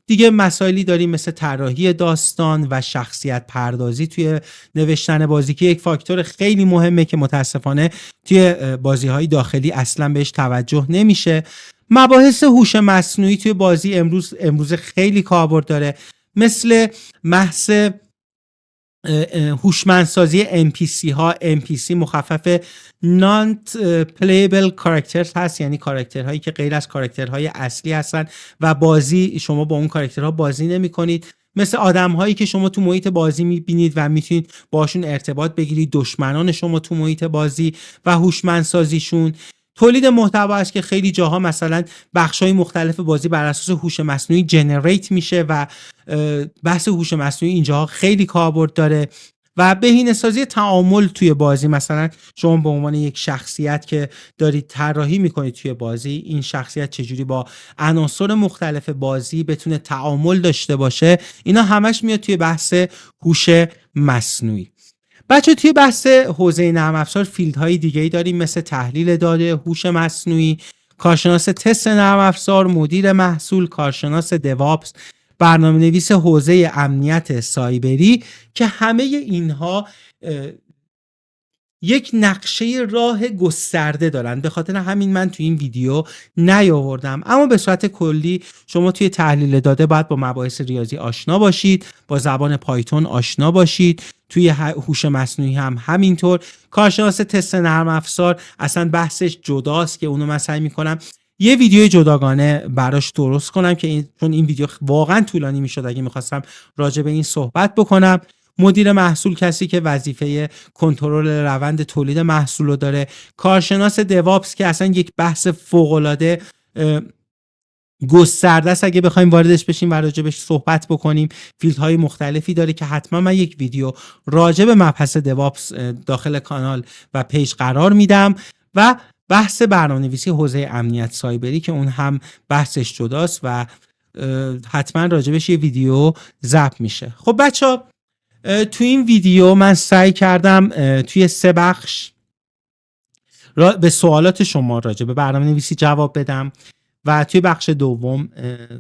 دیگه مسائلی داریم مثل طراحی داستان و شخصیت پردازی توی نوشتن بازی که یک فاکتور خیلی مهمه که متاسفانه توی بازی‌های داخلی اصلا بهش توجه نمیشه. مباحث هوش مصنوعی توی بازی امروز خیلی کاربرد داره، مثل بحث هوشمندسازی NPC ها. NPC مخفف Not Playable Characters هست، یعنی کاراکترهایی که غیر از کاراکترهای اصلی هستن و بازی شما با اون کاراکترها بازی نمی کنید، مثل آدم‌هایی که شما تو محیط بازی می‌بینید و میتونید باشون ارتباط بگیرید، دشمنان شما تو محیط بازی و هوشمندسازیشون. تولید محتوا است که خیلی جاها مثلا بخش‌های مختلف بازی بر اساس هوش مصنوعی جنریت میشه و بحث هوش مصنوعی اینجاها خیلی کاربرد داره. و بهینه‌سازی تعامل توی بازی، مثلا شما به عنوان یک شخصیت که دارید طراحی میکنید توی بازی، این شخصیت چجوری با عناصر مختلف بازی بتونه تعامل داشته باشه، اینا همش میاد توی بحث هوش مصنوعی. بچه توی بحث حوزه نرم افزار فیلدهای دیگه‌ای داریم مثل تحلیل داده، هوش مصنوعی، کارشناس تست نرم افزار، مدیر محصول، کارشناس دیوآپس، برنامه‌نویس حوزه امنیت سایبری، که همه اینها یک نقشه راه گسترده دارن. به خاطر همین من توی این ویدیو نیاوردم، اما به صورت کلی شما توی تحلیل داده باید با مباحث ریاضی آشنا باشید، با زبان پایتون آشنا باشید، توی هوش مصنوعی هم همینطور. کارشناس تست نرم افزار اصلا بحثش جداست که اونو من سعی میکنم یه ویدیو جداگانه براش درست کنم که چون این ویدیو واقعا طولانی میشد اگه میخواستم راجع به این صحبت بکنم. مدیر محصول کسی که وظیفه کنترل روند تولید محصول رو داره. کارشناس دیوآپس که اصلا یک بحث فوق‌العاده گسترده است اگه بخوایم واردش بشیم و راجبش صحبت بکنیم. فیلدهای مختلفی داره که حتما من یک ویدیو راجع به مبحث دیوآپس داخل کانال و پیج قرار میدم. و بحث برنامه‌نویسی حوزه امنیت سایبری که اون هم بحثش جداست و حتما راجبش یه ویدیو ضبط میشه. خب بچه‌ها، تو این ویدیو من سعی کردم توی 3 بخش به سوالات شما راجع به برنامه‌نویسی جواب بدم و توی بخش دوم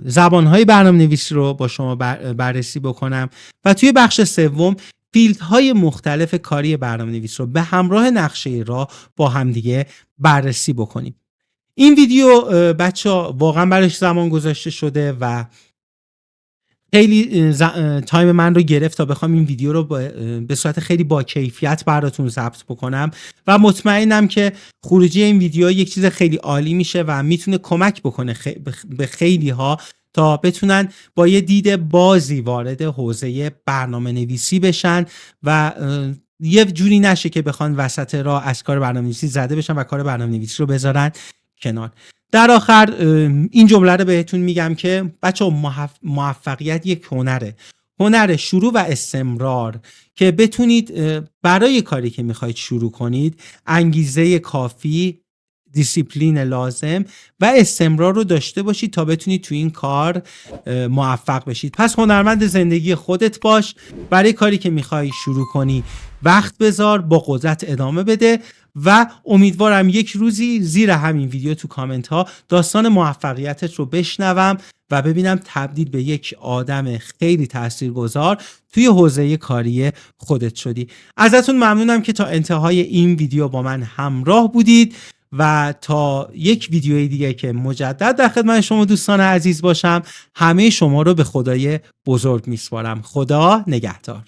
زبان‌های برنامه‌نویسی رو با شما بررسی بکنم و توی بخش سوم فیلدهای مختلف کاری برنامه‌نویس رو به همراه نقشه راه با همدیگه بررسی بکنیم. این ویدیو بچه‌ها واقعا براش زمان گذاشته شده و خیلی تایم من رو گرفت تا بخوام این ویدیو رو به صورت خیلی با کیفیت براتون ضبط بکنم و مطمئنم که خروجی این ویدیو یک چیز خیلی عالی میشه و میتونه کمک بکنه به خیلی ها تا بتونن با یه دید بازی وارد حوزه برنامه نویسی بشن و یه جوری نشه که بخوان وسط راه از کار برنامه نویسی زده بشن و کار برنامه نویسی رو بذارن کنار. در آخر این جمله رو بهتون میگم که بچه‌ها موفقیت یک هنر شروع و استمرار که بتونید برای کاری که میخواید شروع کنید انگیزه کافی، دیسیپلین لازم و استمرار رو داشته باشید تا بتونید تو این کار موفق بشید. پس هنرمند زندگی خودت باش، برای کاری که میخوای شروع کنی وقت بذار، با قدرت ادامه بده و امیدوارم یک روزی زیر همین ویدیو تو کامنت ها داستان موفقیتت رو بشنوم و ببینم تبدیل به یک آدم خیلی تاثیرگذار توی حوزه کاری خودت شدی. ازتون ممنونم که تا انتهای این ویدیو با من همراه بودید و تا یک ویدیوی دیگه که مجدد در خدمت شما دوستان عزیز باشم، همه شما رو به خدای بزرگ میسپارم. خدا نگهدار.